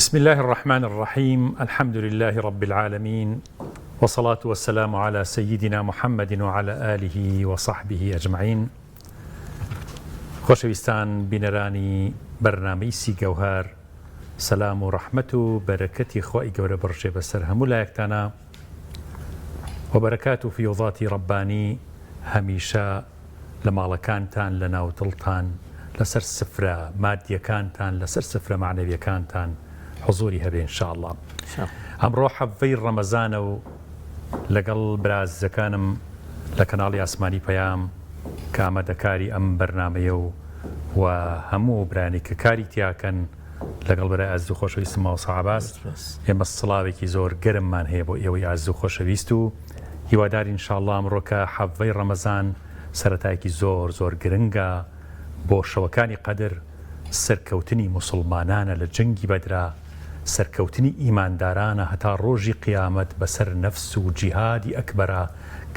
بسم الله الرحمن الرحيم. الحمد لله رب العالمين، والصلاة والسلام على سيدنا محمد وعلى آله وصحبه أجمعين. خۆشەویستان بینەرانی بەرنامەی سی گەوهار، سەلام و ڕەحمەت و بەرەکەتی خۆی گەورە بڕژێ بەسەر هەموو لایەکتانە و بەرەکات و فیوضاتی ڕەبانی هەمیشە لە ماڵەکانتان، لە ناودڵتان، لەسەر سفرە مادیەکانتان، لەسەر سفرە معنەویەکانتان حضوری هەبێ ئینشاءالله. ئەمڕۆ حەڤەی ڕەمەزانە و لەگەڵ برازەکانم لە کەناڵی ئاسمانی پەیام کە ئامادەکاری ئەم بەرنامەیە و هەموو برانی کە کاری تیاکەن لەگەڵ بەرای ئازیز و خۆشەویستم ماوەسا عەباس، ئێمە سڵاوێکی زۆر گەرممان هەیە بۆ ئێوەی ئازیز و خۆشەویست و هیوادار ئینشاءالله ئەمڕۆ کە حەڤەی ڕەمەزان سەرەتایەکی زۆر زۆر گرنگە بۆ شەوەکانی قەدر، سەرکەوتنی موسڵمانانە لە جەنگی بەدرا، سەرکەوتنی ئیماندارانە هەتا ڕۆژی قیامەت بەسەر نەفس و جیهادی ئەکبەرە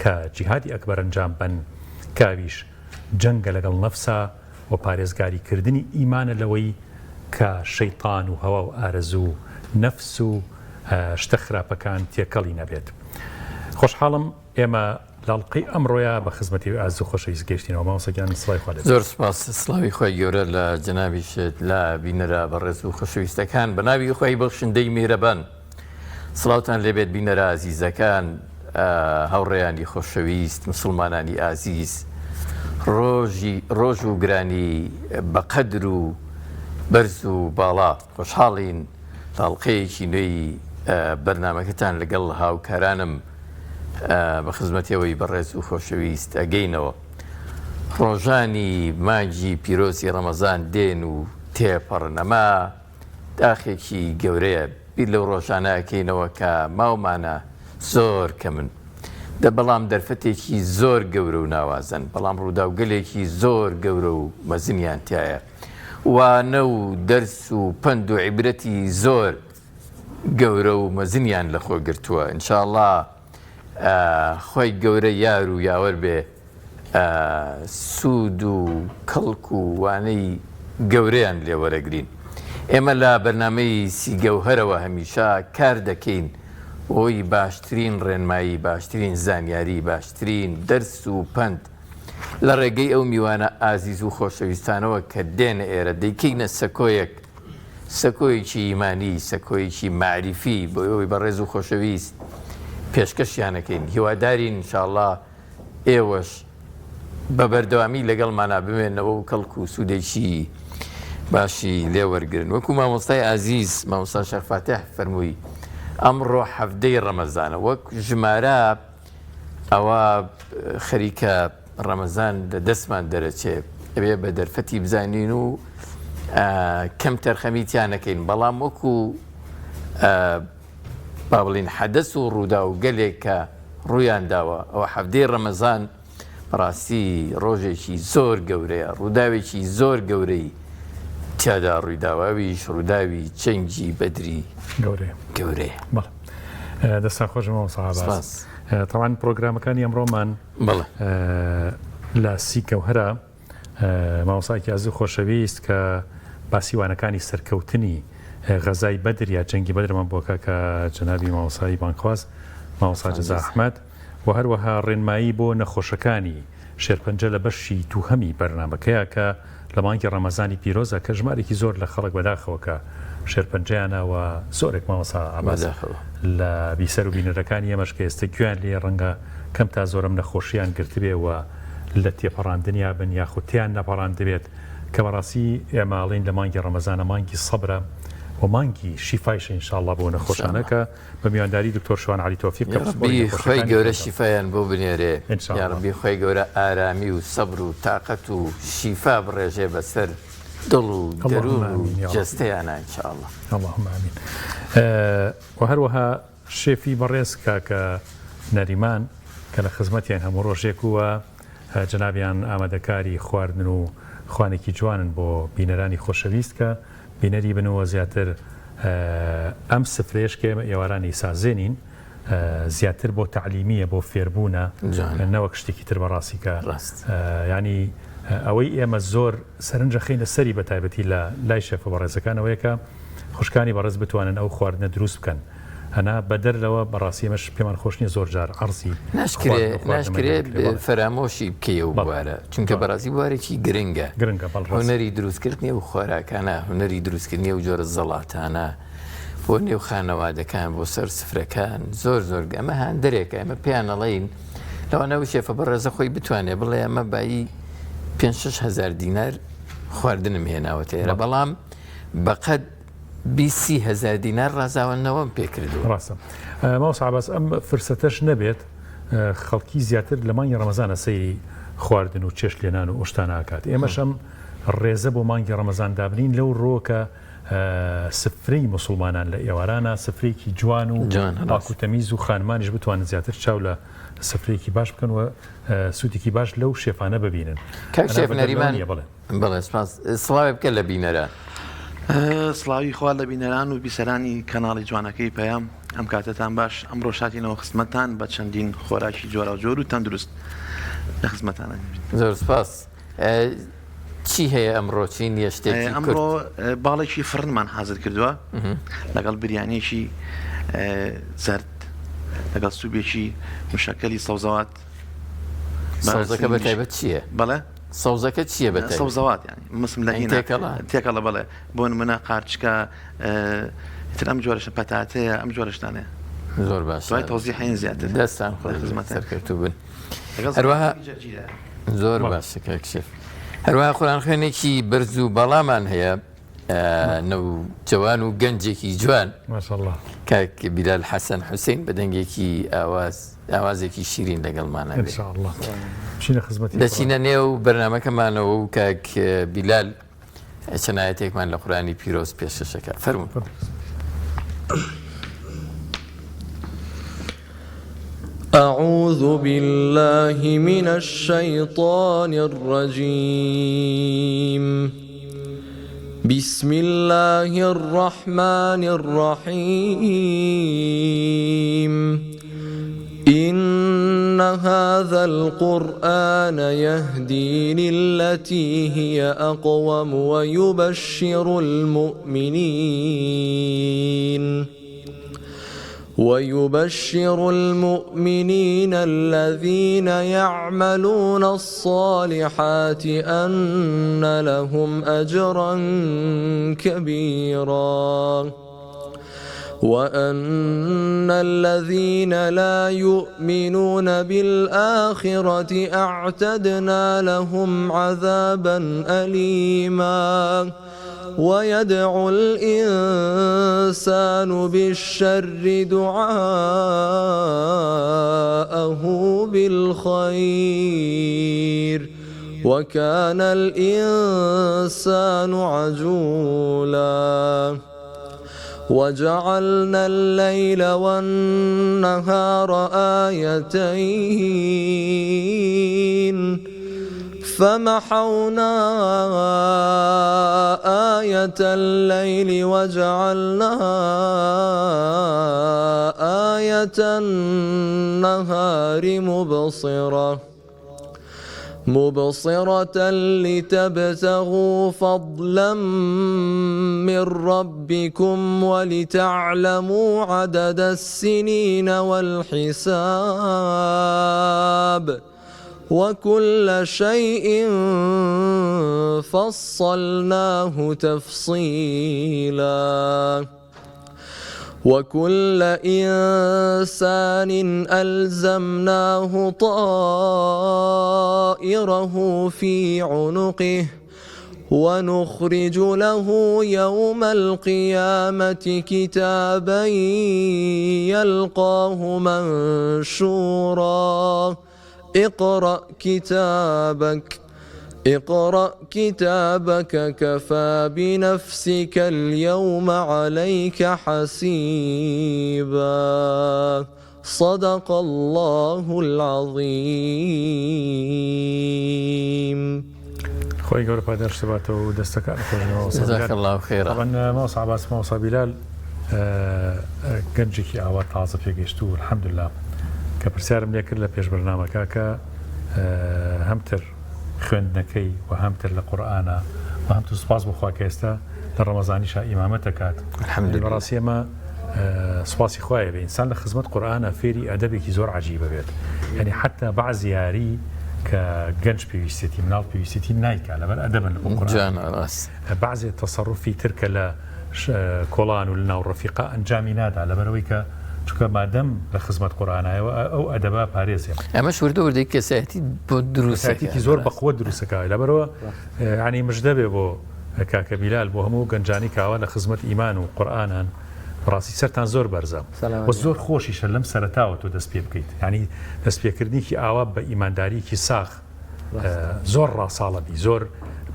کە جیهادی ئەکبەر ئەنجام بن، کاویش جەنگە لەگەڵ نەفسە و پارێزگاریکردنی ئیمانە لەوەی کە شەیطان و هەوا و ئارەزوو نەفس و شتە خراپەکان تێکەڵی نەبێت. خۆشحاڵم ئێمە لاڵقەی ئەمڕۆیە بە خزمەتی ئازیز و خۆشەویست گەیشتینەوە. مامۆستاگیان سڵای خوا لێبێت. زۆر سپاس، سڵاوی خۆی گەورە لە جەنابیشت لە بینەرە بەڕێز و خۆشەویستەکان، بە ناوی خۆی بەخشندەی میهرەبان. سڵاوتان لێبێت بینەرە ئازیزەکان، هاوڕێیانی خۆشەویست، مسلمانانی ئازیز. ڕۆژ و گرانی بەقەدر و بەرز و باڵا خۆشحاڵین لاڵقەیەکی نوێی بەرنامەکەتان لەگەڵ هاوکارانم بە خزمەتیەوەی بەڕێز و خۆشەویست ئەگەینەوە. ڕۆژانی مانگی پیرۆزی ڕەمەزان دێن و تێپەڕن، ئەمە داخێکی گەورەیە. بیر لەو ڕۆژانەکەینەوە کە ماومانە زۆر کەمن، بەڵام دەرفەتێکی زۆر گەورە و ناوازن، بەڵام ڕووداوگەلێکی زۆر گەورە و مەزنیان تایە، وانە و دەرس و پند و عیبرەتی زۆر گەورە و مەزنیان لە خۆ گرتووە. ئینشاءڵڵا خۆی گەورە یار و یاوەر بێ سوود و کەڵک و وانەی گەورەیان لێوەرەگرین. ئێمە لە بەرنامەی سی گەوهەرەوە هەمیشە کار دەکەین بۆی باشترین ڕێنمایی، باشترین زانیاری، باشترین دەرس و پند لە ڕێگەی ئەو میوانە ئازیز و خۆشەویستانەوە کە دێنە ئێرە دەیکەینە سەکۆیەکی ئیمانی، سەکۆیەکی معریفی بۆ ئەوەی بەڕێز و خۆشەویست پێشکەشیانەکەین. هیوادارین ئینشاءڵڵا ئێوەش بە بەردەوامی لەگەڵمانە بمێنەوە و کەڵک و سوودێکی باشی لێوەرگرن. وەکو مامۆستای ئازیز مامۆستا شێخ فاتح فەرمووی، ئەمڕۆ حەڤدەی ڕەمەزانە. وەک ژمارە ئەوە خەریکە ڕەمەزان دەستمان دەرەچێ، ئەبێ بە دەرفەتی بزانین و کەم تەرخەمیتیان نەکەین، بەڵام وەکو با بڵین حەدەس و ڕوودا و گەلێک کە ڕوویان داوە، ئەوە حەڤدەی ڕەمەزان ڕاستی ڕۆژێکی زۆر گەورەیە، ڕووداوێکی زۆر گەورەی تیادا ڕوویداوەویش ڕووداوی چەنگی بەدری گەورەیە. دەستا خۆشم مامۆستا عەباس. تەوان پرۆگرامەکانی ئەمڕۆمان لە سی گەوهەرە مامۆستایەکی ئازیز و خۆشەویست کە باسیوانەکانی سەرکەوتنی غەزای بەدر یا جەنگی بەدرمان بۆکە کە جەنابی مامۆستای بانخواز مامۆستا جەزا ئەحمەد، و هەروەها ڕێنمایی بۆ نەخۆشەکانی شێرپەنجە لە بەشی تووهەمی بەرنامەکەیە کە لە مانگی ڕەمەزانی پیرۆزە کە ژمارێکی زۆر لە خەڵک بەداخەوە کە شێرپەنجەیانەوە زۆرێک مامۆستا عەباس لە بیسەر و بینەرەکانی ئێمەش کە ئێستا گویان لێ ڕەنگە کەم تا زۆرم نەخۆشییان گرتبێ و لە تێپەڕاندنیا بن یاخودتیان نەپەڕاند دەبێت، کە بەڕاستی ئێماڵین لە مانگی ڕەمەزانە مانگی سەبرە و مانگی شیفایش ئینشاءالله بۆ نەخۆشانەکە بە میوانداری دکتۆر شوان عەلی تۆفیق کە خۆی گەورە شیفایان بۆ بنێرێ، یا ڕەبی خۆی گەورە ئارامی و سەبر و تاقەت و شیفا بڕێژێ بەسەر دڵ و دەروون و جەستەیانە ئینشاءالله. اللهم ئامین. و هەروەها شێفی بەڕێز کاکە نەریمان کە لە خزمەتیان هەموو ڕۆژێک وە جەنابیان ئامادەکاری خواردن و خوانێکی جوانن بۆ بینەرانی خۆشەویست کە بینەری بنەوە زیاتر ئەم سفرێش کە ئێمە ئێوارانی سازێنین زیاتر بۆ تعلیمیە بۆ فێربوونە نەوەک شتێکی تر بەڕاستی کە ینی ئەوەی ئێمە زۆر سەرنجە خینە سەری بە تایبەتی لە لای شێف و بەڕێزەکانەوەیە کە خوشکانی بەڕێز بتوانن ئەو خواردنە دروست بکەن هەنا بەدەر لەوە بەڕاستیمەش پێمان خۆش نییە زۆر جار عەرزی ناشکرێت فەرامۆشی بکەیە و بوارە چونکە بەڕاستی بوارێکی گرنگە هونەری دروستکردنی و خۆراکانە هونەری دروستکردنی و جۆرە زەڵاتانە بۆ نێو خانەوادەکان بۆ سەر سفرەکان زۆر ئەمە هەندێکە ئەمە پێیانەڵین لەوانەوە شێفە بەڕێزە خۆی بتوانێت بڵێ ئەمە بایی 5-6 هزار دینار خواردنم هێناوە تێرە بەڵام بەقەد 20 هزار دینار ڕازاوەندنەوەم پێکردو ڕاستە ماوەس عەباس ئەم فرسەتەش نەبێت خەڵکی زیاتر لە مانگی ڕەمەزانە سەیری خواردن و چێشت لێنان و ئۆشتان ئاکات ئێمەش ئەم ڕێزە بۆ مانگی ڕەمەزان دابنین لەو ڕۆکە سفرەی مسلمانان لە ئێوارانە سفرەیەکی جوان و پاکوتەمیز و خانمانیش بتوانن زیاتر چاو لە سفرەیەکی باش بکەن و سوودێکی باش لەو شێفانە ببینن کاک شێف نەریمان بەڵێ سپاس سڵاوێ بکە لە بینەرە سڵاوی خوا لە بینەران و بیسەرانی کەناڵی جوانەکەی پەیام ئەم کاتتان باش ئەمڕۆ شاتینەوە خزمەتان بە چەندین خۆراکی جۆرا و جۆر و تەندروست لە خزمەتانە زۆر سپاس چی هەیە ئەمڕۆ چی نیە شتێکی ئەمڕۆ باڵێکی فرنمان حازر کردووە لەگەڵ بریانێکی زەرد لەگەڵ سوبێکی مشەکەلی سەوزەوات سەوزەکە بەتایبەت چییە؟ بەڵێ سەوزەکە چییە بەتایبەت؟ سەوزەوات یعنی مسم لە هینە تێکەڵە بەڵێ بۆ نمونە قارچکە تر ئەم جۆرەشە پەتاتەیە ئەم جۆرەشتانەیە زۆر باش دوای تەوزیح هەین زیاتر دەستان خۆی سەرکەوتوو بن هەروەها زۆر باشە کاک شێف هەروەها قورئان خوێنێکی بەرز و بەڵامان هەیە جوان و گەنجێکی جوان ماشاءالله کاک بیلال حەسەن حوسێن بە دەنگێکی ئاوازێکی شیرین لەگەڵمانە ئینشاءالله چینە خزمەتی دەچینە نێو بەرنامەکەمانەوە و کاک بیلال چەند ئایەتێکمان لە قورئانی پیرۆز پێشکەشەکە فەرموو أعوذ بالله من الشيطان الرجيم بسم الله الرحمن الرحيم إن هذا القرآن يهدي للتي هي أقوم ويبشر المؤمنين الذين يعملون الصالحات أن لهم أجرا كبيرا وأن الذين لا يؤمنون بالآخرة أعتدنا لهم عذابا أليما ويدعو الإنسان بالشر دعاءه بالخير وكان الإنسان عجولا وجعلنا الليل والنهار آيتين فمحونا آية الليل وجعلنا آية النهار مبصرة لتبتغوا فضلا من ربكم ولتعلموا عدد السنين والحساب وكل شيء فصلناه تفصيلا وكل إنسان ألزمناه طائره في عنقه ونخرج له يوم القيامة كتابا يلقاه منشورا اقرأ كتابك كفى بنفسك اليوم عليك حسيبا صدق الله العظيم خۆی گەورە پادار شتباتەوە و دەستەکان جزاك الله خيرا طبعا ماوەس عەباس ماوەسا بیلال گەنجێکی ئاوا تازە پێگەیشت و الحەمدولله کە پرسیارم لێ کرد لە پێش بەرنامەکە کە هەمتر خوێندنەکەی و هەمتر لە قورئانە و هەمتر سوپاس بخوا کە ئێستا لە ڕەمەزانیشا ئیمامەت دەکات الحەمدولillah بەڕاستی ئەمە سوپاسی خوایە بێ ئینسان لە خزمەت قورئانە فێری ئەدەبێکی زۆر عەجیبە بێت یعنی حتا بەعزی یاری کە گەنج پێویستێتی مناڵ پێویستێتی نایکا لەبەر ئەدەبن لە بۆ قورئان بەعزێ تەسەڕوفی ترکە لە کۆڵان و لە ناو ڕەفیقا ئەنجامی نادا لەبەرەوەی کە چونکە مادەم لە خزمەت قورئانایەوە ئەو ئەدەبا پارێزێ ئەمەش وردەوردەی کەسایەتی بۆ دروستێتی زۆر بەقوە دروستەکە لەبەرەوە ینی مژدە بێ بۆ کاکە بیلال بۆ هەموو گەنجانی کاوە لە خزمەت ئیمان و قورئانان ڕاستی سەرتان زۆر بەرزە و زۆر خۆشیشە لەم سەرەتاوە تۆ دەست پێ بکەیت ینی دەستپێکردنیکی ئاوا بە ئیمانداریکی ساخ زۆر ڕاساڵەبی زۆر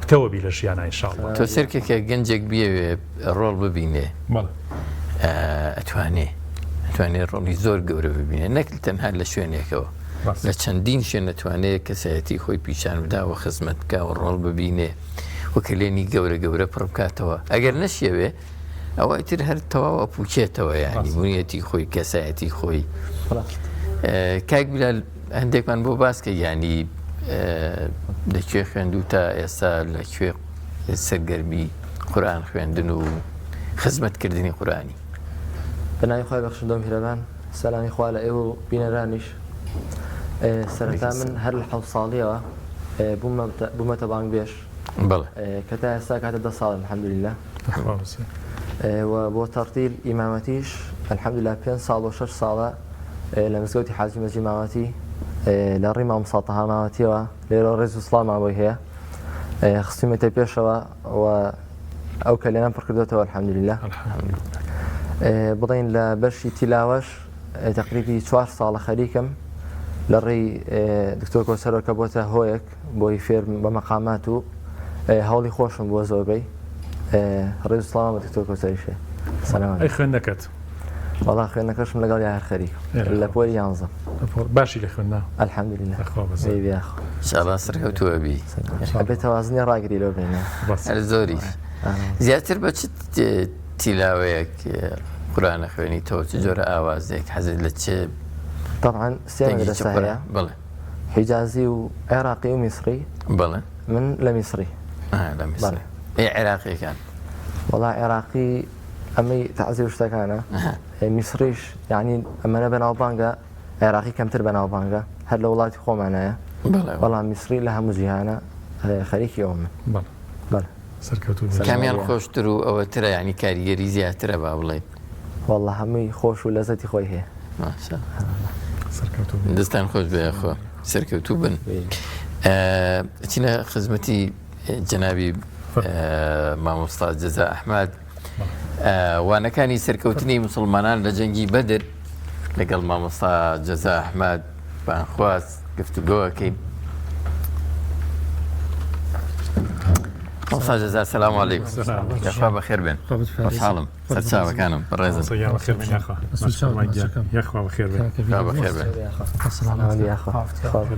پتەوەبی لە ژیانە ئینشاءڵڵا تۆ سەرکێکە گەنجێک بیەوێ ڕۆڵ ببینێ ئەتوانێت ڕۆڵی زۆر گەورە ببینێ نەکل تەنها لە شوێنێکەوە لە چەندین شوێن نەتوانێت کەسایەتی خۆی پیشان بداوە خزمەتکە و ڕۆڵ ببینێ وەکلێنی گەورە گەورە پڕ بکاتەوە ئەگەر نەشیەوێ ئەوەی تر هەر تەواوە پوچێتەوە یانی بوونیەتی خۆی کەسایەتی خۆی کاک بیلال هەندێکمان بۆ باسکە ینی لەکوێ خوێندوو تا ئێستا لەکوێ سەرگەرمی قورئان خوێندن و خزمەتکردنی قورئانی بەناوی خوای بەخشندەم هیرەبان سەلامی خوا لە ئێوە و بینەرانیش سەرەتا من هەر لە 7 ساڵیەوە بوومەتە بانگبێژ کە تا ئێستا کاتە 10 ساڵ الحەمدولillah و بۆ تەرتیل ئیمامەتیش الحەمدولillah 5 ساڵ و 6 ساڵە لە مزگەوتی حاجی مەجید مامەتی لە ڕێی مام ساتەها مامەتیەوە لێرە ڕێز و سڵام مابۆی هەیە خستومەتە پێشەوە و ئەو کە لێنان پڕ کردوێتەوە الحەمدولillah بڵین لە بەشی تیلاوەش تقریبی 4 ساڵە خەریکم لە ڕێی دکتۆر کۆسەرەوە کە بۆتە هۆیەک بۆی فێر بە مەقامات و هەوڵی خۆشم بۆ زۆربەی ڕێز و سڵام بە دکتۆر کۆسەریشێ ئەی خوێندنەکەت وەڵا خوێندنەکەشم لەگەڵ یار خەریک لە پۆلی 11 باشی لە خوێندنا الحەمدولillah ئینشاءڵڵا سەرکەوتووە بی ئەبێ تەوازنی ڕاگری لەو بینە هەر زۆریش زیاتر بە چ تیلاوەیەک قورئان خوێنیتەوە چ جۆرە ئاوازێک حەزت لە چێ طبعا سێ مەدرسە هەیە بڵێ حیجازی و عێراقی و میسری بڵێ من لە میسری لە میسری عێراقیەکان وەڵا عێراقی ئەمەی تەعزیە و شتەکانە میسریش یعنی ئەمەنە بەناوبانگە عێراقی کەمتر بەناوبانگە هەر لە وڵاتی خۆمانەیە بەڵام میسری لە هەموو جیهانە خەریکی ئەوە من کامیان خۆشتر و ئەوە ترە ینی کاریگەری زیاترە با بڵێ وەڵا هەمووی خۆش و لەزەتی خۆی هەیە دەستان خۆش بێخۆ سەرکەوتوو بن چینە خزمەتی جەنابی مامۆستا جەزا ئەحمەد وانەکانی سەرکەوتنی موسڵمانان لە جەنگی بەدر لەگەڵ مامۆستا جەزا ئەحمەد بانخواست گفتوگۆەکەین مامۆستا جەزا سەلام عەلەیکم یاخوا بەخێر بێن خۆشحاڵم سەرچاوەکانم بەڕێزم یاخوا بەخێر بێن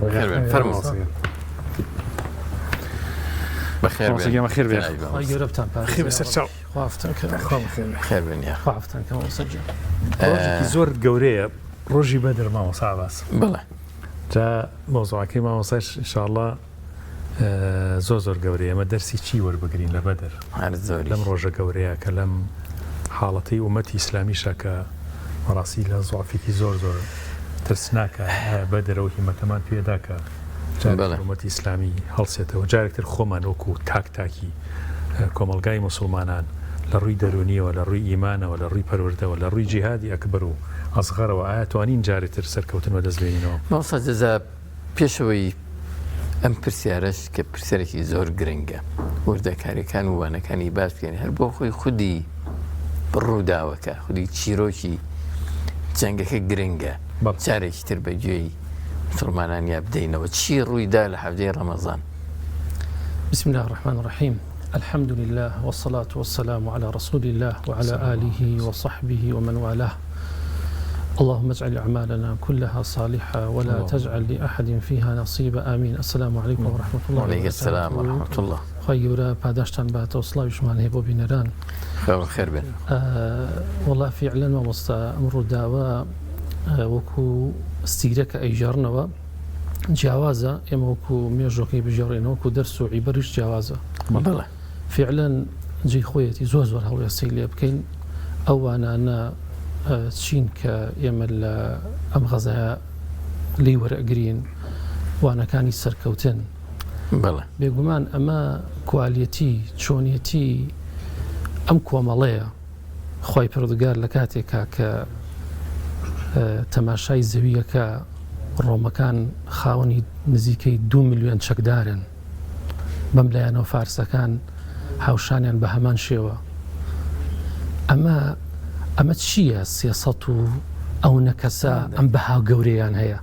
بەخێر بێن فەرموو بەخێر بێن خێر بێن خێر بێن زۆر گەورەیە ڕۆژی بەدر مامۆستا باس بڵێ جا مۆزوعەکەی مامۆستاش ئینشاءڵڵا زۆر گەورەیە ئەمە دەرسی چی وەربگرین لە بەدر لەم ڕۆژە گەورەیە کە لەم حاڵەتەی ئومەتی ئیسلامیشە کە بەڕاستی لە زوعفێکی زۆر ترسناکە بەدرەوە هیمەتەمان پێدا کە حکوومەتی ئیسلامی هەڵسێتەوە جارێکتر خۆمان وەکو تاکی کۆمەلگای موسڵمانان لە ڕووی دەرونیەوە لە ڕووی ئیمانەوە لە ڕووی پەروەردەوە لە ڕووی جیهادی ئەکبەر و ئەزغەرەوە ئایا توانین جارێتر سەرکەوتنەوە دەست بێنینەوە مامۆستا جەزا پێشەوەی ئەم پرسیارەش کە پرسیارێکی زۆر گرنگە وردەکاریەکان و وانەکانی باس بکەین هەر بۆ خۆی خودی ڕووداوەکە خودی چیرۆکی جەنگەکە گرنگە جارێکی تر بەگوێی مسلمانان یا بدەینەوە چی ڕوویدا لە حەفتەی ڕەمەزان بسم الله الرحمن الرحيم الحمد لله والصلاة والسلام على رسول الله وعلى آله وصحبه ومن والاه اللهم اجعل أعمالنا كلها صالحة ولا تجعل لأحد فيها نصيب آمين السلام عليكم ورحمة الله وعليكم السلام ورحمة الله خيورا پاداشتان بات وصلاة وشمان هبو بينران خير بين والله فعلا ما مصتا أمر داوا وكو استيرك أيجارنوا جوازة إما وكو ميجوكي بجارين وكو درسو عبرش جوازة بله فعلا جێی خۆیەتی زۆر زۆر هەڵوێستی لێ بکەین ئەوانانە چین کە ئێمە لە ئەم غەزایە لی وەرەگرین وانەکانی سەرکەوتن بێگومان ئەمە کوالیەتی چۆنیەتی ئەم کۆمەڵەیە خۆی پردگار لە کاتێکا کە تەماشای زەویەکە ڕۆمەکان خاوەنی نزیکەی 2 ملیۆن چەکدارن بەم لایەنەوە فارسەکان هاوشانیان بە هەمان شێوە ئەمە چییە 300 و ئەو نەکەسە ئەم بەها گەورەیان هەیە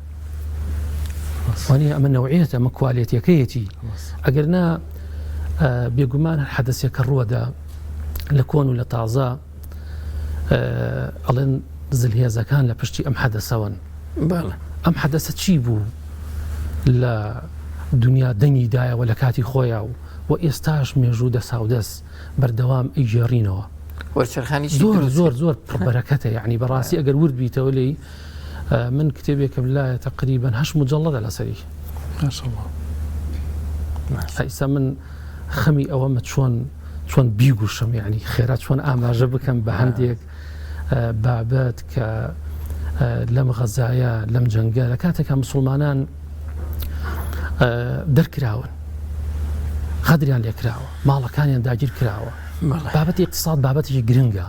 وانە ئەمە نەوعێت ئەمە کوالیەتەکەیەتی ئەگەر نا بێگومان حەدەسێکە ڕووەدا لە کۆن و لە تازە ئەڵێن زلهێزەکان لە پشتی ئەم حەدەسەوەن ئەم حەدەسە چی بوو لە دنیا دەنگیدایەوە لە کاتی خۆیان و ئێستاش مێژوو دەسا و دەست بەردەوام ئەیژێڕینەوە زۆر زۆر زۆر پڕبەرەکەتە یعنی بەڕاستی ئەگەر ورد بیتەوە لێی من کتێبێکم لایە تقریبا 8 مجلدە لەسەری ئەیسا من خەمی ئەوەمە چۆن بیگوشم یعنی خێرا چۆن ئاماژە بکەم بە هەندێک بابەت کە لەم غەزایە لەم جەنگە لە کاتێکە مسلمانان دەرکراون غەدریان لێکراوە ماڵەکانیان داگیر کراوە بابەتی اقتصاد بابەتێکی گرنگە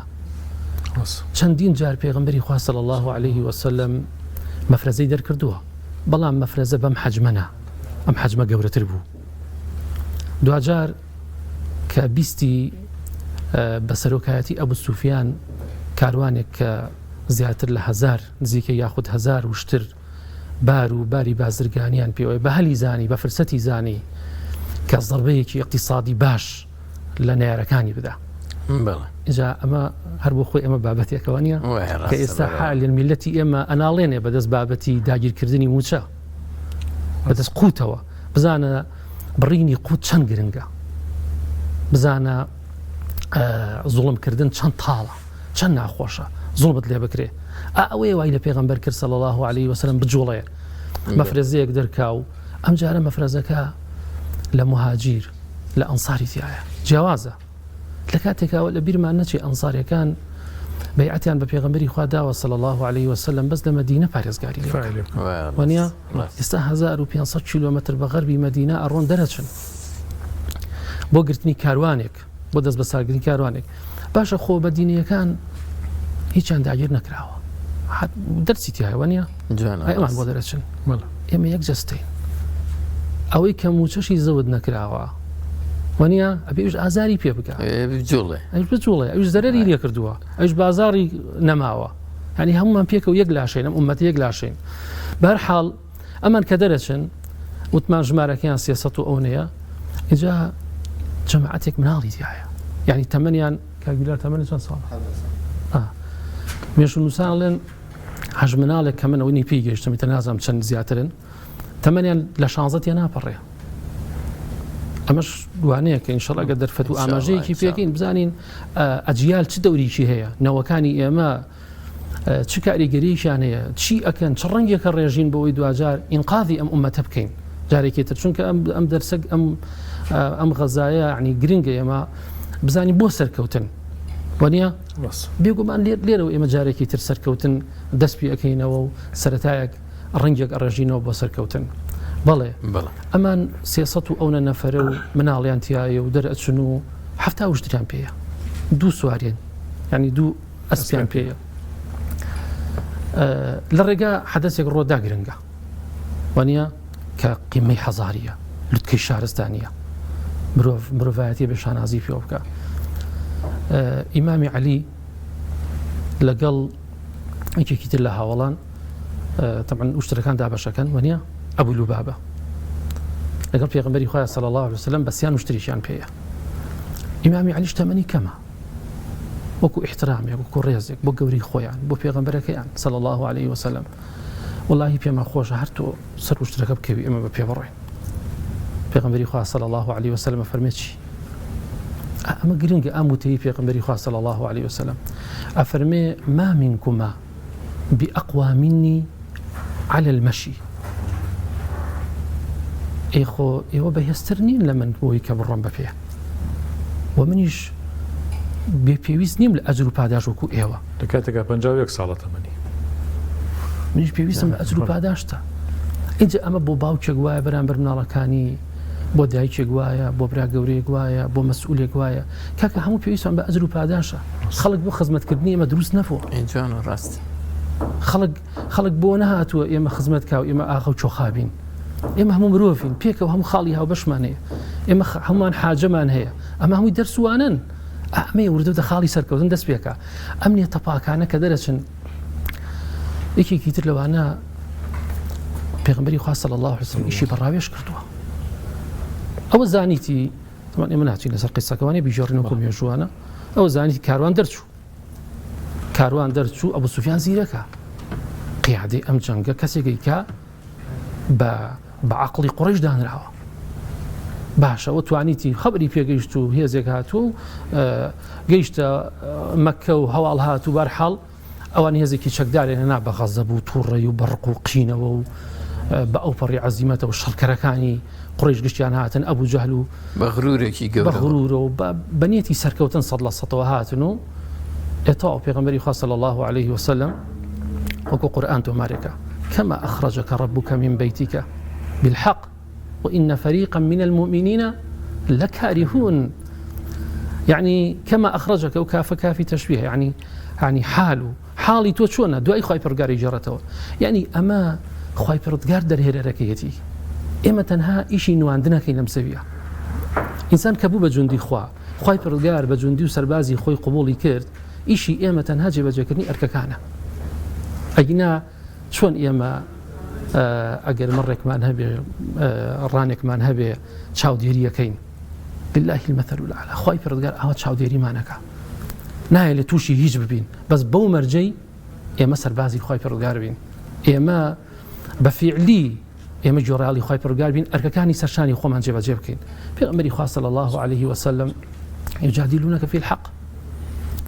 چەندین جار پێغەمبەری خوا صلی الله عليه وسلم مەفرەزەی دەرکردووە بەڵام مەفرەزە بەم حەجمەنە ئەم حەجمە گەورەتر بوو دوجار کە بیستی بە سەرۆکایەتی ئەبو سوفیان کاروانێک کە زیاتر لە 1000 نزیکە یاخود 1000 وشتر بار و باری بازرگانیان پێوەی بە هەلی زانی بە فرسەتی زانی کە زەربەیەکی اقتصادی باش لە نێارەکانی بدا ئجا ئەمە هەر بۆ خۆی ئەمە بابەتێکەوە نیە کە ئێستا حالی میلەتی ئێمە ئەناڵێنێ بەدەست بابەتی داگیرکردنی موچە بەدەست قوتەوە بزانە بڕینی قوت چەند گرنگە بزانە زوڵمکردن چەند تاڵە چەند ناخۆشە زوڵمت لێ بکرێ ئەوەیە وای لە پێغەمبەر کرد صلی الله عليه وسلم بجوڵێ مەفرەزەیەک دەرکاو ئەم جارە مەفرەزەکە لە مهاجیر لە ئەنساری تایە جیاوازە لە کاتێکاوە لە بیرمان نەچێ ئەنساریەکان بەیعەتیان بە پێغەمبەری خوا داوە صلی الله عليه وسلم بەس لە مەدینە پارێزگاری وانە ئێستا 1500 کیلۆمەتر بە غەربی مەدینە ئەڕۆن دەرەچن بۆ گرتنی کاروانێک بۆ دەست بە سارگری کاروانێک باشە خۆ بەدینیەکان هیچیان داگیر نەکراوە دەرچی تایەوە نیە ئەمان بۆ دەرەچن ئێمە یەک جەستین ئەوەی کە موچەشی زەود نەکراوە وانە ئەبێش ئازاری پێ بکە بجوڵێ ئەوش زەرەری لێ کردووە ئەوش بازاری نەماوە ینی هەمومان پێکە و یەک لاشین ئەم ئومەتی یەک لاشین بەرحاڵ ئەمان کە دەرەچن وتمان ژمارەکەیان 300 و ئەوەیە اینجا جەماعەتێک مناڵی تایە یعنی تەمەنیان کاگیلار تەمەنی چەند ساڵ مێژوو نووسانڵێن هەژ مناڵێک کە منەوەی پێی گەیشتم تە نازانم چەند زیاترن تەمەنیان لە 16 ناپەڕێ ئەمەش دوانەیە کە ئینشەڵا ئەگەر دەرفەت و ئاماژەیەکی پێکەین بزانین ئەجیال چ دەوریکی هەیە نەوەکانی ئێمە چ کاریگەریشان هەیە چی ئەکەن چ ڕەنگێکە ڕێژین بەوەی دوجار ئینقاذی ئەم ئومەتە بکەین جارێکێتر چونکە ئەم دەرسەک ئەم غەزایە عنی گرنگە ئێمە بزانین بۆ سەرکەوتن وانە بێگومان لێرەوە ئێمە جارێکی تر سەرکەوتن دەست پێ ئەەکەینەوە و سەرەتایەک ڕەنگێک ئەڕێژینەوە بۆ سەرکەوتن بەڵێ ئەمان 300 و ئەوە نەفەرە و مناڵیان تایە و دەرئەچن و 7 وشتریان پێیە 2 سوارێن ینی 2 ئەسپیان پێیە لە ڕێگا حەدەسێک ڕۆدا گرنگە وانە کە قیمەی حەزاریە لوتکەی شارستانیە مرۆڤایەتی بە شانازی پێ بکە ئیمامی عەلی لەگەڵ یەکێکی تر لە هاوڵان طبعا وشترەکان دابەشەکەن وانە ئەبوو لوبابە لەگەڵ پێغەمبەری خوا صلی الله عليه وسلم بەسییان وشتریشیان پێیە ئیمامی عەلیش تەمەنی کەمە وەکو احترامێک وەکو ڕێزێک بۆ گەوری خۆیان بۆ پێغەمبەرەکەیان صلی الله عليه وسلم والله پێمە خۆشە هەر تۆ سەر وشترەکە بکەوی ئێمە بە پێ بڕۆین پێغەمبەری خوا صلی الله عليه وسلم فەرمێ چی ئەمە گرنگە ئاموتەی پێغەمبەری خوا صلی الله عليه وسلم ئەفەرمێ ما منكما بأقوى مني على المشي ئێخۆ ئێوە بەهێزتر نین لە من بۆی کە بڕۆم بە پێ و منیش بێپێویست نیم لە ئەجر و پاداش وەکو ئێوە لە کاتێکا 51 ساڵە تەمەنی منیش پێویستم بە ئەجر و پاداشتە اینجا ئەمە بۆ باوکێک وایە بەرامبەر مناڵەکانی بۆ دایکێک وایە بۆ برا گەورەیەک وایە بۆ مەسئولێک وایە کاکە هەموو پێویستیان بە ئەجر و پاداشە خەڵک بۆ خزمەتکردنی ئێمە دروست نەبووە اینجان ڕاستی خەڵک بۆ نەهاتووە ئێمە خزمەت کاو ئێمە ئاغا و چۆخابین ئێمە هەموو مرۆڤین پێکەوە هەموو خاڵی هاوبەشمان هەیە ئێمە هەمومان حاجەمان هەیە ئەمە هەمووی دەرسوانن ئەمەیە وردە دە خاڵی سەرکەوتن دەست پێکە ئەم نیە تەپاکانە کە دەرەچن یەکێکی تر لەوانە پێغەمبەری خوا صلی الله علیه وسلم ئیشی بەڕاوێژ کردووە ئەوە زانیتی ئێمە ناچین لەسەر قیسەکەوانی بیژۆڕینەوە مێژوانە ئەوە زانیتی کاروان دەرچوو ئەبوو سوفیان زیرەکە قیادەی ئەم جەنگە کەسێکی کە بە عەقڵی قوڕەیش دانراوە باشە ئەوە توانیتی خەبەری پێگەیشت و هێزێک هاتووە و گەیشتە مەککە و هەواڵ هات و بەرحاڵ ئەوان هێزێکی چەکدارێن هێنا بە غەزەب و تووڕەی و بەڕق و قینەوە و بە ئەو پەڕی عەزیمەتە و شەڕکەرەکانی قوڕیش گشتیان هاتن ئەبوو جەهل و بە غرورێکی گەورە بە غرورە و بە نیەتی سەرکەوتن 100% هاتن و ئێتاو پێغەمبەری خوا صلی الله عليه وسلم وەکو قورئان تۆمارێکە كما أخرجك ربك من بيتك بالحق وإن فريقا من المؤمنين لكارهون يعني كما أخرجك وكاف كافي تشبيه يعني حالي تو چۆنە دوای خوای پەروەردگاری جێڕێتەوە يعني ئەمە خوای پەروەردگار دەرهێنەرەکەیەتی ئێمە تەنها ئیشی نواندنەکەی لەم زەویە ئینسان کە بوو بە جوندی خوای پەروەردگار بە جوندی و سەربازی خۆی قبوڵی کرد ئیشی ئێمە تەنها جێبەجێکردنی ئەرکەکانە ئەگینا چۆن ئێمە ئەگەر مەڕێکمان هەبێ ڕانێکمان هەبێ چاودێریەکەین بالله المثل الأعلى خوای پەروەردگار ئەوە چاودێریمانەکە نایە لە تووشی هیچ ببین بەس بەو مەرجەی ئێمە سەربازی خوای پەروەردگار بین ئێمە بەفیعلی ئێمە جۆڕاڵی خوای پەروەردگار بین ئەرکەکانی سەرشانی خۆمان جێبەجێ بکەین پێغەمبەری خوا صلی الله عليه وسلم يجادلونك في الحق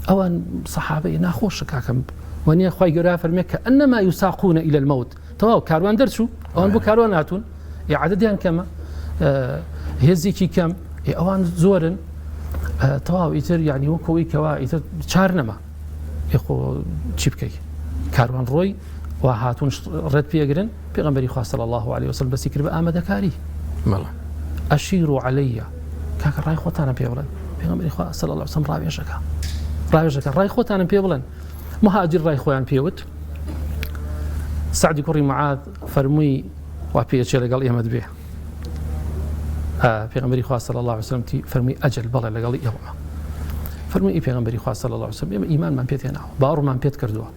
ئەوان سەحابەی ناخۆشە کاکەم وانە خوای گەورە فەرمێ کە ئەنەما یوساقون إلى الموت تەواو کاروان دەرچوو ئەوان بۆ کاروان هاتوون عەدەدیان کەمە هێزێکی کەم ئەوان زۆرن تەواو ئیتر یعنی وەکەوەی کەوا ئیتر چار نەما خۆ چی بکەی کاروان ڕۆی و هاتوون ڕێت پێگرن پێغەمبەری خوا صلی الله عليه وسلم بەسی کرد بە ئامادەکاری ئەشیروا عەلەیە کاکە ڕای خۆتانە پێ بڵێن پێغەمبەری خوا صلی الله عليه وسلم ڕاوێژەکە ڕای خۆتانە پێ بڵێن مهاجر ڕای خۆیان پێوت سعدی کوڕی معاذ فەرمووی وا پێچێ لەگەڵ ئێمە دبێ پێغەمبەری خوا صلی الله عليه وسلم فەرمووی ئەجەل بەڵێ لەگەڵی ئێوە فەرمووی پێغەمبەری خوا صلی الله عليه وسلم ئێمە ئیمانمان پێت هێناوە باوەڕمان پێت کردووە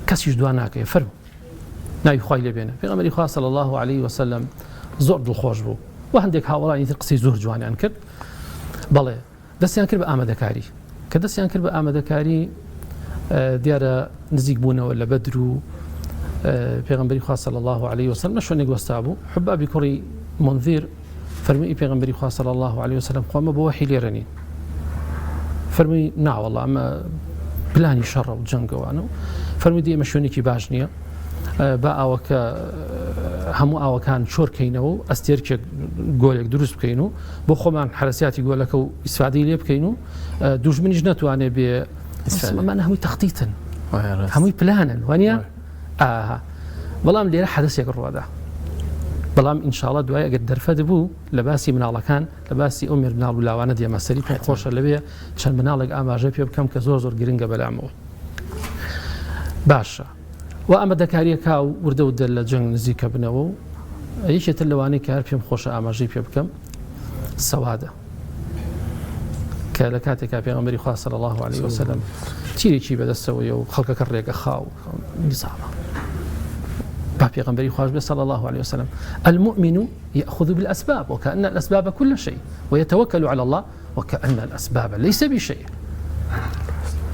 کەسیش دوا ناکەی فەرموو ناوی خوای لێبێنە پێغەمبەری خوا صلی الله عليه وسلم زۆر دڵخۆش بوو و هەندێک هاوڵانی تر قسەی زۆر جوانیان کرد بەڵێ دەستیان کرد بە ئامادەکاری کە دەستیان کرد بە ئامادەکاری دیارە نزیک بوونەوە لە بەدر و پێغەمبەری خوا صلی الله عليه وسلم شوێنێک وەستا بوو حبابی کوڕی منذیر فەرمووی پێغەمبەری خوا صلی الله عليه وسلم خۆمە بە وەحی لێرەنین فەرمووی ناوەڵڵا ئەمە پلانی شەڕە و جەنگەوانە و فەرمووی ئێمە شوێنێکی باش نییە با ئاوەکە هەموو ئاوەکان چۆرکەینەوە و ئەستێرکێک گۆلێک دروست بکەین و بۆ خۆمان حرەسیاتی گۆلەکە و ئیسفادەی لێ بکەین و دوژمنیش نەتوانێت بێ ئەمانە هەمووی تەختیتن هەمووی پلانن وانە بەڵام لێرە حەدەسێک ڕوادا بەڵام ئینشاڵڵا دوای ئەگەر دەرفەت بوو لە باسی مناڵەکان لە باسی ئەو مێردناڵ و لاوانە دێمەسەری پێ خۆشە لەبێ چەند مناڵێک ئاماژە پێ بکەم کە زۆر گرنگە بەلامەوە باشە و ئامادەکاریەکە و وردە و دەر لە جەنگ نزیکە بنەوە و یەکێتر لەوانەی کە هەر پێم خۆشە ئاماژەی پێ بکەم سەوادە کە لە کاتێکا پێغەمبەری خوا صلی الله عليه وسلم تیرێکی بەدەستەوەیە و خەڵکەکە ڕێگە خاو نیزامە با پێغەمبەری خوش بێ صلی الله عليه وسلم المؤمن يأخذ بالأسباب وكأن الأسباب كل شيء ويتوكل على الله وكأن الأسباب ليس بشيء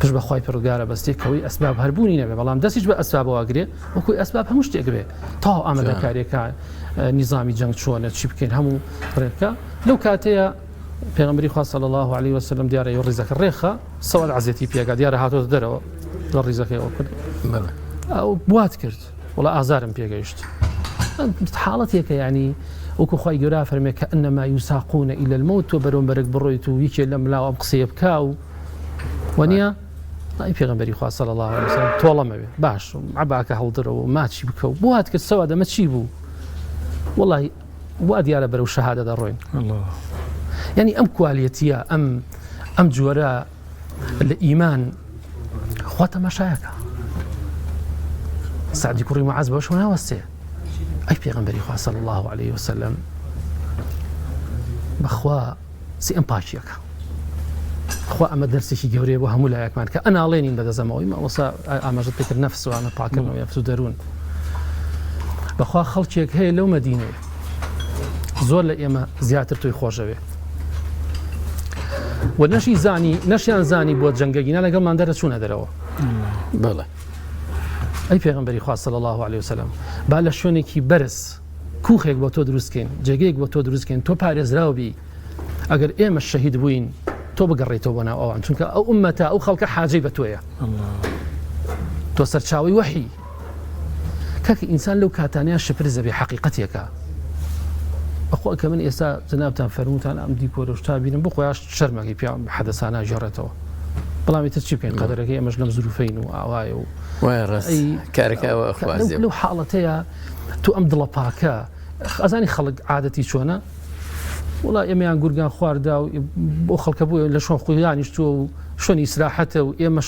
پش بەخوای پەروەردگارە بەستێک کەوەی ئەسباب هەربوونی نەبێ بەڵام دەستیش بە ئەسباب واگرێ وەکوی ئەسباب هەموو شتێک بێ تا ئامادەکاریەکە نیزامی جەنگ چۆنە چی بکەین هەموو ڕێکە لەو کاتەیە پێغەمبەری خوا صلی الله عليه وسلم دیارە ڕیزەکە ڕێخە سەوال عەزیەتی پێگا دیارە هاتۆتە دەرەوە لە ڕیزەکەیەوە کرد ئەو بوات کرد وڵا ئازارم پێگەیشت حاڵەتێکە یعنی وەکو خوای گەورە فەرمێ کە ئەنەما یوساقون إلى الموت و بەرەو بەرەک بڕۆیت و یەکێ لە ملاوە ئەم قسەیە بکا و وەنیە ڵای پێغەمبەری خوا صلی الله عليه وسلم تۆڵەمەوێ باش عەباکە هەڵدرەوە ماچی بکە و بۆ هات کرد سەوا دەمە چی بوو وەڵی وا دیارە بەرەو شەهادە دەڕۆین یعنی ئەم کوالیەتیە ئەم جۆرە لە ئیمان خوا تەماشایەکە سعدی کوڕی معاز بەوەش ناوەستێ ئەی پێغەمبەری خوا صلی الله عليه وسلم بەخوا سی ئەم پاچیەکە خوا ئەمە دەرسێکی گەورەیە بۆ هەموو لایەکمان کە ئەناڵێنین بەدەزەمەوەی مامۆستا ئاماژەت پێکرد نەفس و ئەمە پاکردنەوە نەفس و دەروون بەخوا خەڵکێک هەیە لەو مەدینەیە زۆر لە ئێمە زیاتر توی خۆشەوێ و نەشیان زانی بۆ جەنگەگینا لەگەڵمان دەرەچوونە دەرەوە بەڵێ ئەی پێغەمبەری خوا صلی الله عليه وسلم با لە شوێنێکی بەرز کوخێک بۆ تۆ دروستکەین جێگەیەک بۆ تۆ دروستکەین تۆ پارێزراوبی ئەگەر ئێمە شەهید بووین تۆ بگەڕێیتەوە بۆ ناو ئەوان چونکە ئەو ئومەتە ئەو خەڵکە حاجەی بە تۆیە تۆ سەرچاوی وەحی کاکە ئینسان لەو کاتانەیە شپرزە بێ حەقیقەتێکە بەخوا کە من ئێستا جەنابتان فەرمووتان ئەم دیپۆرە و شتا بینم بۆ خۆیاش شەرمەکەی پێ حەدەسانە ژێڕێتەوە بەڵامی تر چی بکەین قەدەرەکەی ئەمەش لەم زروفەین و ئاوایە و کارەکە لەو حاڵەتەیە تو ئەم دڵە پاکە ئەزانی خەڵک عادەتی چۆنە وڵا ئێمەیان گورگان خوارددا و بۆ خەڵکە بووە لە شۆن خۆیانیشتووە و شوێنی ئیسراحەتە و ئێمە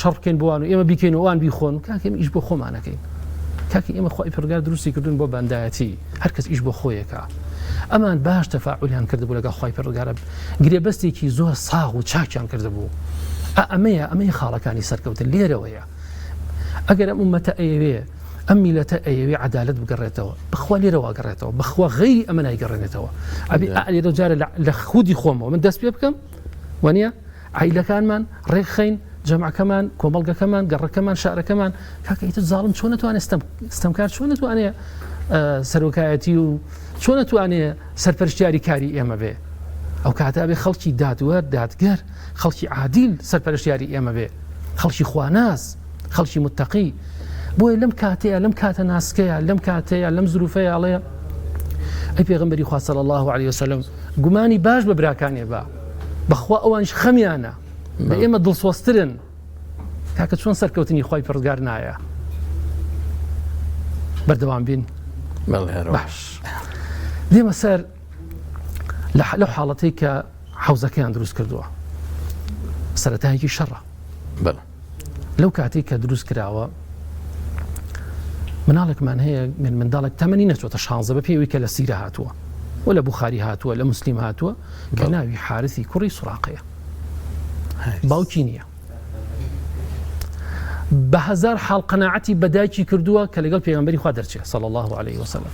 شەڕ بکەین بۆوان و ئێمە بیکەین و ئەوان بیخۆن کاکە ئێمە ئیش بۆ خۆمانەکەین کاکی ئێمە خوای پەروەردگار دروستی کردوون بۆ بەندایەتی هەرکەس ئیش بۆ خۆیەکە ئەمان باش تەفاعولیان کردبوو لەگەڵ خوای پەروەردگارە گرێبەستێکی زۆر ساغ و چاکیان کردبوو ئەمەیە خاڵەکانی سەرکەوتن لێرەوەیە ئەگەر ئەم ئومەتە ئەیەوێ ئەم میلەتە ئەیەوێ عەدالەت بگەڕێتەوە بەخوا لێرەوە گەڕێتەوە بەخوا غەیری ئەمە نایگەڕێنێتەوە ئەبێ لێرە جارە لە خودی خۆمەوە من دەست پێ بکەم وانە عیلەکانمان ڕێکخەین جەمعەکەمان کۆمەڵگەکەمان گەڕەکەمان شارەکەمان کاکە ئیتر زاڵم چۆن نەتوانێت ستەمکار چۆن نەتوانێت سەرۆکایەتی و چۆن نەتوانێت سەرپەرشتیاری کاری ئێمە بێ ئەو کاتە بێ خەڵکی دادوەر دادگەر خەڵکی عادیل سەرپەرشتیاری ئێمە بێ خەڵکی خواناس خەڵکی متەقی بۆیە لەم کاتەیە لەم کاتە ناسکەیە لەم کاتەیە لەم زروفەیە ئەڵێ ئەی پێغەمبەری خوا صلی الله عليه وسلم گومانی باش بە براکانێ بە بەخوا ئەوانش خەمیانە بە ئێمە دڵسۆسترن کاکە چۆن سەرکەوتنی خوای پەروەردگار نایە بەردەوام بین باش دێمە سەر لەو حاڵەتەی کە حەوزەکەیان دروست کردووە سەرەتایەکی شەڕە لەو کاتێک کە دروست کراوە مناڵێکمان هەیە منداڵێک تەمەنی نەچۆتە 16 بە پێوی کە لە سیرە هاتووە و لە بوخاری هاتووە لە موسلیم هاتووە کە ناوی حارثی کوڕی سوراقەیە باوکی نییە بە هەزار حاڵ قەناعەتی بەدایکی کردووە کە لەگەڵ پێغەمبەری خوا دەرچێت صلی الله عليه وسلم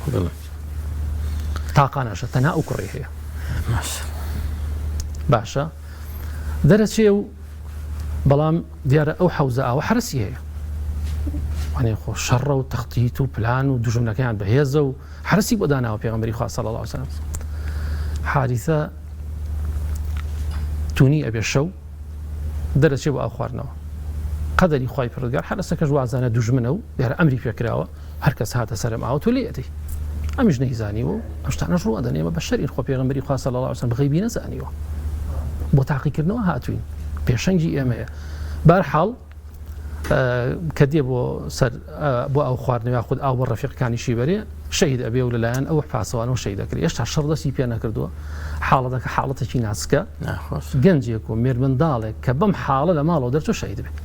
تاقانەشە تەنها ئەو کوڕی هەیە باشە دەرەچێ و بەڵام دیارە ئەو حەوزە ئاوە حرەسی هەیە وانێ خۆ شەڕە و تەختیت و پلان و دوژمنەکەیان بەهێزە و حرەسی بۆ داناوە پێغەمبەری خوا صلی الله عليه وسلم حارثە تونی ئەبێ شەو دەرەچێ بۆ ئاو خواردنەوە قەدەری خوای پەروەردگار حرەسەکەش وازانە دوژمنە و دیارە ئەمری پێکراوە هەرکەس هاتە سەرم ئاو تۆ لێتی ئەمیش نەیزانیوە ئەم شتانەش ڕوو ئەدەنێمە بە شەرعی خۆ پێغەمبەری خوا صلی الله عليه وسلم غەیبی نەزانیوە بۆ تاقیکردنەوە هاتوین پێشەنگی ئێمەیە بەرحاڵ کە دێ بۆ ئەو خواردنەوە خود ئاو بۆ ڕەفیقەکانیشی بەرێ شەهید ئەبێ و لەلایەن ئەو پاسەوانەوە شەهید دەکرێت هێشتا شەڕ دەستی پێ نەکردووە حاڵەتەکە حاڵەتێکی ناسکە گەنجێک و مێرمنداڵێک کە بەم حاڵە لە ماڵەوە دەرچۆ شەهید بێت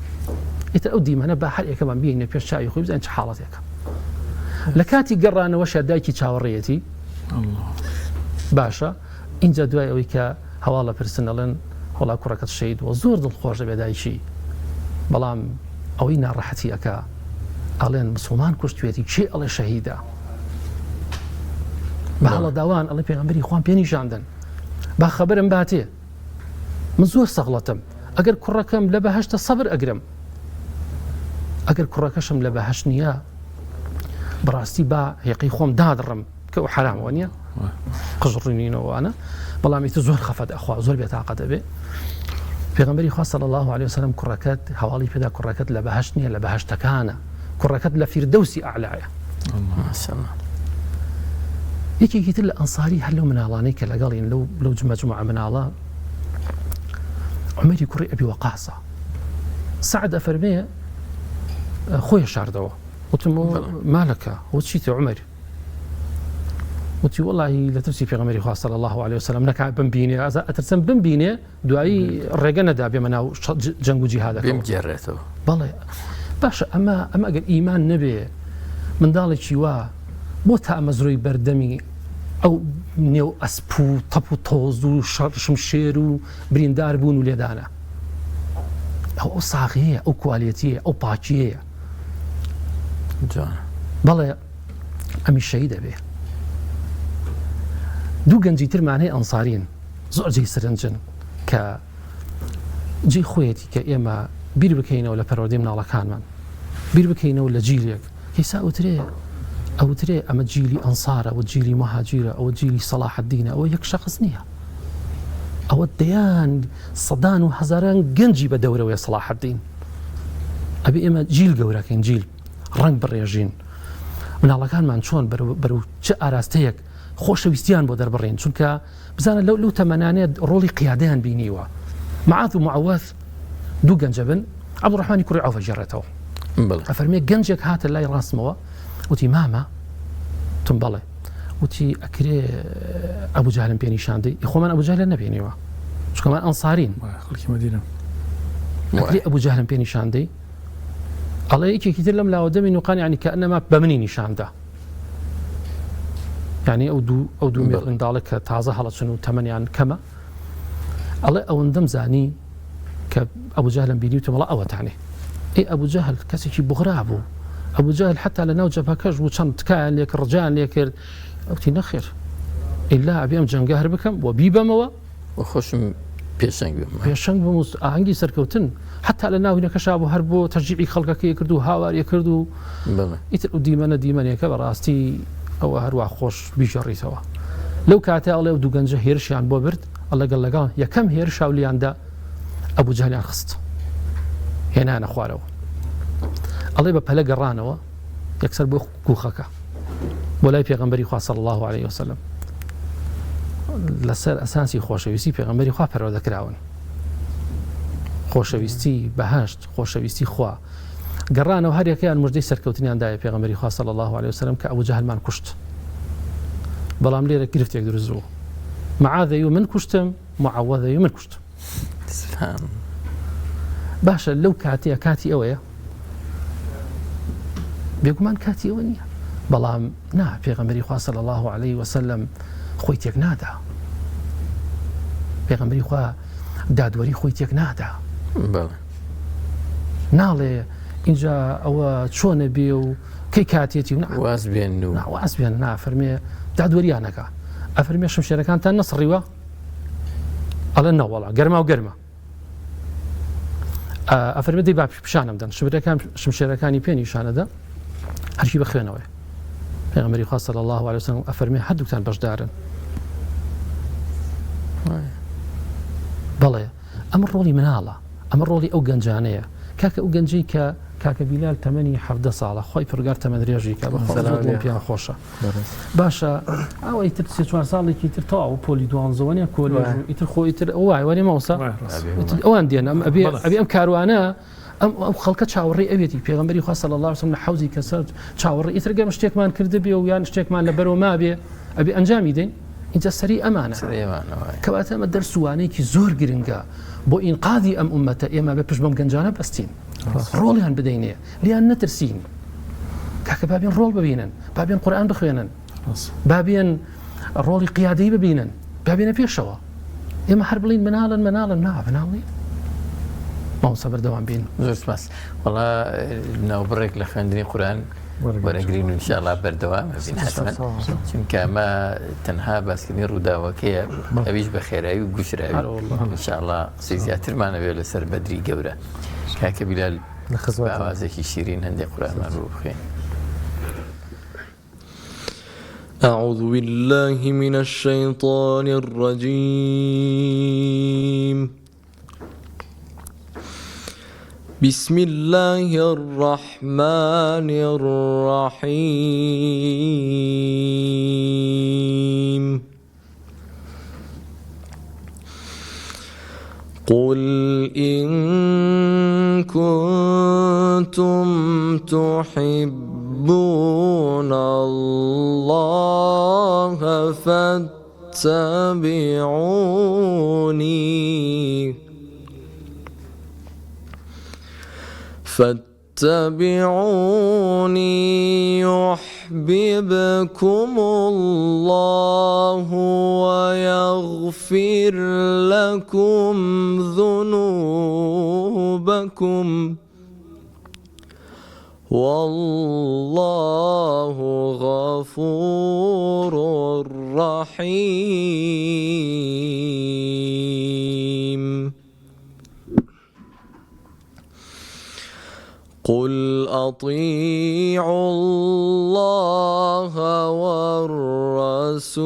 ئیتر ئەو دیمەنە بە هەر یەکەمان بینێ پێش چاوی خۆی بزانین چ حاڵەتێکە لە کاتی گەڕانەوەشە دایکی چاوەڕێیەتی باشە اینجا دوای ئەوەی کە هەواڵ لە پرسن دەڵێن وەڵا کوڕەکەت شەهیدوە زۆر دڵخۆشە بێ دایکی بەڵام ئەوەی ناڕەحەتی ئەکا ئەڵێن مسڵمان کوشتوێتی چێ ئەڵێ شەهیدە بە هەڵە داوان ئەڵێ پێغەمبەری خوان پێنیشاندن با خەبەرم باتێ من زۆر سەغڵەتم ئەگەر کوڕەکەم لە بەهەشتە سەبر ئەگرم ئەگەر کوڕەکەشم لە بەهەشت نییە بەڕاستی با هێقی خۆم دادڕم کە ئەو حرامەوە نییە قژڕینینەوەوانە بەڵام ئیتر زۆر خەفەت ئەخوا زۆر بێتاقەت دەبێ پێغەمبەری خوا صلی الله عليه وسلم کوڕەکەت هەواڵی پێدا کوڕەکەت لە بەهەشت نییە لە بەهەشتەکانە کوڕەکەت لە فیردەوسی ئەعلایە یەکێکی تر لە ئەنساری هەر لەو مناڵانەی کە لەگەڵین لەو جمەجموعە مناڵە عومەری کوڕی ئەبی وەقاسە سعد ئەفەرمێ خۆی شاردەوە وتم مالەکە وچیتە عومەر وتی وڵی لە ترسی پێغەمبەری خوا صلی الله علیه وسلم نەکا بمبینێ ئەترسم بمبینێ دوایی ڕێگە نەدا بێمە ناو جەنگ و جیهادەکە بمگێڕێتەوە بەڵێ باشە ئەمە ئەگەر ئیمان نەبێ منداڵێکی وا بۆ تا ئەمە زۆی بەردەمی ئەو نێو ئەسپ و تەپ و تۆز و شمشێر و بریندار بوون و لێدانە ئەو ساغەیە ئەو کوالیەتیە ئەو پاکیەیە بەڵێ ئەمی شەهید دەبێ دوو گەنجی ترمانەی ئەنسارین زۆر جێی سەرنجن کە جێی خۆیەتی کە ئێمە بیر بکەینەوە لە پەروەردەی مناڵەکانمان بیر بکەینەوە لە جیلێک هیسا ئەوترێ ئەمە جیلی ئەنسارە ئەوە جیلی مەهاجیرە ئەوە جیلی سەلاح الدینە ئەوە یەک شەخص نییە ئەوە دەیان سەدان و هەزاران گەنجی بە دەورەوەی سەلاح الدین ئەبێ ئێمە جیل گەورەکەین جیل ڕنگ بڕێژین مناڵەکانمان چۆن بەرەو چه ئاراستەیەک خۆشەویستیان بۆ دەربڕین چونکە بزانە لەو تەمەنانێت ڕۆڵی قیادەیان بینیوە معاذ و معەوەذ دوو گەنجە بن عەبدوڕەحمانی کوڕی عەوف ئەجێڕێتەوە ئەفەرمێ گەنجێک هاتە لای ڕاستمەوە وتی مامە تم بەڵێ وتی ئەکرێ ئەبوو جەهلم پێ نیشاندەی خۆمان ئەبوو جەهل نەبینیوە چونکەمان ئەنسارین ئەکرێ ئەبوو جەهلم پێ نیشاندەی ئەڵێ یەکێکی تر لەم لاوە دەمی نوقان یعنی کە ئەنەما بە منی نیشاندا یعنی ئەو دوو منداڵێک کە تازە هەڵەچن و تەمەنیان کەمە ئەڵێ ئەوەندەم زانی کە ئەبوو جەهلم بینی وتم وەڵا ئەوەتانێ ئێ ئەبوو جەهل کەسێکی بوغرا بوو ئەبوو جەهل حتا لە ناو جەبهەکەش بوو چەند تکایان لێ کرد ڕجیان لێ کرد ئەوتی نەخێر ئیلا ئەبێ ئەم جەنگە هەر بکەم و بیبەمەوە خۆشم پێشەنگ بم ئاهەنگی سەرکەوتن حتا لە ناوینەکەشا بوو هەر بۆ تەرجیعی خەڵکەکەی کرد و هاواری کرد و ئیتر دیمەنێکە بەڕاستی ئەوە هەروە خۆش بیژەڕیتەوە لەو کاتە ئەڵێ و دوو گەنجە هێرشیان بۆ برد لەگەڵ یەکەم هێرشا و لیاندا ئەبوو جەهلیان خست هێنانە خوارەوە ئەڵێ بە پەلە گەڕانەوە یەکسەر بۆ کوخەکە بۆ لای پێغەمبەری خوا صلی الله علیه وسلم لەسەر ئەساسی خۆشەویستی پێغەمبەری خوا پەروەردە کراون خۆشەویستی بەهەشت خۆشەویستی خوا گەڕانەوە هەر یەکەیان موژدەی سەرکەوتنیان دایە پێغەمبەری خوا صلی الله علیه وسلم کە ئەبوو جەهلمان کوشت بەڵام لێرە گرفتێک دروست بوو معاذەی و من کوشتم معەوەذەی و من کوشتم باشە لەو کاتەیە کاتی ئەوەیە بێگومان کاتی ئەوە نییە بەڵام نا پێغەمبەری خوا صلی الله علیه وسلم خۆی تێک نادا پێغەمبەری خوا دادوەری خۆی تێک نادا ناڵێ اینجا ئەوە چۆنە بێ و کەی کاتێتی و واز بێن نافەرمێ دادوەریانەکە ئەفەرمێ شمشێرەکانتان نەسڕیوە ئەڵێ نەوەڵا گەرما و گەرمە ئەفەرمێ دەی با پیشانم دەن شمشێرەکانی پێ نیشانەدا هەرکی بە خوێنەوەی پێغەمبەری خوا صلی الله علیه وسلم ئەفەرمێ هەردووکتان بەشدارن بەڵێ ئەمە ڕۆڵی مناڵە ئەمە ڕۆڵی ئەو گەنجانەیە کاکە ئەو گەنجەی کە کاکە بیلال تەمەنی 17 ساڵە خۆی پرگار تەمەندرێژی کە بەخۆ پیان خۆشە باشە ئەوەی تر 3-4 ساڵێکی تر تەواو پۆلی دوانزەوەنیە کۆلیژ ئیتر خۆی تر ئەوای وەری ماوسا ئەوان دێن ئەبێ ئەم کاروانە ئەو خەڵکە چاوەڕێی ئەوێتی پێغەمبەری خوا صلی الله علیه وسلم لە حوزی کەسەر چاوەڕێی ئیتر گەم شتێکمان کرده بێ و یان شتێکمان لەبەرەوە مابێ ئەبێ ئەنجامی دەین اینجا سەری ئەمانە کەواتە ئەمە دەرسوانەیەکی زۆر گرنگە بۆ ئینقاذی ئەم ئومەتە ئێمە بە پشت بەم گەنجانە بەستین ڕۆڵیان بدەینێ لیان نەترسین کاکە بابێن ڕۆڵ ببینن بابێن قورئان بخوێنن بابێن ڕۆڵی قیادەی ببینن بابێنە پێشەوە ئێمە هەر بڵین مناڵن بناڵین ماوسە بەردەوام بین زۆر سپاس وەڵا ناوبڕێک لە خوێندنی قورئان وەرەگرین و انشاءالله بەردەوام ببین حتما چونکە ئەمە تەنها باسکردنی ڕووداوەکەیە ئەویش بە خێرایی و گوشراوی انشاءالله قسەی زیاترمانەوێت لەسەر بەدری گەورە کاکە بیلال بە ئاوازێکی شیرین هەندێک قورئانمان بۆ بخوێن. أعوذ بالله من الشيطان الرجيم بسم الله الرحمن الرحيم قل إن كنتم تحبون الله فاتبعوني يحببكم الله ويغفر لكم ذنوبكم والله غفور رحيم قل أطيعوا الله والرسول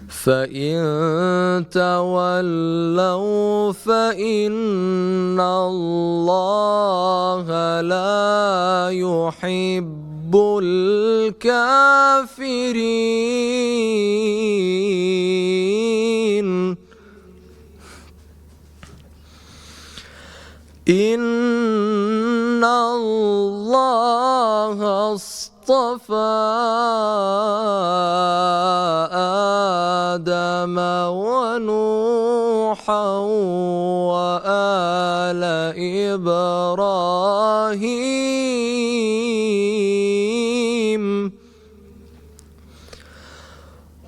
فإن تولوا فإن الله لا يحب الكافرين إن الله اصطفى آدم ونوحا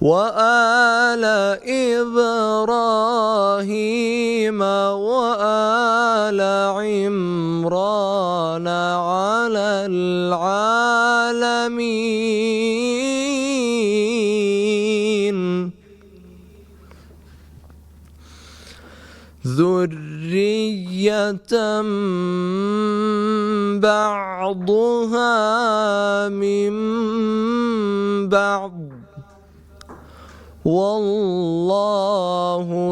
وآل إبراهيم وآل عمران على العالمين ذرية بعضها من بعض والله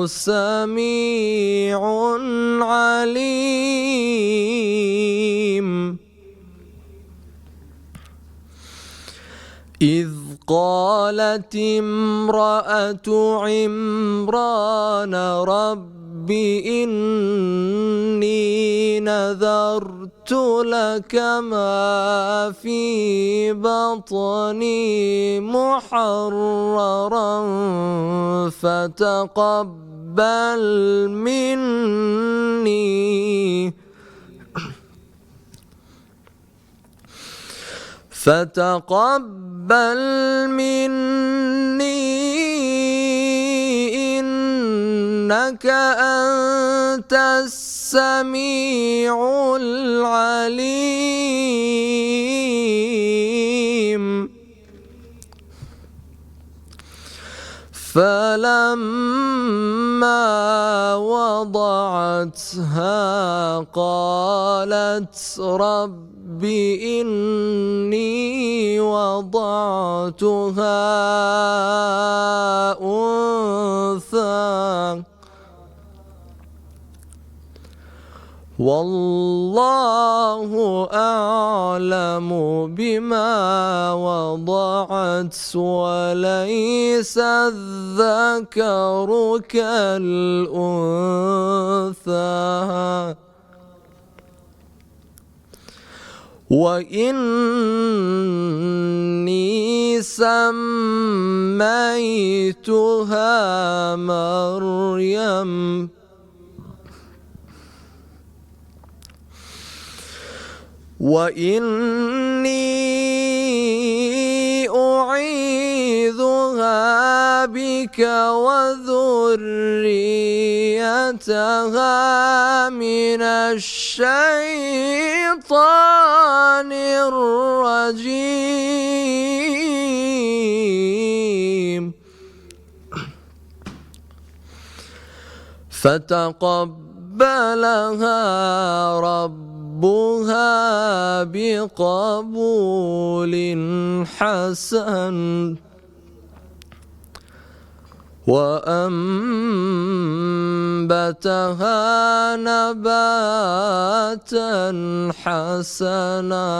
سميع عليم إذ قالت امرأة عمران رب إني نذرت لك ما في بطني محررا فتقبل مني إنك أنت السميع العليم فلما وضعتها قالت رب إني وضعتها أنثى والله أعلم بما وضعت وليس الذكر كالأنثى وإني سميتها مريم وإني أعيذها بك وذريتها من الشيطان الرجيم فتقبلها ربها بقبول حسن وأنبتها نباتا حسنا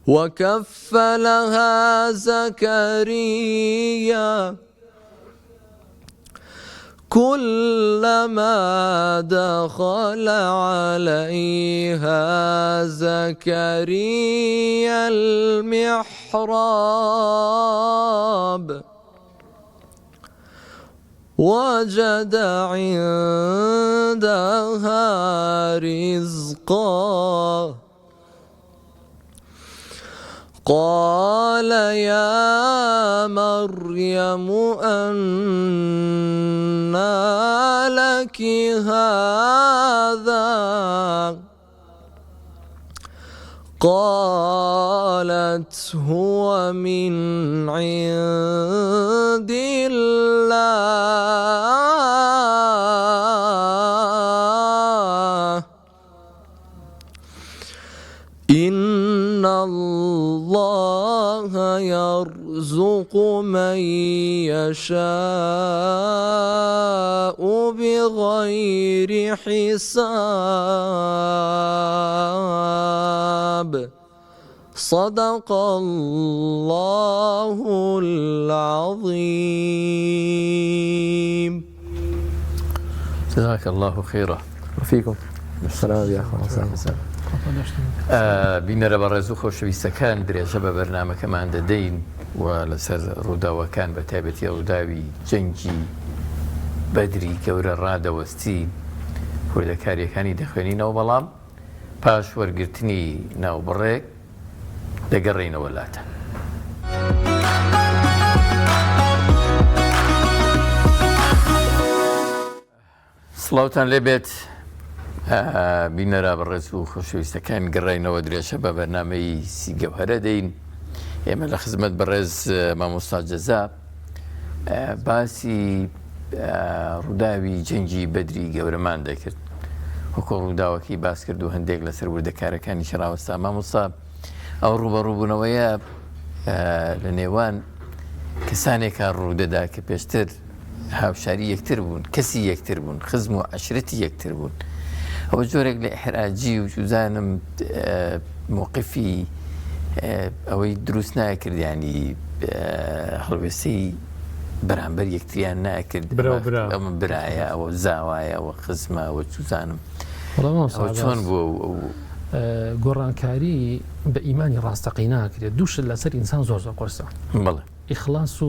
وكفلها زكريا كلما دخل عليها زكريا المحراب وجد عندها رزقا قال يا مريم أنى لك هذا قالت هو من عند الله إن الله يرزق من يشاء بغير حساب صدق الله العظيم. جزاك الله خيرا. فيكم السلام يا أخوان. بینەرە بە ڕێز و خۆشەویستەکان درێژە بە بەرنامەکەمان دەدەین و لەسەر ڕووداوەکان بە تایبەتی ڕووداوی جەنگی بەدری گەورە ڕادەوەستی خوردەکاریەکانی دەخوێنینەوە، بەڵام پاش وەرگرتنی ناوبڕێک دەگەڕێینەوە لاتە. سڵاوتان لێبێت بینەرە بەڕێز و خۆشەویستەکان، گەڕێینەوە درێژە بە بەرنامەی سیگەوهرە دەین. ئێمە لە خزمەت بەڕێز مامۆستا جەزا باسی ڕووداوی جەنگی بەدری گەورەمان دەکرد، وەکو ڕووداوەکەی باس کرد و هەندێک لەسەر وردەکارەکانی شەڕاوەستا. مامۆستا ئەو ڕوبەڕووبوونەوەیە لە نێوان کەسانێکە ڕوودەدا کە پێشتر هاوشاری یەکتر بوون، کەسی یەکتر بوون، خزم و عەشرەتی یەکتر بوون. ئەوە جۆرێک لە ئیحراجی و جوزانم موقفی ئەوەی دروست ناکرد، ینی هەڵوێستەی بەرامبەر یەکتریان ناکرد. ئەمە برایە، ئەوە زاوایە، ئەوە خزمە، ئەوە جوزانم چۆن بووە گۆڕانکاری بە ئیمانی ڕاستەقی ناکرێت. دووشت لەسەر ئینسان زۆر زۆر قرسە. بەڵێ ئیخلاس و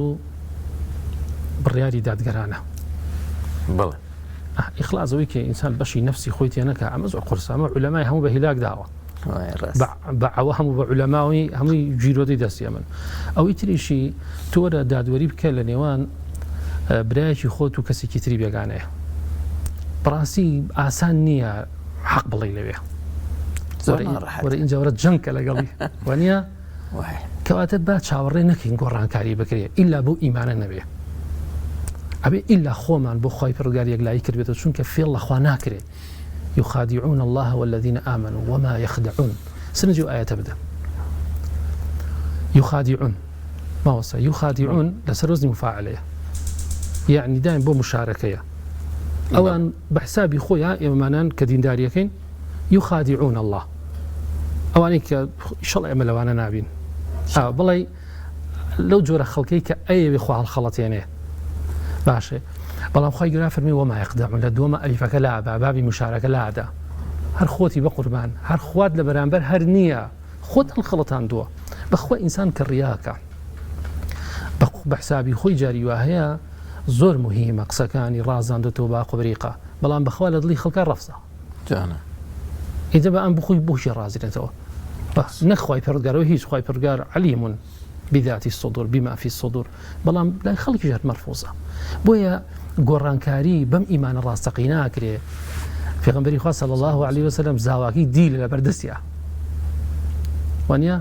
بڕیاری دادگەرانە. بەڵێ ئیخلاسەوەی کە ئینسان بەشی نفسی خۆی تێ نەکە، ئەمە زۆر قورسە. ئەمە عولەمای هەموو بە هیلاک داوە، بەعەوە هەموو بە عولەماوی هەمووی گیرۆدەی دەستی ئەمن. ئەوەی تریشی تۆرە دادوەری بکە لە نێوان برایەکی خۆت و کەسێکی تری بێگانەیە. بەڕاستی ئاسان نییە حەق بڵێ لەوێ، وەرە ئینجا وەرە جەنگکە لەگەڵی وانە کەواتە با چاوەڕێ نەکەین گۆڕانکاری بکرێت ئیلا بۆ ئیمانە نەبێ، ئەبێ ئیلا خۆمان بۆ خۆی پەروەردگار یەکلایی کردبێتەوە، چونکە فێڵ لەخوا ناکرێت. يخادعون الله والذين آمنوا وما يخدعون. سنجي آية بدأ يخادعون، ما وصى يخادعون لسروزني مفاعلية، يعني دائما بو مشاركية أولا بحسابي خويا إمانان كدين داريكين يخادعون الله أوانيك إن شاء الله يعمل وانا نابين بلاي لو جورا خلقيك أي بخوا الخلطينيه باشا بەڵام خی گەورە فەرمی وما يخدعون لە دووەمە ئەلیفەکە لادا بابی مشارەکە لادا، هەر خۆتی بە قوربان، هەر خوات لە بەرامبەر هەر نییە، خۆت هەڵخەڵەتاندووە. بەخوا ئینسان کە ڕیاکە بە حسابی خۆی جاری وا هەیە زۆر مهمە قسەکانی ڕازاندێتەوە با قوبریقە، بەڵام بەخوا لە دڵی خەڵکە ڕەفسە ئیدە بە ئەم بخۆی بۆشی ڕازێتەوە نەخوای پەروەردگارەوە هیچ خوای پەروەردگار عەلیمون بذاتی الصدور بما في الصدور، بەڵام لای خەڵکی ژات مەرفوزە. بۆیە گۆڕانکاری بەم ئیمانە ڕاستەقی ناکرێ. پێغەمبەری خوا صلی الله علیه وسلم زاواکی دیل لە بەردەستیە وانە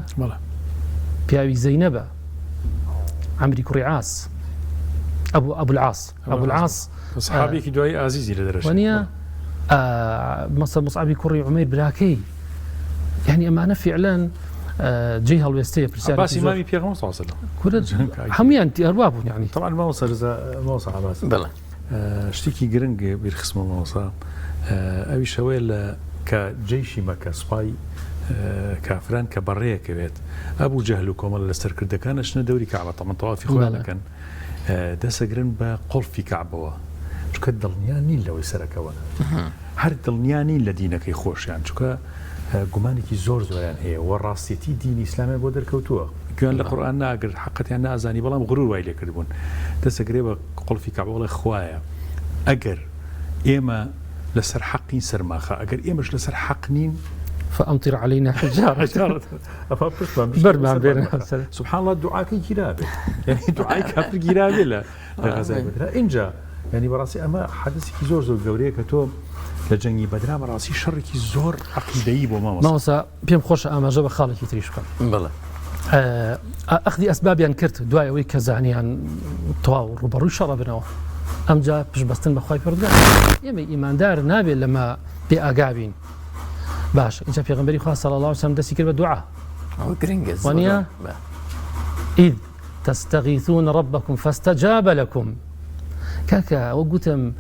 پیاوی زەینەبە عەمری کوڕی عاس ئەبو العاص سەحابێکی دوای ئازیزی لە دەرەش وانە مەسەڵ مصعبی کوڕی عومەیر براکەی، یعنی ئەمانە فعلەن جي هەڵوێستەیە پرسیارێکی باسی مامی پێغەمبەر صلی الله علیه و سلم هەمویان هەروە بوون یعنی طبعا مامۆستا عباس بەڵێ شتێکی گرنگ بیرخستمە مامۆستا ئەوی شەوەیە لە کە جەیشی مەکە سوپای کافران کە بەڕێیەکەوێت ئەبوو جەهل و کۆمەڵ لە سەرکردەکان ئەچنە دەوری کەعبە تەمەن تەوافی خۆیان دەکەن دەسەگرن بە قوڵفی کەعبەوە چونکە دڵنیان نین لەوەی سەرەکەوە هەر دڵنیان نین لە دینەکەی خۆشیان چونکە گومانێکی زۆریان هەیە و ڕاستێتی دینی ئیسلامیان بۆ دەرکەوتووە گویان لە قورئان ناگرت حەقەتیان نازانی بەڵام غرور وای لێ کردبوون دەسەگرێ بە قوڵفی کەعبە وڵێ خوایە ئەگەر ئێمە لەسەر حەقین سەرماخە ئەگەر ئێمەش لەسەر حەق نین فأمطر علينا حجارة برمان بين سبحان الله دعاء جرابه يعني دعاء كافر جرابه لا غزايا بدر إنجا يعني براسي أما حدث كي زور قوريه كتو لجنگي بدر براسي شر كي زور عقيدي وما ما وصا بيم خوش أما جاب خالك يتريش كان بلى أخذي أسباب ينكرت دعاء ويكزعني عن طواو ربرو شربنا أم جا بش بستن بخواي فردا يمي إيمان دار نابي لما بأقابين باش إنجا پیغمبری خواه صلی الله علیه وسلم دستی کرد بدعا ونیا إذ تستغيثون ربكم فاستجاب لكم كاكا وقتم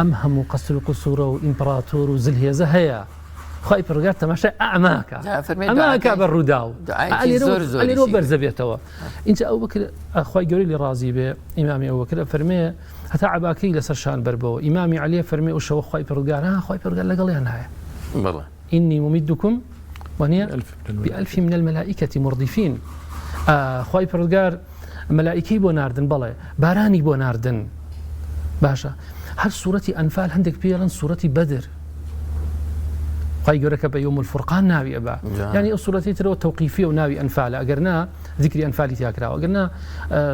أمهم وقصر قصور وإمبراطور وزلهية زهيا خواهي برقات تماشى أعماك بالرداو اللي رو برزبيتوا إنجا أبو بكر أخواهي قولي لي رازي به إمامي أبو بكر فرمي هتا عباكي لسرشان بربو إمامي عليه فرمي وشو خواهي برقات خواهي برقات لقليها نهاية والله إني ممدكم ونيا بألف من الملائكة مردفين خواهي پروردگار ملائكي بو ناردن بله باراني بو ناردن باشا هل سورة أنفال عندك بيرن سورة بدر خواهي قولك بيوم الفرقان ناوي أبا يعني السورة ترى توقيفية وناوي أنفال أقرنا ذكري أنفالي تياكرا أقرنا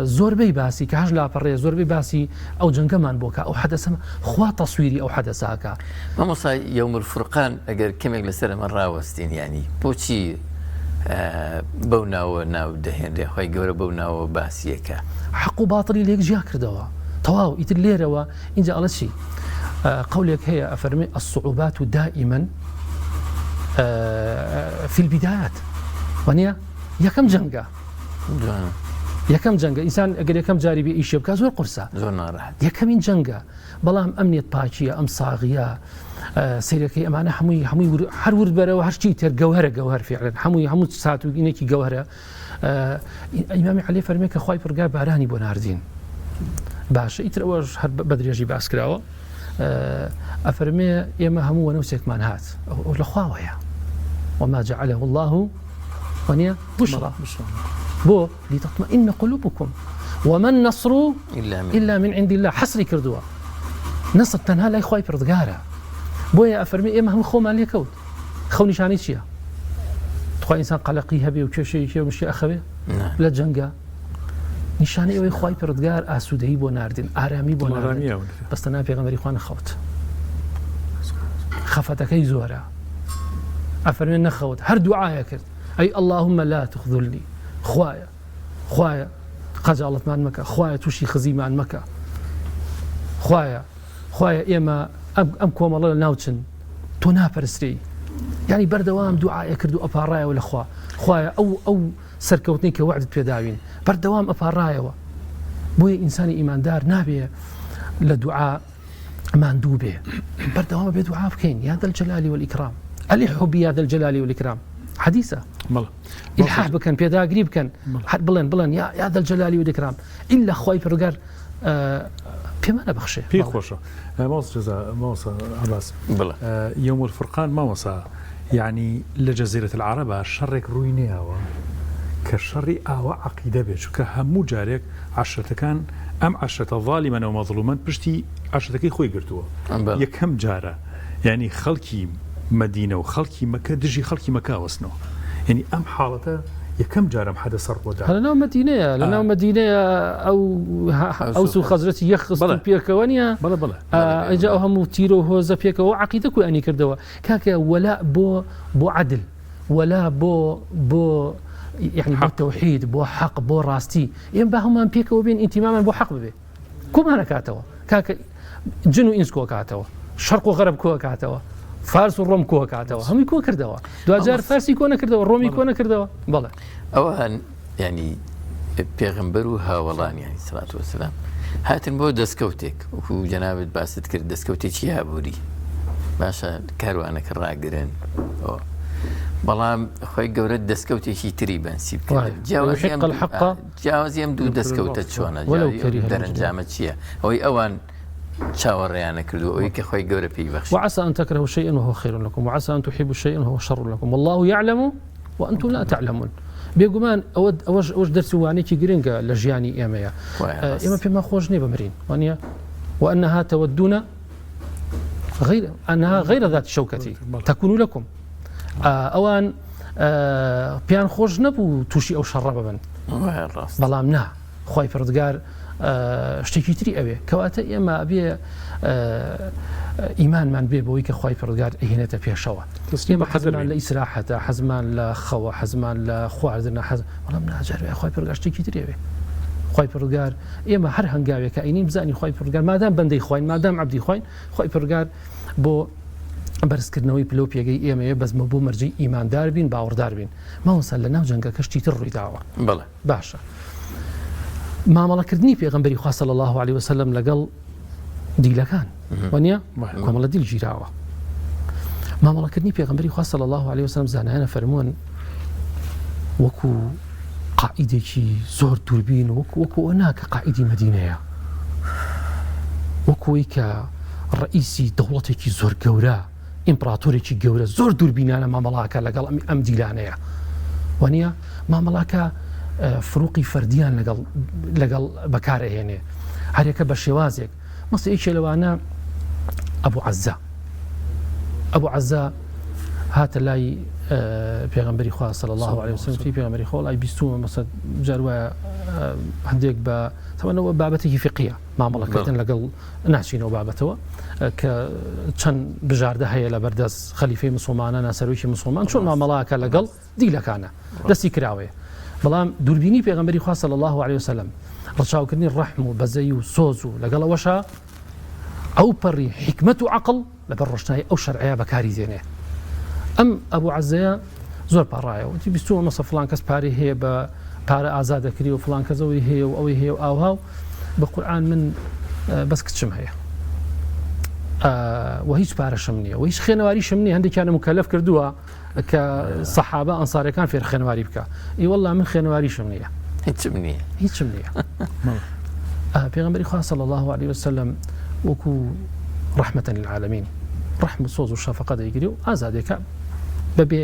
زور بي باسي كهج لا بري زور بي باسي أو جنكمان بوكا أو حدث خوا تصويري أو حدثاكا ما مصا يوم الفرقان أقر كم يجلس من راوستين يعني بوشي بونا وناو دهين ده خواهي قولك بونا وباسيكا حق باطلي ليك جاكر دوا تواو يتلير وا إنجا على شيء قولك هي أفرمي الصعوبات دائما في البدايات ونيا يكم جنگا يكم جنگا إنسان أقل يكم جاري بإيش يبكى زور قرصة يكم جنگا بلام أمنية باكية أم صاغية سيركي أمانة حموي هر ورد برا وهر شيء تر جوهر فعلا حموي ساعات وإنكي جوهرة إمامي عليه فرميك خواي برجع باراني بوناردين باش يتروج هر بدري يجي باسكراوه أفرمي يما همو ونوسك مانهات ولا خواويا وما جعله الله ونيا بشرى بو لتطمئن قلوبكم وما النصر إلا من عند الله حصري كردوا نصر تنها لا يخواي بردقارة بو يا أفرمي يما هم خو مالي كود خوني شاني شيا تخوى إنسان قلقيها بي وكشي ومشي أخوي لا جنقا نشانه اوی خواهی پردگار آسودهی بو ناردن آرامی بو ناردن بس تنها پیغمبری خواه نخوت خفتکی زوره افرمین نخوت هر دعايا کرد ای اللهم لا تخذلني خواهی قجالت من مكة خواهی توشي خزي من مكة خواهی اما ام كوم الله ناوچن تو ناپرسری يعني بردوام دعايا كردو أبارايا ولا خواهی او سركوتني كوعد بيداوين بردوام أفرايوا بوي إنساني إيمان دار نابي لدعاء مندوبه بردوام بدعاء بكين يا ذا الجلال والإكرام ألحوا بي ذا الجلال والإكرام حديثة إلحاح بكن بيدا قريب كان بلن يا ذا الجلال والإكرام إلا خوي برقار بما نبخشه في خوشه موصى جزاء موصى عباس يوم الفرقان موصى يعني لجزيرة العرب شرك روينيها كالشر أو عقيدة بيش كهمو جارك عشرة كان أم عشرة ظالما أو مظلوما بشتي عشرة كي خوي قرتوا يكم جارة يعني خلقي مدينة وخلقي مكة دجي خلقي مكة وسنو يعني أم حالته يكم جارة حدث وداع لنا مدينة لنا مدينة أو سو خزرتي يخص بيكوانيا بلا جاءهم تيرو هو زبيك وعقيدة كو أني كردوا كاكا ولا بو عدل ولا بو يعني بو توحيد بو حق بو راستي ينبا هما بيك وبين انتماما بو حق به كم انا كاتوا كاك جنو انس كو كاتوا شرق وغرب كو كاتوا فارس و ڕۆم کۆ کاتەوە هەمووی کۆ کردەوە دوجار فارسی کۆ نەکردەوە ڕۆمی کۆ نەکردەوە بەڵێ ئەوان ینی پێغمبەر و هاوڵانیانی سڵات وسلام هاتن بۆ دەستکەوتێک وەکو جەنابەت باست کرد دەستکەوتێکی یابووری باشە کاروانەکە ڕاگرن بەڵام خۆی گەورە دەستکەوتێکی تری بەنسی بکرد جیاوازیم دوو دەستکەوتە چۆنە دەرەنجامە چییە ئەوەی ئەوان چاوەڕێیانە کردو ئەوەی کە خۆی گەورە پێی بەخشی وعسى أن تكرهوا شيئا وهو خير لكم وعسى أن تحبوا شيئا وهو شر لكم والله يعلم وأنتم لا تعلمون بێگومان ئەوەش دەرسوانێکی گرنگە لە ژیانی ئێمەیە ئێمە پێمان خۆش نییە بمرین وانە وأنها تودون أنها غير ذات شوكة تكون لكم ئەوان پیان خۆش نەبوو تووشی ئەو شەڕە ببن بەڵام نا خی پردگار شتێکی تری ئەوێ کەواتە ئێمە ئەبێ ئیمانمان بێ بەوەی کە خی پردگار ئەهێنێتە پێشەوە ئێمە حەزمان لە ئیسراحەتە حەزمان لە خەوە حەزمان لە خواردنە حەز بەڵام ناجار خی پرگار شتێکی ترێوێ خی پرگار ئێمە هەر هەنگاوێک کە ئەینیم بزانی خی پرگار مادام بەندەی خوین مادام عەبدی خوین خی پرگار بۆ بەرزکردنەوەی پلۆ پێگەی ئێمەیە بەزمە بۆ مەرجەی ئیماندار بین باوەڕدار بین ماوەسا لە ناو جەنگە کەشتی تر ڕوویداوە بەڵێ باشە مامەڵەکردنی پێغەمبەری خوا صلی الله عليه وسلم لەگەڵ دیلەکان وانە کۆمەڵە دیل گیراوە مامەڵەکردنی پێغەمبەری خوا صلی الله عليه وسلم زانایانە فەرموون وەکو قائیدێکی زۆر دووربین وەکو ئەو ناکە قائیدی مەدینەیە وەکوی کە ڕئیسی دەوڵەتێکی زۆر گەورە ئیمپراتۆرێکی گەورە زۆر دووربینانە مامەڵاکە لەگەڵ ئەم دیلانەیە وانە مامەڵاکە فروقی فەردیان لەگەڵ بەکارەهێنێ هەرێکە بە شێوازێک مەسەیەکێ لەوانە ئەبوو عەزا هاتە لای پێغەمبەری خوا صلی الله عليه وسلم پێغەمبەری خوا لای بیستومە مەسەد جار وایە هەندێک بە تەوانەوە بابەتێکی فقیە مامەڵەکردن لەگەڵ ناچینەوە بابەتەوە کە چەند بژاردە هەیە لە بەردەست خەلیفەی مسلمانە ناسەرۆکی مسلمان چۆن مامەڵاکە لەگەڵ دیلەکانە دەستی کراوەیە بەڵام دووربینی پێغەمبەری خوا صلی الله عليه وسلم ڕەچاوکردنی ڕەحم و بەزەی و سۆز و لەگەڵ ئەوەشە ئەو پەڕی حکمت و عەقڵ لەبەر ڕۆشنایی ئەو شەرعەیە بەکاری دێنێ ئەم ئەبوو عەزەیە زۆر پاڕایەوە وتی بیستووە مەسە فڵان کەس پارەی هەیە بە پارە ئازادەکری و فڵان کەسەوەی هەیە و ئەوەی هەیە و ئاوها و بە قورئان من بەس کچم هەیە و هیچ پارەشم نییە و هیچ خوێنەواریشم نییە هەندێکیانە مکەلەف کردووە کە سەحابە ئەنساریەکان فێر خوێنەواری بکە ئیوەڵا من خوێنەواریشم نییە هیچم نییە پێغەمبەری خوا صلی الله عليه وسلم وەکو ڕەحمەتەن للعالەمین ڕەحم و سۆز و شەفەقە دەیگری و ئازادێکە بەبێ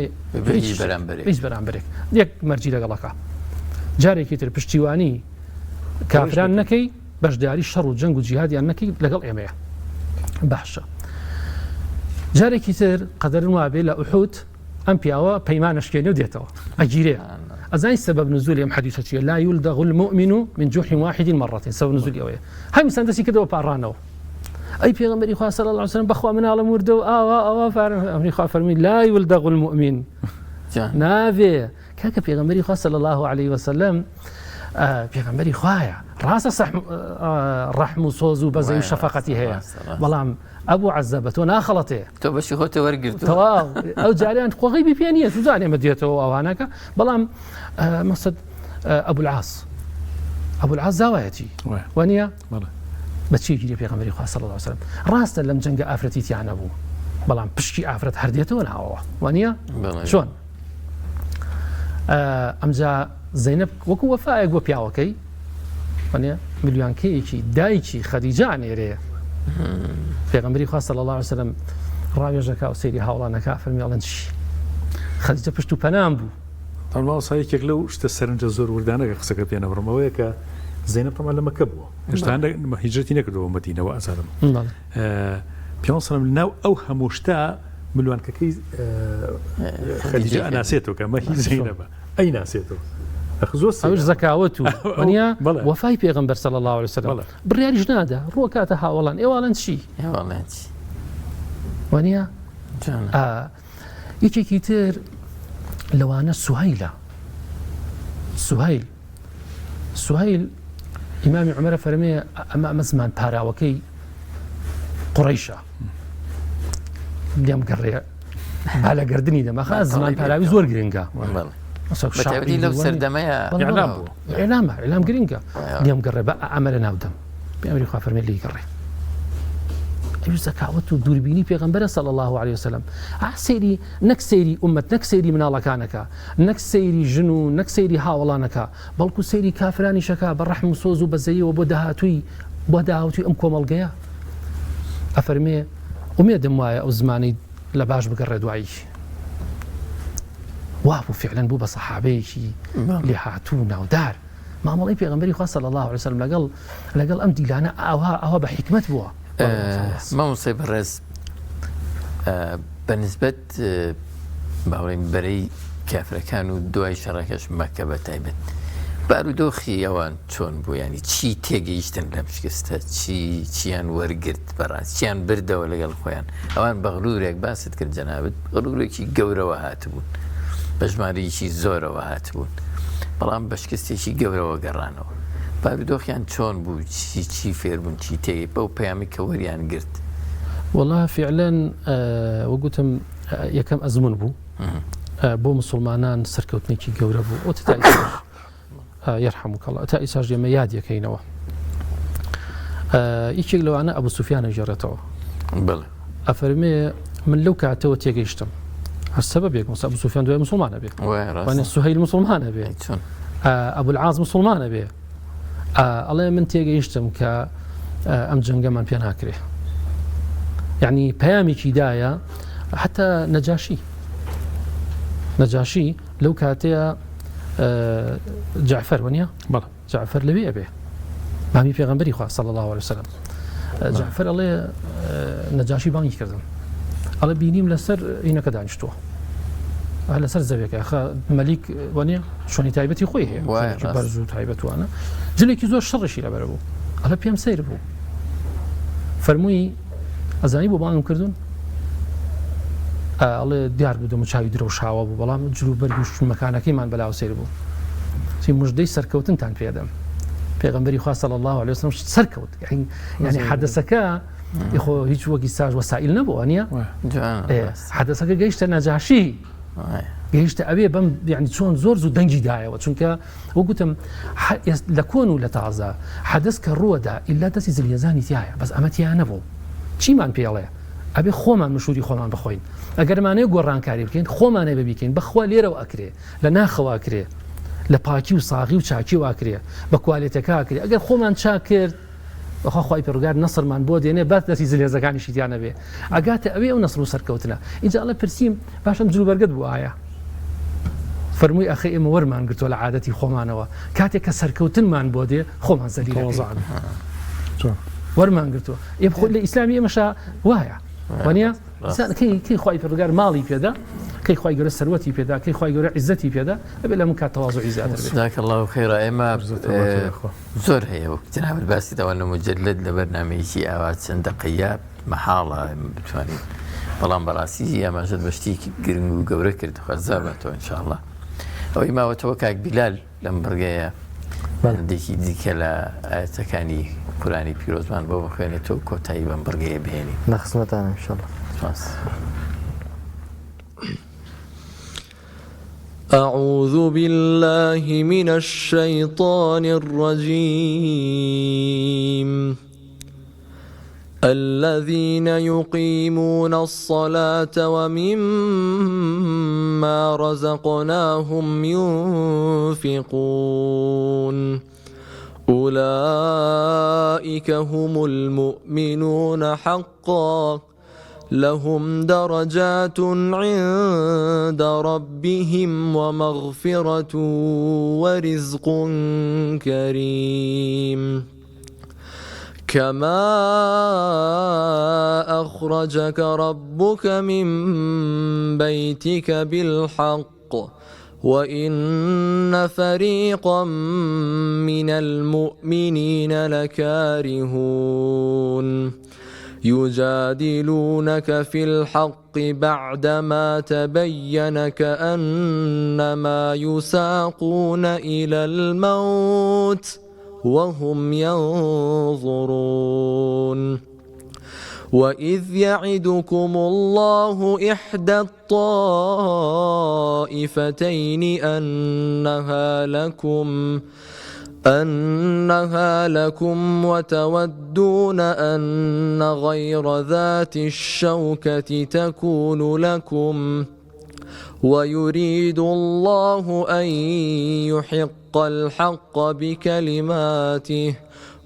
هیچ بەرامبەرێک یەک مەرجی لەگەڵەکە جارێکی تر پشتیوانی کافران نەکەی بەشداری شەڕ و جەنگ و جیهادیان نەکەی لەگەڵ ئێمەیە باشە جارێکی تر قەدەرن وابێ لە ئوحود ئەم پیاوە پەیمانەشکێنێ و دێتەوە ئەگیرێ ئەزانی سبب نزولی ئەم حەدیثە چییە لا يلدغ المؤمن من جوح واحد مرة سبب نزولی ئەوەیە هەمیسان دەستی کردەوە پاڕانەوە ئەی پێغەمبەری خوا صلی الله عليه وسلم بەخوا مناڵم وردە و ئاوا ئەمری خوا فەرمی لا يلدغ المؤمن نابێ کاکە پێغەمبەری خوا صلی الله عليه وسلم پێغەمبەری خوایە ڕاستە ڕەحم و سۆز و بەزەی و شەفەقەتی هەیە بەڵام ئەبوو عەزە بە تۆ ناخەڵەتێ تۆ بەشی خۆتە وەرگرتەوە تەواو ئەو جاریان خۆغیبی پێ نییە تو زانێ ئێمە دێتەوە ئەوانەکە بەڵام مەسەد ئەبوو العاس زاوایەتی وانە بەچی گیری پێغەمبەری خوا صلی الله عليه وسلم ڕاستە لەم جەنگە ئافرەتیتیان نەبوو بەڵام پشتی ئافرەت هەردێتەوە ناوەوە وانە چۆن ئەمجا زەینەب وەکو وەفایەک بۆ پیاوەکەی وانە ملیۆنکەیەکی دایکی خەدیجە ئەنێرەیە پێغەمبەری خوا صلی الله عليه وسلم ڕاوێژەکە و سەیری هاوڵانەکە فەرمی ئەڵێن چی خەدیجە پشت و پەنام بوو ماوەسایەکێک لەو شتە سەرنجە زۆر وردانەکە قسەکە پێ نەبڕمەوەیە کە زەینەب تەمان لە مەکە بووە هێشتا هیجرەتی نەکردەوە مەدینەوە ئازادم پێغەمبەر سەلام لەناو ئەو هەموو شتە ملیۆنکەکەی خەدیجە ئەناسێتەوە کە مە هی زەینەبە ئەی ناسێتەوە ئەوش زەکاوەت و وەنیا وەفای پێغەمبەر صلی الله عليه وسلم بڕیاریش نادا ڕووە کاتە هاوڵان ئێواڵەن چی وەنیا یەکێکی تر لەوانە سوهەیل ئیمامی عومەرە فەرمێ ئەمە زمان پاراوەکەی قوڕەیشە لێم گەڕێ بالا گردنی دەمەخە زمان پاراوی زۆر گرنگە بەتابەتی لەو سەردەمەیە ئێلام گرنگە لێم گەڕێ بە ئەمەرە ناودەم پێغەمبەری خوا فەرمێ لی گەڕێ ئەوش زەکاوەت و دووربینی پێغەمبەرە صلی الله عليه وسلم سەیری نەک سەیری ئومەت نەک سەیری مناڵەکانەکە نەک سەیری ژن و نەک سەیری هاوڵانەکە بەڵکو سەیری کافرانیشەکە بە ڕەحم و سۆز و بەزەیەوە بۆ داهاتووی بۆ داهاتووی ئەم کۆمەڵگەیە ئەفەرمێ ئومێدم وایە ئەو زمانی لە باش بگەڕێ دوایی وابوو فعلا بوو بە سەحابەیەکی لێ هاتوو ناودار مامەڵەی پێغەمبەری خوا صلی الله عليه وسلم لەگەڵ ئەم دیلانە ئەوە بە حیکمەت بووە مامۆسای بەڕێز بەنسبەت باوەڕێن بەرەی کافرەکان و دوای شەڕەکەش مەکە بە تایبەت بارودۆخی ئەوان چۆن بوو ینی چی تێگەیشتن لەم شکستە چیان وەرگرت بەڕاست چیان بردەوە لەگەڵ خۆیان ئەوان بە غرورێک باست کرد جەنابەت غرورێکی گەورەوە هاتبوون بە ژمارەیەکی زۆرەوە هاتبوون بەڵام بە شکستێکی گەورەوە گەڕانەوە بارودۆخیان چۆن بوو چی فێربوون چی تێگەی بەو پەیامی کە وەریان گرت والله فعلا وەگوتم یەکەم ئەزمون بوو بۆ مسلمانان سەرکەوتنێکی گەورە بوو ئەو تا يرحمك الله تا ئیساژ ئێمە یادیەکەینەوە یەکێک لەوانە ئەبوو سوفیانە ژێڕێتەوە ئەفەرمێ من لەو کاتەوە تێگەیشتم هەر سەبەبێک ئەبوو سوفیان دوای مسلمانە بێ سوهەیل مسلمانە بێ ئەبوو العاز مسلمانە بێ ئەڵێ من تێگەیشتم کە ئەم جەنگەمان پێ ناکرێ یعنی پەیامێکی دایە حتا نەجاشی لەو کاتەیە جعفر وەنیە جعفر لەوێ ئەبێ مامی پێغەمبەری خوا صلی الله عليه وسلم جعفر ئەڵێ نەجاشی بانگی کردم ئەڵێ بینیم لەسەر عینەکە دانیشتووە لەسەر زەویەکە مەلیک وەنیە شوێنی تایبەتی خۆی هەیە بەرز و تایبەتوانە جلێکی زۆر شەڕشی لەبەر بوو ئەڵێ پێم سەیر بوو فەرمووی ئەزانی بۆ بانگم کردوون ئەڵێ دیار بوو چاوی درە و شاوە بوو بەڵام جلوبەرگ و مەکانەکەیمان بەلاو سەیر بوو مژدەی سەرکەوتنتان پێدەم پێغەمبەری خوا صلی الله عليه وسلم سەرکەوت یعنی حەدەسەکە خۆ هیچ وەکی ساژ وەسائل نەبووە نییە حەدەسەکە گەیشتە نەجاشی گەیشتە ئەوێ بەم یعنی چۆن زۆر زوو دەنگی دایەوە چونکە وەگوتم لە کۆن و لە تازە حەدەس کە ڕووەدا ئیلا دەستی زلیێزانی تایە بەس ئەمە تیان نەبوو چیمان پێڵێ ئەبێ خۆمان مشوری خۆمان بخۆین ئەگەرمانەیە گۆڕانکاری بکەین خۆمانێ ببیکەین بەخوا لێرەوە ئەکرێ لە ناخەوە ئەکرێ لە پاکی و ساغی و چاکی و ئاکرێ بە کوالێتەکە ئاکرێ ئەگەر خۆمان چاک کرد بەخوا خوای پەروەردگار نەسرمان بۆ دێنێ بات دەستی زلێزەکانی شیتیانە بێ ئەگاتە ئەوێ ئەو نەسر و سەرکەوتنە اینجا ئەڵێ پرسییم باشم جلوبەرگت بوو ئایا فەرمووی ئەخی ئێمە وەرمان گرتووە لە عادەتی خۆمانەوە کاتێک کە سەرکەوتنمان بۆ دێ خۆمان زەلیلەکەین وەرمان گرتووە لە ئیسلامی ئێمەشا وایە وانە کەی خوای پەروەردگار ماڵی پێدا کەی خوای گەورە سەروەتی پێدا کەی خوای گەورە عیزەتی پێدا ئەبێ لەمن کات تەواضوعی زیاتر بێت جزاک الله خێرا ئێمە زۆر هەیە و جەناب باسی داوان لە مجەلد لە بەرنامەیەکی ئاوا چەند دەقەیە مەحاڵە بتوانین بەڵام بەڕاستی ئەماژت بەشتێکی گرنگ و گەورە کرد خوازا بێتەوە ئینشاءالله ئەوەی ماوەتەوە کاک بیلال لەم بڕگەیە هەندێکی دیکە لە ئاەتەکانی قورآنی پیرۆزمان بۆ بخوێنێتەوە کۆتایی بەم بڕگەیە بهێنی نەخسمەتانە ئینشاءالله أعوذ بالله من الشيطان الرجيم الذين يقيمون الصلاة ومما رزقناهم ينفقون أولئك هم المؤمنون حقا لهم درجات عند ربهم ومغفرة ورزق كريم كما أخرجك ربك من بيتك بالحق وإن فريقا من المؤمنين لكارهون يجادلونك في الحق بعدما تبين كأنما يساقون إلى الموت وهم ينظرون وإذ يعدكم الله إحدى الطائفتين أنها لكم وتودون أن غير ذات الشوكة تكون لكم ويريد الله أن يحق الحق بكلماته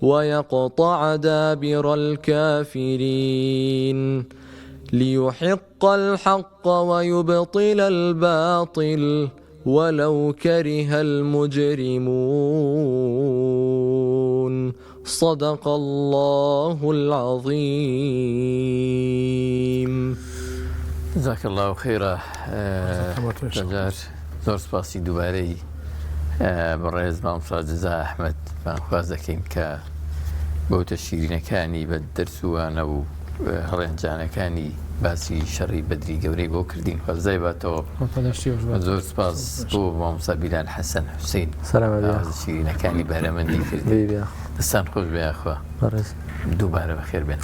ويقطع دابر الكافرين ليحق الحق ويبطل الباطل ولو كره المجرمون صدق الله العظيم. جزاك الله خيرا. زۆر سپاسی دووبارەی بەڕێز مامۆستا جەزا ئەحمەد بانخواز دەکەین کە بەوتە شیرینەکانی بە دەرسوانە و هەڵێنجانەکانی باسی شەڕی بەدری گەورەی بۆ کردین خۆزای باتەوە. زۆر سپاس بۆ مامۆستا بیلال حەسەن حوسێن شیرینەکانی بەرەمەندی کردی. دەستان خۆش بێخوا دووبارە بەخێر بێن.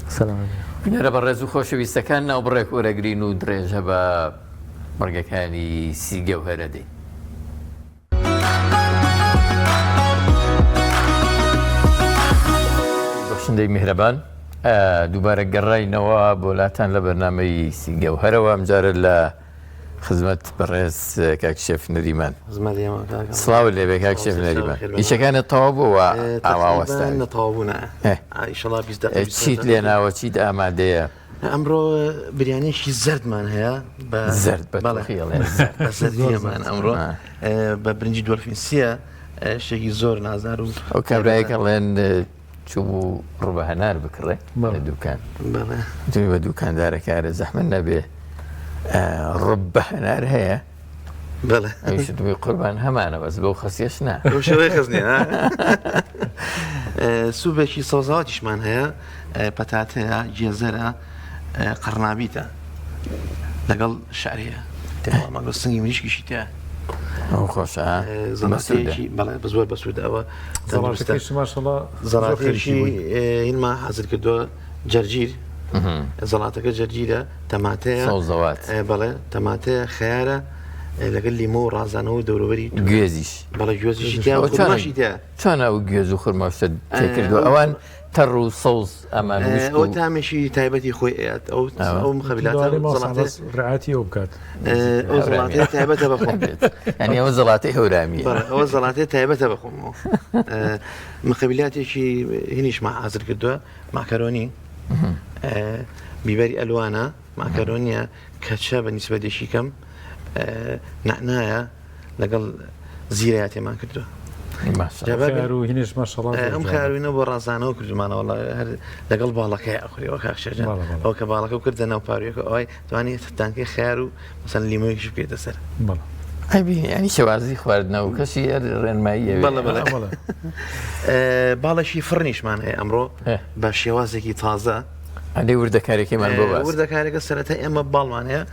بینەرە بەڕێز و خۆشەویستەکان ناوبڕێک وەرەگرین و درێژە بە بەڕگەکانی سیگەوهەرە دێن. بەخشندەی میهرەبان دووبارە گەڕاینەوە بۆلاتان لە بەرنامەی سیگەوهەرەوە ئەمجارە لە خزمەت بەڕێز کاک شێف نەریمان. سڵاو لێبێ کاک شێف نەریمان. ئیشەکانت تەواو بووە ئاواوەستان چیت لێ ناوە چیت ئامادەیە؟ ئەمڕۆ بریانێکی زەردمان هەیە زەرد بەزەردیەمان ئەمڕۆ بە برنجی دۆلفینسیە شتێکی زۆر نازار و ئەو کابراایەکەڵێن چوو ڕوبە هەنار بکڕێ لە دوکان دوی بە دوکاندارەکارە زەحمەت نەبێ ڕوب بە هەنار هەیە ئەویش دوی قوربان هەمانە بەس بەو خەسیەش نا شێوەی خزنێ سوبێکی سەوزاواتیشمان هەیە پەتاتەیە جێزەرە قەرنابیتە لەگەڵ شعریە مەگە سنگی مریشکیشی تێ ئەو خۆشە زەڵاتەیەکی بەڵێ بزۆر بەسوودەوە زەڵاتێکی هینما حەزر کردووە جەرگیر زەڵاتەکە جەرگیرە تەماتەیە بەڵێ تەماتەیە خیارە لەگەڵ لیمۆ و ڕازانەوە دەوروبەری گوێزیش بەڵێ گوێزیشی تیاوەماشی تێ چۆن ئەو گوێز و خورماشتە تێکردووە ئەوان تەڕ و سەوز ئەمان ئەو تامێکی تایبەتی خۆی ئەات ئەو مخەبیلاتە ڕعاتی ئەو بکات ئەو زەڵاتەیە تایبەتە بەخۆم ینی ئەوە زەڵاتەی هەورامی ئەوە زەڵاتەیە تایبەتە بەخۆمەوە مخەبیلاتێکی هینیش حازر کردووە ماکەرۆنی بیبەری ئەلوانە ماکەرۆنیە کەچە بە نیسبەتێکی کەم نعنایە لەگەڵ زیرەیە تێمان کردووە ئەم خاروینە بۆ ڕازانەوە کردمانەوە لەگەڵ باڵەکەی ئەخوریەوە کاکشێژە ئەو کە باڵەکە و کردە ناو پارویەکە ئەوەی توانێت تانکەی خیار و مەسەن لیمۆیەکیش بکەیتە سەر ینی شێوازی خواردنەوە کەسی ڕێنمایی باڵەشی فڕنیشمان هەیە ئەمڕۆ بە شێوازێکی تازە ئەدەی وردەکارێکیمان بۆ وردەکارێکە سەرەتای ئێمە باڵمان هەیە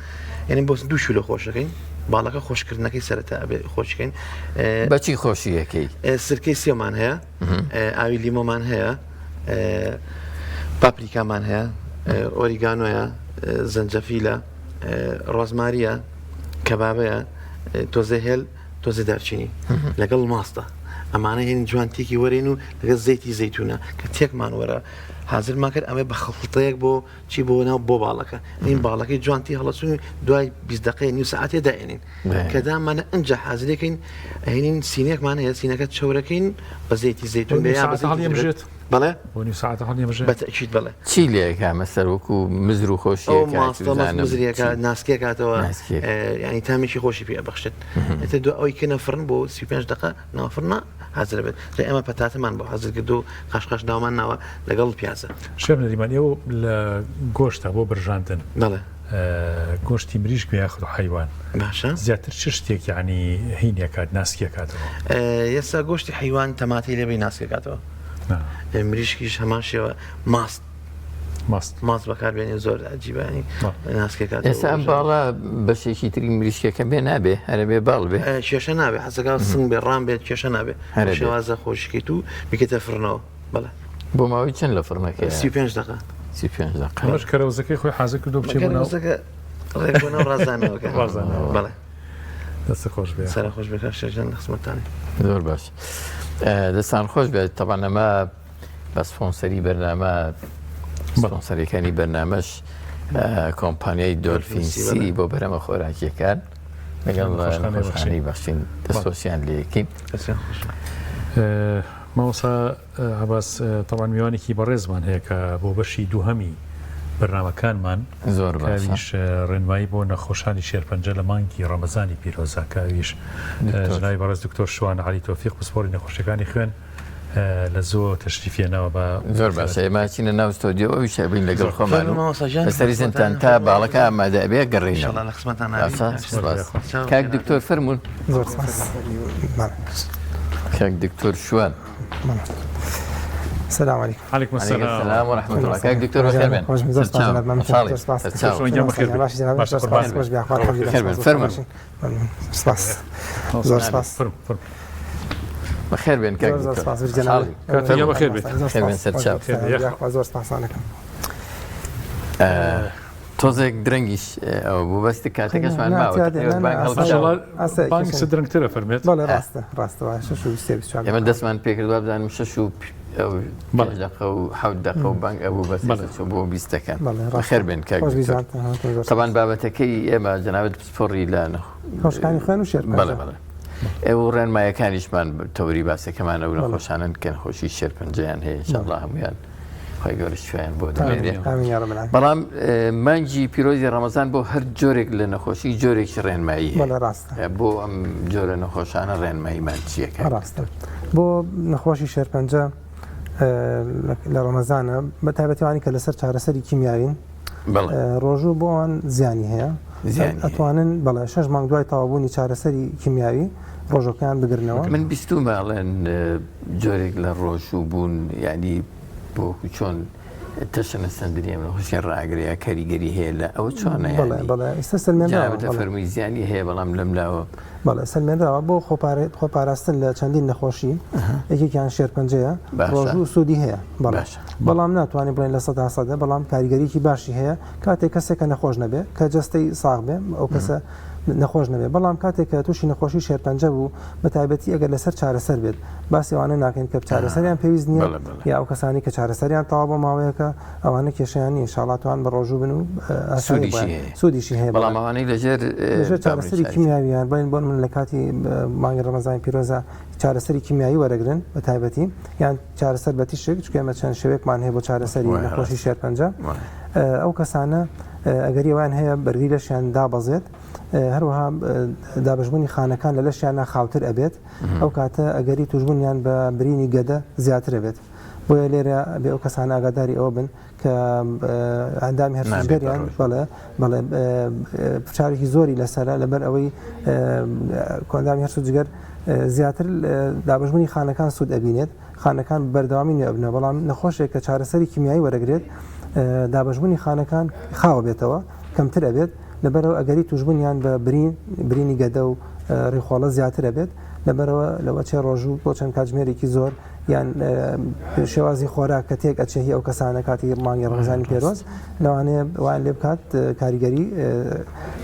یعنی بۆ دوو شولە خۆشەکەین باڵەکە خۆشکردنەکەی سەرەتا خۆشکەین بەچی خۆشیەکەی سرکەی سێمان هەیە ئاوی لیمۆمان هەیە پاپریکامان هەیە ئۆریگانۆیە زەنجەفیلە ڕۆزماریە کەبابەیە تۆزە هێل تۆزە دارچینی لەگەڵ ماستە ئەمانە هێن جوانتێکی وەرێن و لەگەڵ زەیتی زەیتونە کە تێکمان وەرە حازرمان کرد ئەمە بە خەڵتەیەک بۆ چی بۆ ناو بۆ باڵەکە این باڵەکەی جوانتی هەڵەچوون دوای 20 دقیقە نیو ساعتێ داێنین کە دامانە ئەنجە حازرەکەین هێنین سینێکمان هەیە سینەکە چۆرەکەین بە زەیتی زەیتون بەڵێ بەتەکیید بڵێ چی لێکە مەسەر وەکو مزر و خۆشیمزریەکە ناسکێ کاتەوە ینی تامیشی خۆشی پێ بەخشێت ئێتە دو ئەوی کەنە فرن بۆ 35 دقیقە ناوفرنا حازر بێت ئێمە پەتاتەمان بۆ حازر کرد و قەشقەش داومان ناوە لەگەڵ پیازە شێف نەریمان ئێوە لە گۆشتە بۆ برژاندن بەڵێ گۆشتی مریشک یاخود و حیوان باشە زیاتر چ شتێک یعنی هینێکات ناسکێکاتەوە ئێستا گۆشتی حیوان تەماتی لێبی ناسکێکاتەوە مریشکیش هەمان شێوە ماست بەکاربێنێ زۆر عجیبانی ناسکێکات ئێستا ئەم باڵە بەشێکی تری مریشکەکە بێ نابێ هەرە بێ باڵ بێ کێشە نابێ حەزەکە سنگ بێ ڕام بێت کێشە نابێ شێوازە خۆشیکەیت و بکەیتە فرنەوە بەڵێ بۆ ماوەی چەند لە فڕنەکە 35 دقیقە ئەمەش کەرەوزەکەی خۆی حازر کردو بچێ بوونەوە ڕێبوونە و ڕازانەوەکە ڕازانەوە. بەڵێ دەست خۆش بێ. سەر خۆش بێت شێژان لە خزمەتتانی. زۆر باش دەستان خۆش بێت تەبان ئەمە بە سپۆنسەری بەرنامە سپۆنسەریەکانی بەرنامەش کۆمپانیای دۆلفینسی بۆ بەرەمە خۆراکیەکان لەگەڵ خۆشخانەی بەخشین دەستۆسیان لێکین. ماوەسا عەباس تەڵان میوانێکی بەڕێزمان هەیە کە بۆ بەشی دووهەمی بەرنامەکانمان زۆر کاویش ڕێنمایی بۆ نەخۆشانی شێرپەنجە لە مانگی ڕەمەزانی پیرۆزە کاویش جنای بەڕێز دکتۆر شوان عەلی تۆفیق پسپۆری نەخۆشیەکانی خوێن لە زۆر تەشریفێنەوە بە زۆر باشە ئێماچینە ناو ستۆدیۆ ئەوی شەبین لەگەڵ خۆمان لەسەری زنتان تا باڵەکە ئامادە ئەبێ گەڕێینەوە لە خزمەتتان کاک دکتۆر فەرموون زۆر سپاس. کاک دکتۆر شوان السلام عليكم. عليكم السلام ورحمة الله. كاك دكتور بخير بن. خوش بزاف جناب ما خير بن. باش جناب باش خوش بأخبار الحمد لله. خير بن فرمون. سپاس. زور سپاس. بخير بن كاك دكتور. زور سپاس جناب. كاتب بخير بن. خير بن سرچاو. زور سپاس عليكم. تۆزێک درەنگیش ئەو بوو بەستی کاتێکەشمان ماوە بانگ سدرنگترە فەرمێت. بەڵێ ڕاستەوە 6 ئێمە دەستمان پێکردووە بزانم 6 و 10 و 7 و بانگ ئەبوو بەس بۆ 20ەکان. بەخێر بن کاک تەبان بابەتەکەی ئێمە جەنابەت پسپۆڕی لە خۆشخانەی خوێن و شێرپەنجە. بەڵێ بەڵێ ئێوە ڕێنمایەکانیشمان تەوری باسەکەمانە و نەخۆشانن کە نەخۆشی شێرپەنجەیان هەیە ئینشاءالله هەموویان خۆی گەورە شفایان بۆ دەمێنێ. بەڵام مانگی پیرۆزی ڕەمەزان بۆ هەر جۆرێک لە نەخۆشی جۆرێکی ڕێنمایی هەیە. بۆ ئەم جۆرە نەخۆشانە ڕێنماییمان چیەکە؟ ڕاستە بۆ نەخۆشی شێرپەنجە لە ڕەمەزانە بە تایبەتیوانی کە لەسەر چارەسەری کیمیاوین ڕۆژوو بۆ ئەوان زیانی هەیە ئەتوانن بەڵێ 6 مانگ دوای تەواوبوونی چارەسەری کیمیاوی ڕۆژەکەیان بگرنەوە. من بیستوماڵێن جۆرێک لە ڕۆژوو بوون یعنی بۆ چۆن تەشەنە سندریم لە خۆشیان ڕاگرەیە کاریگەری هەیە لە ئەوە چۆنە بەڵێ ئێستا سلمێنراوە فەرمووی زیانی هەیە بەڵام لەملاوە بەڵێ سلمێنراوە بۆ خۆپاراستن لە چەندین نەخۆشی یەکێکیان شێرپەنجەیە ڕۆژوو سوودی هەیە بەڵام ناتوانێت بڵێن لە 100% بەڵام کاریگەریکی باشی هەیە کاتێک کەسێکە نەخۆش نەبێ کە جەستەی ساغ بێ ئەو کەسە نەخۆش نەبێت بەڵام کاتێک کە تووشی نەخۆشی شێرپەنجە بوو بە تایبەتی ئەگەر لەسەر چارەسەر بێت باسی ئەوانە ناکەین کە چارەسەریان پێویست نییە یا ئەو کەسانی کە چارەسەریان تەواو بۆ ماوەیەکە ئەوانە کێشیانی ئینشاڵاتوان بە ڕۆژوو بن و سوودیشی هەیە بەڵام ئەوانەی لەژێر چارەسەری کیمیاویان بڵێن بۆ من لە کاتی مانگی ڕەمەزانی پیرۆزە چارەسەری کیمیایی وەرەگرن بە تایبەتی یان چارەسەر بە تیشێک چکە ئێمە چەند شەوێکمان هەیە بۆ چارەسەری نەخۆشی شێرپەنجە ئەو کەسانە ئەگەری ئەوان هەیە بەرگری لەشیان دابەزێت هەروەها دابشبوونی خانەکان لە لەشیان خاوتر ئەبێت ئەو کاتە ئەگەری توشبوونیان بە برینی گەدە زیاتر ئەبێت بۆیە لێرە بێ ئەو کەسان ئاگاداری ئەوە بن کە ئەندامی هەرسوزگەریان بەڵێ پرچارێکی زۆری لەسەرە لەبەر ئەوەی کۆندامی هەرسوجگەر زیاتر دابشبوونی خانەکان سوود ئەبینێت خانەکان بەردەوامی نوێ ئەبنە بەڵام نەخۆشێک کە چارەسەری کیمیایی وەرەگرێت دابشبوونی خانەکان خاوە بێتەوە کەمتر ئەبێت لەبەرەوە ئەگەری توشبوونیان بە برینی گەدە و ڕێخۆڵە زیاتر ئەبێت لەبەرەوە لەوە چێ ڕۆژوو بۆ چەند کاتژمێرێکی زۆر یان شێوازی خۆراک کە تێک ئەچێهی ئەو کەسانە کاتی مانگی ڕەمەزانی پێرۆز لەوانەیە وان لێ بکات کاریگەری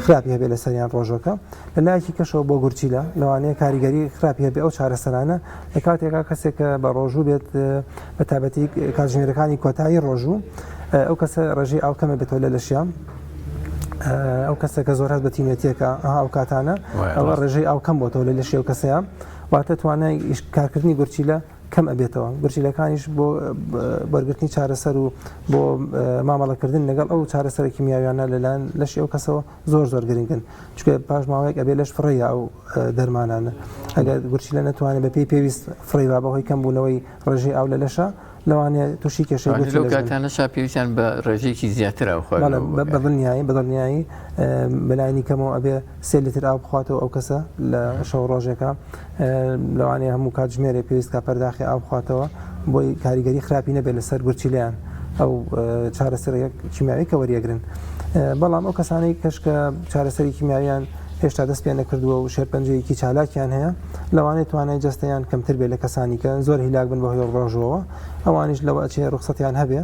خراپی هەبێت لە سەریان ڕۆژەکە لە لایەکی کەشەوە بۆ گورچیلە لەوانەیە کاریگەری خراپی هەبێت ئەو چارەسەرانە لە کاتێکا کەسێکە بە ڕۆژوو بێت بە تایبەتی کاتژمێرەکانی کۆتایی ڕۆژوو ئەو کەسە ڕێژەی ئاو کەمە بێتەوە لە لەشیان ئەو کەسە کە زۆر هەست بە تینێتیەکە ئەو کاتانە ئەوە ڕێژەی ئاو کەم بۆتەوە لە لەشی ئەو کەسەیە واتە توانای کارکردنی گورچیلە کەم ئەبێتەوە گورچیلەکانیش بۆ بەرگرتنی چارەسەر و بۆ مامەڵەکردن لەگەڵ ئەو چارەسەر کیمیاویانە لەلایەن لەشی ئەو کەسەوە زۆر گرنگن چکە پاش ماوەیەک ئەبێ لەش فڕەیە ئەو دەرمانانە ئەگەر گورچیلە نەتوانێت بە پێویست فڕی با بەهۆی کەم بوونەوەی ڕێژەی ئاو لە لەشە لەوانەیە تووشی کێشەی کاتانە پێویستیان بە ڕێژەیەکی زیاترە بەدڵنیایی بەلایانی کەمەوە ئەبێ 3 لیتر ئاو بخواتەوە ئەو کەسە لە شەو ڕۆژێکە لەوانەیە هەموو کاتژمێرێ پێویست کا پەرداخی ئاو بخواتەوە بۆی کاریگەری خراپی نەبێت لەسەر گورچیلیان ئەو چارەسەر کیمیاوی کە وەریەگرن بەڵام ئەو کەسانەی کەشکە چارەسەری کیمیاویان هێشتا دەست پێ نەکردووە و شێرپەنجەیەکی چالاکیان هەیە لەوانەیە توانای جەستەیان کەمتر بێت لە کەسانی کە زۆر هیلاک بن بەهۆی ڕۆژەوە ئەوانیش لەوە ئەچێ ڕوخسەتیان هەبێ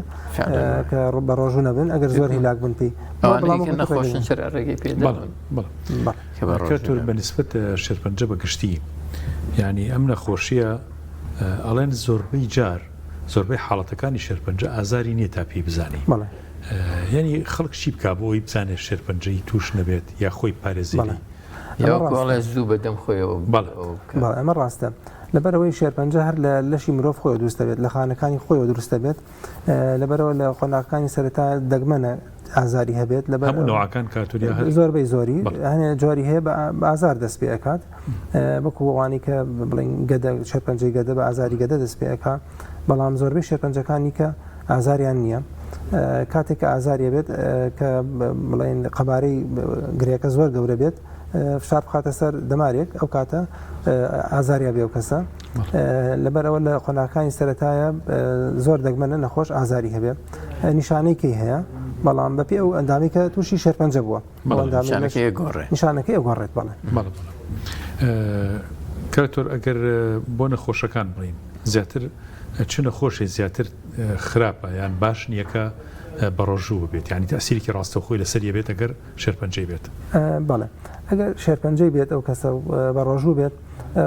کە بە ڕۆژوو نەبن ئەگەر زۆر هیلاک بن پێی نەخۆشن ڕێگەی پێ کەتور بەنسبەت شێرپەنجە بەگشتی یعنی ئەم نەخۆشیە ئەڵێن زۆربەی حاڵەتەکانی شێرپەنجە ئازاری نییە تا پێی بزانێ یعنی خەڵک چی بکە بۆ ئەوی بزانێت شێرپەنجەی توش نەبێت یا خۆی پارێزیری یاڵێ زوو بەدەم خۆیەوە ئەمە ڕاستە لەبەرەوەی شێرپەنجە هەر لە لەشی مرۆڤ خۆی دروستە بێت لە خانەکانی خۆیەوە دروستە بێت لەبەرەوە لە خۆناکانی سەرەتا دەگمەنە ئازاری هەبێت لەبەر نەوەکان کاتوریا زۆربەی زۆری هەنێ جۆری هەیە بە ئازار دەست پێ ئەکات وەکو ئەوانی کە بڵین گەدە شێرپەنجەی گەدە بە ئازاری گەدە دەست پێ ئەکات بەڵام زۆربەی شێرپەنجەکانی کە ئازاریان نییە کاتێک کە ئازاریە بێت کە بڵین قەبارەی گرێەکە زۆر گەورە بێت فشار بخاتە سەر دەمارێک ئەو کاتە ئازاریا بێ و کەسە لەبەرەوە لە خۆناکانی سەرەتایە زۆر دەگمەنە نەخۆش ئازاری هەبێ نیشانەیەکی هەیە بەڵام بەپێ ئەو ئەندامی کە تووشی شێرپەنجە بووە نیشانەکەی گۆڕێت بەڵێ کاتۆر ئەگەر بۆ نەخۆشەکان بڵین زیاتر چ نەخۆشی زیاتر خراپە یان باش نییەکە بە ڕۆژوو بێت ینی تاسیرێکی ڕاستەوخۆی لەسەریە بێت ئەگەر شێرپەنجەی بێت بەڵێ ئەگەر شێرپەنجەی بێت ئەو کەسە بە ڕۆژوو بێت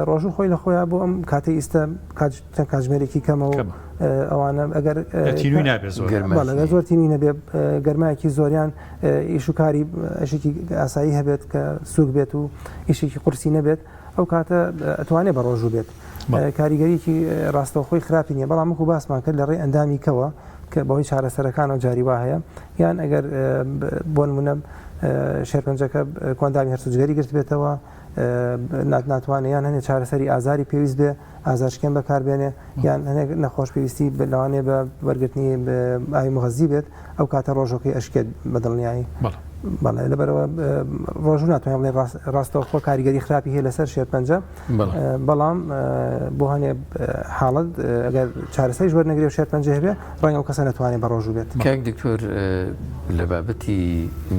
ڕۆژوو خۆی لە خۆیان بۆ ئەم کاتی ئیستا چەند کاتژمێرێکی کەمەوە ئەوانە ئەگەر زۆر تینوی نەبێ گەرمایەکی زۆریان ئیش و کاری ئەشێکی ئاسایی هەبێت کە سوک بێت و ئیشێکی قورسی نەبێت ئەو کاتە ئەتوانێت بە ڕۆژوو بێت کاریگەریکی ڕاستەوخۆی خراپی نیە بەڵام وەکو باسمان کرد لە ڕێی ئەندامی کەوە کە بەهۆی چارەسەرەکان و جاریوا هەیە یان ئەگەر بۆ نمونە شێرپەنجەکە کۆندامی هەرسوجگەری گرت بێتەوە ناتوانێت یان هەنێ چارەسەری ئازاری پێویست بێ ئازارشکێن بەکاربێنێ یان هەنێک نەخۆش پێویستی لەوانێ بە وەرگرتنی ئاوی مغەزی بێت ئەو کاتە ڕۆژەکەی ئەشکێت بە دڵنیایی بەڵێ لەبەرەوە ڕۆژوو ناتوانێت بڵێ ڕاستەوخۆ کاریگەری خراپی هەیە لەسەر شێرپەنجە بەڵام بۆ هەنێ حاڵەت ئەگەر چارەسەری وەرنەگرێ و شێرپەنجە هەبێ ڕەنگە ئەو کەسە ناتوانێت بە ڕۆژوو بێت کاک دکتۆر لە بابەتی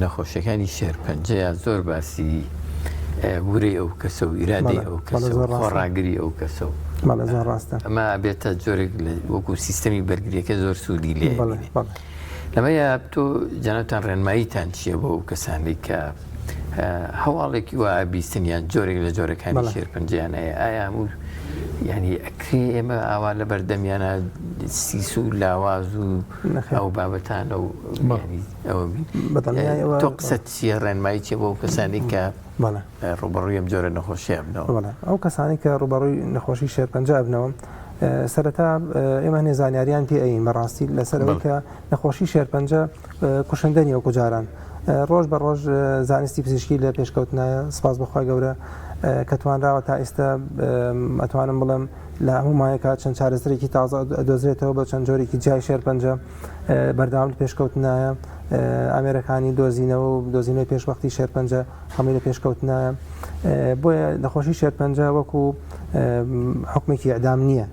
نەخۆشیەکانی شێرپەنجەیە زۆر باسی وری ئەو کەسە و ئیرادی ئەو کەسە خۆڕاگری ئەو کەسە و زۆر ڕاستە ئەمە بێتە جۆرێک وەکو سیستەمی بەرگریەکە زۆر سوودی لێ لەمەیە تۆ جانەتان ڕێنماییتان چییە بۆ ئەو کەسانی کە هەواڵێکی وە بیستنیان جۆرێک لە جۆرەکانی شێرپەنجیان هەیە ئایا هەموو ینی ئەکری ئێمە ئاوا لە بەردەمیانە سیس و لاواز و ئەو بابەتانە و تۆ قسەت چیە ڕێنمایی چیە بۆ ئەو کەسانی کە ڕوبەڕووی ئەم جۆرە نەخۆشیە بنەوە ئەو کەسانی کە ڕوبەڕووی نەخۆشی شێرپەنجە بنەوە سەرەتا ئێمە هەنێ زانیاریان پێ ئەین بەڕاستی لەسەرەوەی کە نەخۆشی شێرپەنجە کوشندە نیە وەکو جاران ڕۆژ بە ڕۆژ زانستی پزیشکی لە پێشکەوتنایە سپاس بەخوای گەورە کە توانراوە تا ئێستا ئەتوانم بڵێم لە هەموو مایەکە چەند چارەسەرێکی تازە دۆزرێتەوە بە چەند جۆرێکی جای شێرپەنجە بەردەوام لە پێشکەوتنایە ئامێرەکانی دۆزینەوە و دۆزینەوەی پێشوەختی شێرپەنجە هەمووی لە پێشکەوتنایە بۆیە نەخۆشی شێرپەنجە وەکو حکمێکی ئەعدام نییە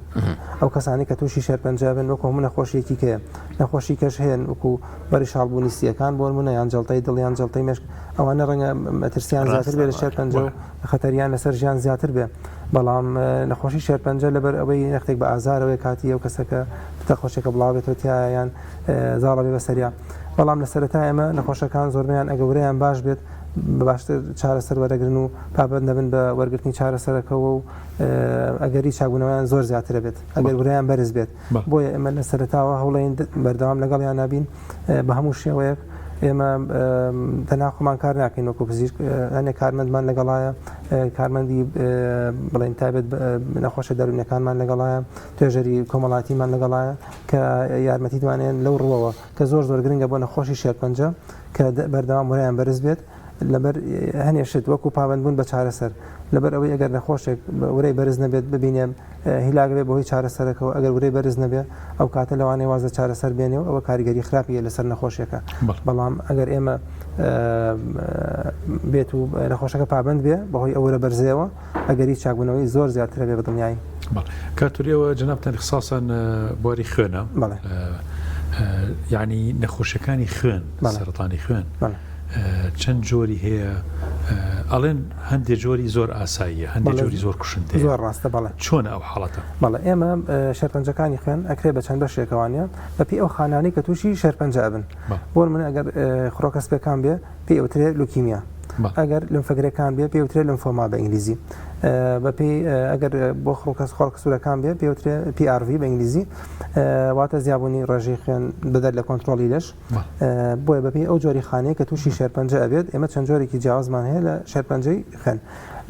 ئەو کەسانی کە تووشی شێرپەنجە بن وەکو هەموو نەخۆشیەکی کەیە نەخۆشی کەش هەیە وەکو بەری شاڵبوونی سیەکان بۆ نمونە یان جەڵتەی دڵ یان جەڵتەی مێشک ئەوانە ڕەنگە مەترسیان زیاتر بێ لە شێرپەنجە و خەتەریان لەسەر ژیان زیاتر بێ بەڵام نەخۆشی شێرپەنجە لەبەر ئەوەی نەختێک بە ئازارەوەی کاتی ئەو کەسەکە تەخۆشێکە بڵاوێتەوە تایە یان زاڵە بێ بەسەریا بەڵام لە سەرەتا ئێمە نەخۆشەکان زۆربیان ئەگەورەیان باش بێت باشتر چارەسەر وەرەگرن و پابند نەبن بە وەرگرتنی چارەسەرەکەەوە و ئەگەری چاگونەوەیان زۆر زیاترە بێت ئەگەر وریان بەرز بێت بۆیە ئێمە لە سەرەتاوە هەوڵین بەردەوام لەگەڵیان نابین بە هەموو شێوەیەک ئێمە تەنها خۆمان کار ناکەین وەکو پزیشک هەنێک کارمەندمان لەگەڵایە کارمەندی بڵین تایبەت نەخۆشە دەرونیەکانمان لەگەڵایە توێژەری کۆمەڵاتیمان لەگەڵایە کە یارمەتی دوانێن لەو ڕوەوە کە زۆر گرنگە بۆ نەخۆشی شێرپەنجە کە بەردەوام وریان بەرز بێت لەبەر هەنێشت وەکو پابندبوون بە چارەسەر لەبەر ئەوەی ئەگەر نەخۆشێک وەرەی بەرز نەبێت ببینێ هیلاک بێ بەهۆی چارەسەرەکەەوە ئەگەر وەرەی بەرز نەبێ ئەو کاتە لەوانەیە وازە چارەسەر بێنێ و ئەوە کاریگەری خراپیە لەسەر نەخۆشیەکە بەڵام ئەگەر ئێمە بێت و نەخۆشەکە پابند بێ بەهۆی ئەوەرە بەرزەوە ئەگەری چاکبوونەوەی زۆر زیاترە بێ بە دڵنیایی کاتوریەوە جەنابتان خصاسان بۆری خوێنە یعنی نەخۆشەکانی خوێن سەرەتانی خوێن چەند جۆری هەیە ئەڵێن هەندێک جۆری زۆر ئاساییە هەندێک جۆری زۆر کوشندەیە زۆر ڕاستە بەڵێ چۆنە ئەو حاڵەتە بەڵێ ئێمە شێرپەنجەکانی خوێن ئەکرێ بە چەند بەشێکەوانە بەپی ئەو خانانی کە تووشی شێرپەنجە ئەبن بۆ من ئەگەر خڕۆکەسپەکان بێ پێی ئەوترێت لوکیمیا ئەگەر لەمفەگرەکان بێ پێوترێت لەمفۆما بە ئینگلیزی بەپی ئەگەر بۆ خۆڕکسوورەکان بێ پێوترێت PRV بە ئینگلیزی واتە زیابوونی ڕێژەی خوێن بدەر لە کۆنتترۆلی لەش بۆیە بەپی ئەو جۆری خانەیە کە تووشی شێرپەنجە ئەبێت ئێمە چەند جۆرێکی جیاوازمان هەیە لە شێرپەنجەی خوێن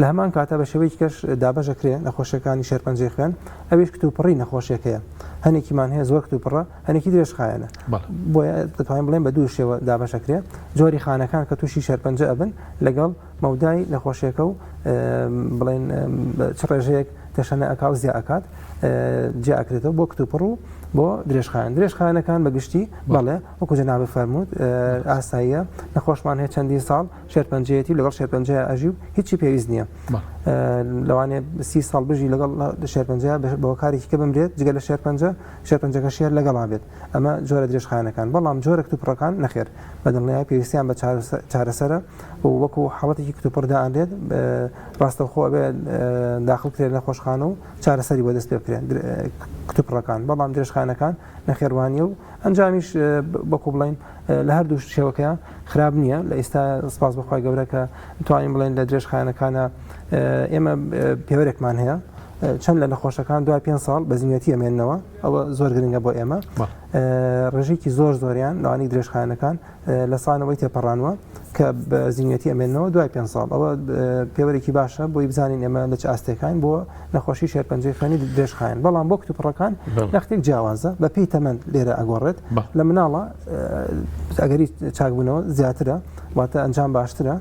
لە هەمان کاتە بە شێوەیەکی کەش دابەژەکرێ نەخۆشیەکانی شێرپەنجەی خوێن ئەویش کتوپڕی نەخۆشیەکەیە هەنێکیمان هەیە زۆر کتوپڕە هەنێکی درێژخایەنە بۆیە دەتوانین بڵێن بە دوو شێوە دابەشەکرێ جۆری خانەکان کە تووشی شێرپەنجە ئەبن لەگەڵ مەودای نەخۆشیەکە و بڵێن چ ڕێژەیەک تەشەنە ئەکاو زیە ئەکات جێ ئەکرێتەوە بۆ کتوپڕ و بۆ درێژخایەنەکان بەگشتی بەڵێ وەکو جەنابە فەرمووت ئاساییە نەخۆشمان هەیە چەندی ساڵ شێرپەنجەیەتی لەگەڵ شێرپەنجەیە ئەژی و هیچی پێویست نییە لەوانێ 30 ساڵ بژی لەگەڵ شێرپەنجەیە بۆ کارێکی کە بمرێت جگە لە شێرپەنجەکە شێر لەگەڵا بێت ئەمە جۆرە درێژخایەنەکان بەڵام جۆرە کتوپڕەکان نەخێر بەدڵنیای پێویستیان بە چارەسەرە و وەکو حاڵەتێکی کتوپڕدا ئەندێت ڕاستەوخۆ بێ داخل کرێت لە خۆشخانە و چارەسەری بۆ دەست پێ بکرێن کتوپڕەکان بەڵام درێژخانەکان نەخێوانیە و ئەنجامیش بەکو بڵین لە هەردوو شێوەکەیان خراپ نییە لە ئێستا سپاس بەخوای گەورە کە توانین بڵێن لە درێژخانەکانە ئێمە پێوەرێکمان هەیە چەند لە نەخۆشەکان دوای 5 ساڵ بە زیینەتی ئەمێننەوە ئەوە زۆر گرنگە بۆ ئێمە ڕێژێکی زۆریان لەوانی درێژخانەکان لە سانەوەی تێپەڕانوە کە بە زیینەتی ئەمێننەوە دوای 5 ساڵ ئەوە پێوەرێکی باشە بۆی بزانین ئێمە لە چ ئاستێکان بۆ نەخۆشی شێرپەنجەی خوێنی درێژخایەن بەڵام بۆ کتوپڕەکان لەختێک جیاوازە بە پێی تەمەند لێرە ئەگۆڕێت لە مناڵە ئەگەری چاکبوونەوە زیاترە واتە ئەنجام باشترە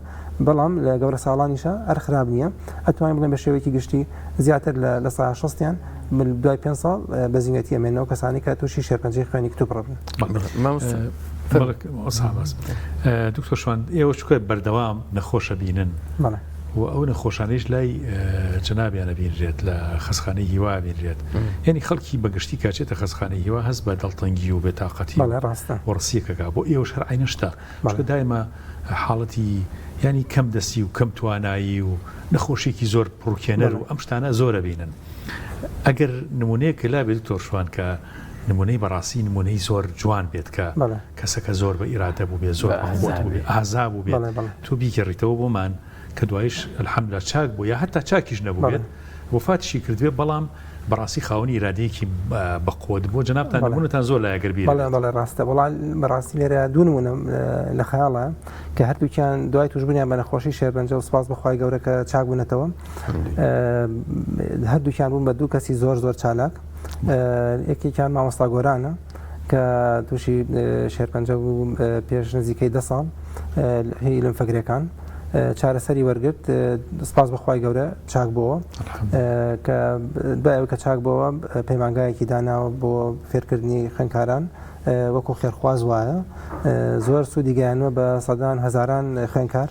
بەڵام لە گەورە ساڵانیشە هەر خراپ نییە ئەتوانین بڵێن بە شێوەیەکی گشتی زیاتر لە ساڵ 60یان دوای 5 ساڵ بە زیینەتی ئەمێنەوە کەسانی کە تووشی شێرپەنجەی خوێنی کتوپڕ بن. دکتۆر شوان ئێوە چکە بەردەوام نەخۆشە بینن و ئەو نەخۆشانەیش لای جەنابیانە بینرێت لە خەسخانەی هیوا بینرێت یعنی خەڵکی بەگشتی کاچێتە خەسخانەی هیوا هەست بە دڵتەنگی و بێتاقەتی و ڕسیەکەگا بۆ ئێوە شەرعی نەشتا چکە دایمە حاڵەتی ینی کەم دەستی و کەم توانایی و نەخۆشیێکی زۆر پڕکێنەر و ئەم شتانە زۆرە بینن ئەگەر نمونەیەکە لا بێت دکتۆر شوان کە نمونەی بەڕاستی نمونەی زۆر جوان بێت کە کەسەکە زۆر بە ئیرادە بوو بێت زۆر ئازا بوو بێت تۆ بیگەڕیتەوە بۆمان کە دوایش الحەمدوللا چاک بوو یا هەتا چاکیش نەبوو بێت وفاتشی کردوێ بەڵام بەڕاستی خاوەنی ئیرادەیەکی بەقوت بۆ جەنابتان نمونەتان زۆر لایەگەر بیر بەڵێ ڕاستە وەڵام بەڕاستی لێرە دوو نمونە لە خەیاڵە کە هەردووکیان دوای توشببوونیان بە نەخۆشی شێرپەنجە و سپاس بەخوای گەورە کە چاک بوونەتەوە هەردووکیان بوون بە دوو کەسی زۆر چالاک یەکێکیان مامۆستا گۆرانە کە تووشی شێرپەنجە بوو پێش نزیکەی 10 ساڵ هی لەمفەگرەکان چارەسەری وەرگرت سپاس بەخوای گەورە چاک بووە کە دوایەوە کە چاک بووە پەیمانگایەکی داناوە بۆ فێرکردنی خوێندکاران وەکو خێرخواز وایە زۆر سوودی گەیانوە بە سەدان هەزاران خوێندکار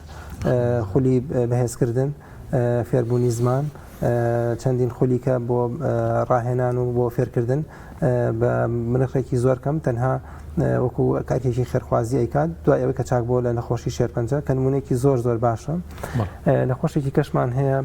خولی بەهێزکردن فێربوونی زمان چەندین خولیکە بۆ ڕاهێنان و بۆ فێرکردن بە منرخێکی زۆر کەم تەنها وەکو کاتێکی خێرخوازی ئەیکات دوای ئەوەی کە چاک بۆ لە نەخۆشی شێرپەنجە کە نمونەیەکی زۆر باشە نەخۆشێکی کەشمان هەیە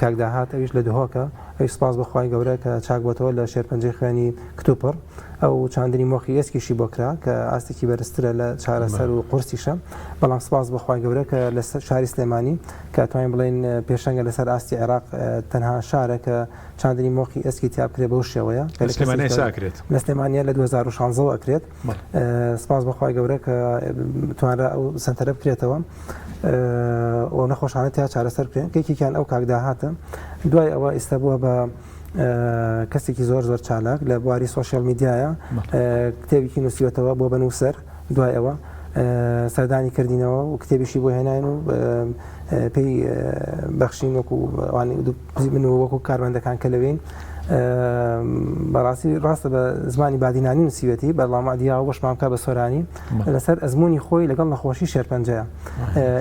کاکداهات ئەویش لە دهۆکە ئەوی سپاس بەخوای گەورە کە چاک بۆتەوە لە شێرپەنجەی خوێنی کتوپڕ ئەو چاندنی مۆخی ئێسکیشی بۆ کرا کە ئاستێکی بەرزترە لە چارەسەر و قورسیشە بەڵام سپاس بەخوای گەورە کە لە شاری سلێمانی کە توانین بڵێن پێشەنگە لەسەر ئاستی عێراق تەنها شارە کە چاندنی مۆخی ئێسکی تیابکرێ بەو شێوەیە لە سلێمانیا لە 2016 ئەکرێت سپاس بەخوای گەورە کە توانرا ئەو سنتەرە بکرێتەوە ئەو نەخۆشانە تا چارەسەر بکرێن کێکیان ئەو کاکداهاتە دوای ئەوە ئێستا بووە بە کەسێکی زۆر چالاک لە بواری سۆشیال میدیایە کتێبێکی نووسیوەتەوە بۆ بەنووسەر دوای ئەوە سەردانی کردینەوە و کتێبیشی بۆ هێناین و پێی بەخشین وەکو من وەکو کارمەندەکان کە لەوێن بەڕاستی ڕاستە بە زمانی بادینانی نووسیوەتی بەڵام دیاوە بەشمامکە بە سۆرانی لەسەر ئەزمموی خۆی لەگەڵ نەخۆشی شێرپەنجەیە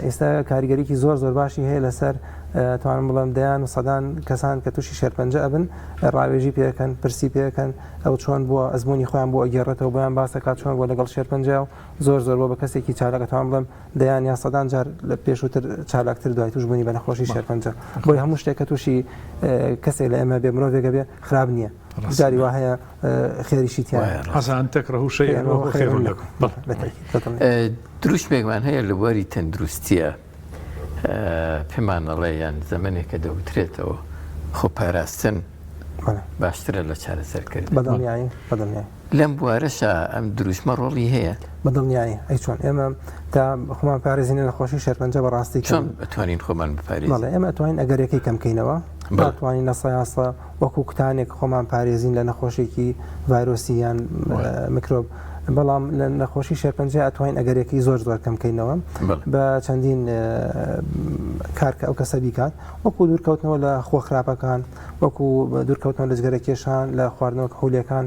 ئێستا کاریگەریکی زۆر باشی هەیە لەسەر توانم بڵێم دەیان و سەدان کەسان کە تووشی شێرپەنجە ئەبن ڕاوێژی پێەکەن پرسی پێەکەن ئەو چۆن بووە ئەزمموی خۆیان بۆ ئەگەڕێتەوە بۆیان باسەکات چۆن بۆ لەگەڵ شێرپەنجە و زۆر بۆ بە کەسێکی چالاکە توان بڵێم دەیان یا سەدان جار لە پێشووتر چالاکتر دوای توش بوونی بە نەخۆشی شێرپەنجە بۆی هەموو شتێکە تووشی کەسێک لە ئێمە بێ مرۆڤێکە بێ خراپ نییە جاری وا هەیە خێریشی تیان حەسەن تەکرەه شەیئا وهو خەیڕ لەکم دروستێکمان هەیە لە بواری تەندروستیە پێمانەڵێ یان زەمانێکە دەوترێتەوە خۆپاراستن باشترە لە چارەسەرکردن بەدڵنیایی لەم بوارەشە ئەم دروستمە ڕۆڵی هەیە بەدڵنیایی ئەی چۆن ئێمە تا خۆمان پارێزینە نەخۆشی شێرپەنجە بەڕاستی چۆن ئەتوانین خۆمان بپارێزین بەڵێ ئێمە ئەتوانین ئەگەرەکەی کەمکەینەوە ناتوانین لە سەیاسە وەکو کتانێک خۆمان پارێزین لە نەخۆشێکی ڤایرۆسی یان میکرۆب بەڵام لە نەخۆشی شێرپەنجە ئەتوانین ئەگەرێکی زۆر کەمکەینەوە بە چەندین کارکە ئەو کەسە بیکات وەکو دوورکەوتنەوە لە خۆ خراپەکان وەکو دوورکەوتنەوە لە جگەرە کێشان لە خواردنەوە هەولێکان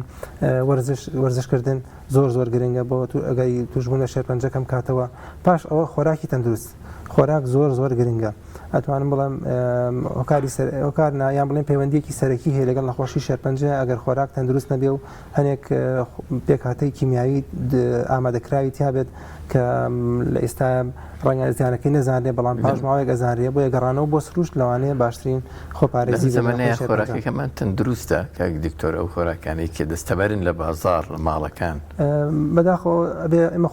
وەرزشکردن زۆر گرنگە بۆ ئەگەری توشبوون لە شێرپەنجە کەم کاتەوە پاش ئەوە خۆراکی تەندروست خۆراک زۆر گرنگە ئەتوانم بڵێم هۆکار یان بڵێن پەیوەندیەکی سەرەکی هەیە لەگەڵ نەخۆشی شێرپەنجە ئەگەر خۆراک تەندروست نەبێ و هەنێک پێکهاتەی کیمیاوی ئامادەکراوی تیابێت کە لە ئێستا ڕەنگە زیانەکەی نەزانێ بەڵام پاش ماوەیەک ئەزانرێ بۆ گەڕانەوە بۆ سروشت لەوانەیە باشترین خۆپارێزی زەمانەیە خۆراکەکەمان تەندروستە کاک دکتۆر ئەو خۆراکانەی کە دەستەبەرن لە بازار لە ماڵەکان بەداخۆ ئەبێ ئێمە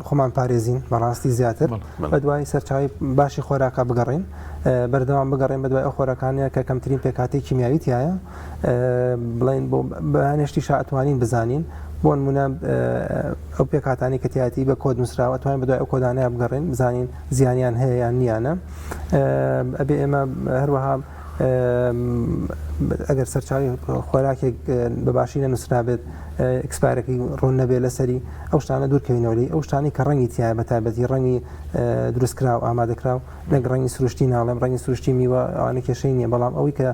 خۆمان پارێزین بەڕاستی زیاتر بە دوای سەرچاوی باشی خۆراکە بگەڕین بەردەوام بگەڕێن بە دوای ئەو خۆراکانەیە کە کەمترین پێکاتی کیمیاوی تایە بڵین بۆ بەهانێشتی شاتوانین بزانین بۆ نمونە ئەو پێکاتانی کە تیاتی بە کۆد نووسراوە توانین بە دوای ئەو کۆدانەیە بگەڕین بزانین زیانیان هەیە یان نیانە ئەبێ ئێمە هەروەها ئەگەر سەرچاوی خۆراکێک بەباشی نەنووسرابێت ئەکسپایرەکەی ڕوون نەبێت لەسەری ئەو شتانە دوورکەوینەوەی ئەو شتانی کە ڕەنگی تایە بە تایبەتی ڕەنگی دروستکراو ئامادەکراو نەک ڕەنگی سروشتی ناڵێم ڕەنگی سروشتی میوە ئەوانە کێشەی نییە بەڵام ئەوەی کە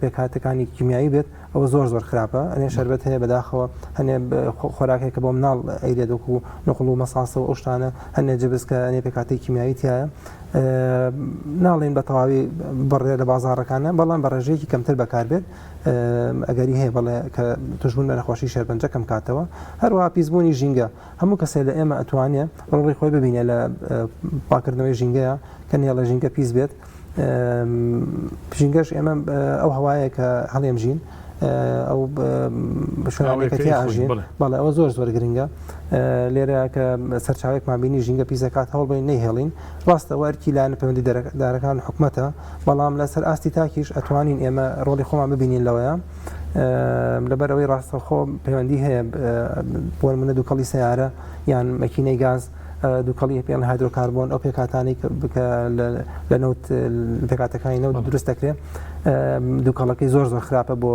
پێکهاتەکانی کیمیایی بێت ئەوە زۆر خراپە ئەنێ شەربەت هەیە بەداخەوە هەنێ خۆراکێک کە بۆ مناڵ ئەیرێت وەکو نقڵ و مەساسە و ئەو شتانە هەنێ جبس کە ئەنێ پێکاتی کیمیایی تایە ناڵێن بە تەواوی بڕێ لە بازاڕەکانە بەڵام بە ڕێژەیەکی کەمتر بەکاربێت ئەگەری هەیە بڵێ کە توشبوون بە نەخۆشی شێرپەنجە کەم کاتەوە هەروەها پیسبوونی ژینگە هەموو کەسێک لە ئێمە ئەتوانێت ڕۆڵی خۆی ببینێت لە پاکردنەوەی ژینگەیە کە نێڵە ژینگە پیس بێت ژینگەش ئێمە ئەو هەوایە کە هەڵێمژین ئەو شوێنێکەتی ئاژین بەڵێ ئەوە زۆر گرنگە لێرە کە سەرچاوێکمان بینی ژینگە پیسەکات هەوڵ بین نەیهێڵین ڕاستە وەرکی لایەنە پەیوەندی دارەکان حکومەتە بەڵام لەسەر ئاستی تاکیش ئەتوانین ئێمە ڕۆڵی خۆمان ببینین لەوەیە لەبەرەوەی ڕاستەخۆ پەیوەندی هەیە بۆ نمونە دووکەڵی سەیارە یان مەکینەی گاز دووکەڵی پێڵ هایدرۆکاربۆن ئەو پێکاتانی لە نەوت پێکاتەکانی نەوت دروست دەکرێت دووکەڵەکەی زۆر خراپە بۆ